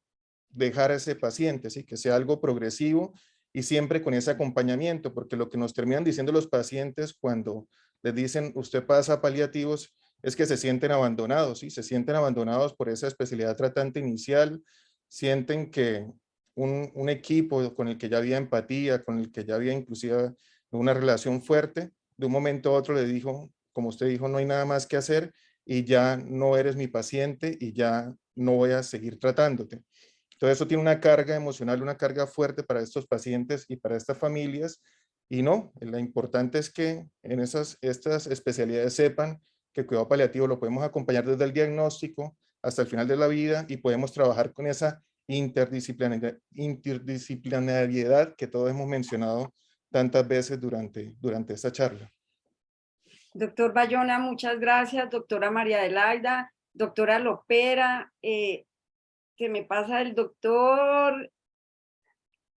dejar a ese paciente, ¿sí? Que sea algo progresivo y siempre con ese acompañamiento, porque lo que nos terminan diciendo los pacientes cuando les dicen usted pasa a paliativos es que se sienten abandonados, ¿sí? Se sienten abandonados por esa especialidad tratante inicial, sienten que un equipo con el que ya había empatía, con el que ya había inclusive una relación fuerte, de un momento a otro le dijo, como usted dijo, no hay nada más que hacer y ya no eres mi paciente y ya no voy a seguir tratándote. Entonces eso tiene una carga emocional, una carga fuerte para estos pacientes y para estas familias. Y no, lo importante es que en estas especialidades sepan que el cuidado paliativo lo podemos acompañar desde el diagnóstico hasta el final de la vida y podemos trabajar con esa interdisciplinariedad que todos hemos mencionado tantas veces durante esta charla. Doctor Bayona, muchas gracias. Doctora María Adelaida, doctora Lopera, que me pasa el doctor,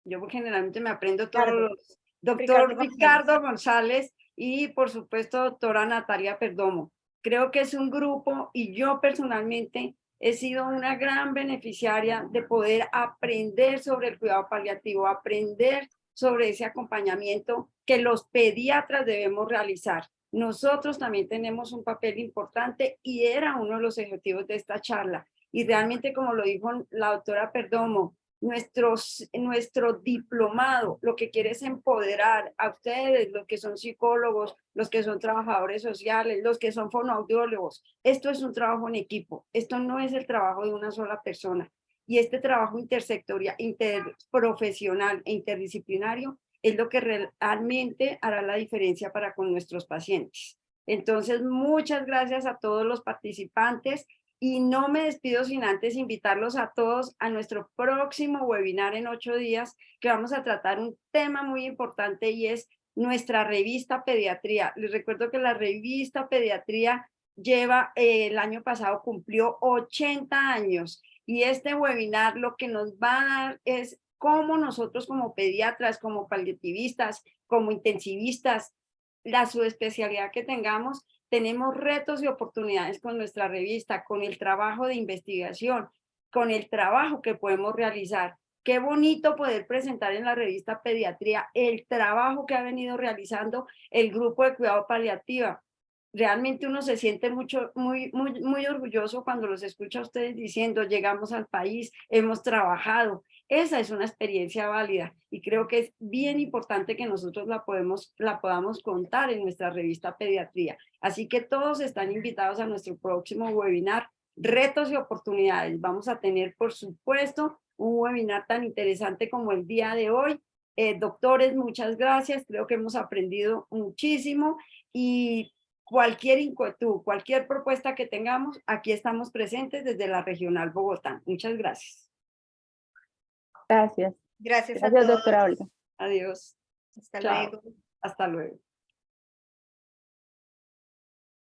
yo generalmente me aprendo todos los, doctor Ricardo González y por supuesto doctora Natalia Perdomo. Creo que es un grupo y yo personalmente he sido una gran beneficiaria de poder aprender sobre el cuidado paliativo, aprender sobre ese acompañamiento que los pediatras debemos realizar. Nosotros también tenemos un papel importante y era uno de los objetivos de esta charla. Y realmente, como lo dijo la doctora Perdomo, nuestro diplomado lo que quiere es empoderar a ustedes, los que son psicólogos, los que son trabajadores sociales, los que son fonoaudiólogos. Esto es un trabajo en equipo, esto no es el trabajo de una sola persona. Y este trabajo intersectorial, interprofesional e interdisciplinario es lo que realmente hará la diferencia para con nuestros pacientes. Entonces, muchas gracias a todos los participantes. Y no me despido sin antes invitarlos a todos a nuestro próximo webinar en 8 días, que vamos a tratar un tema muy importante y es nuestra revista Pediatría. Les recuerdo que la revista Pediatría el año pasado cumplió 80 años y este webinar lo que nos va a dar es cómo nosotros como pediatras, como paliativistas, como intensivistas, la subespecialidad que tengamos, tenemos retos y oportunidades con nuestra revista, con el trabajo de investigación, con el trabajo que podemos realizar. Qué bonito poder presentar en la revista Pediatría el trabajo que ha venido realizando el grupo de cuidado paliativa. Realmente uno se siente muy orgulloso cuando los escucha a ustedes diciendo, llegamos al país, hemos trabajado. Esa es una experiencia válida y creo que es bien importante que nosotros la podamos contar en nuestra revista Pediatría. Así que todos están invitados a nuestro próximo webinar, Retos y Oportunidades. Vamos a tener, por supuesto, un webinar tan interesante como el día de hoy. Doctores, muchas gracias. Creo que hemos aprendido muchísimo y cualquier inquietud, cualquier propuesta que tengamos, aquí estamos presentes desde la Regional Bogotá. Muchas gracias. Gracias. Gracias a Gracias, todos. doctora Olga. Adiós. Hasta Chao. luego. Hasta luego.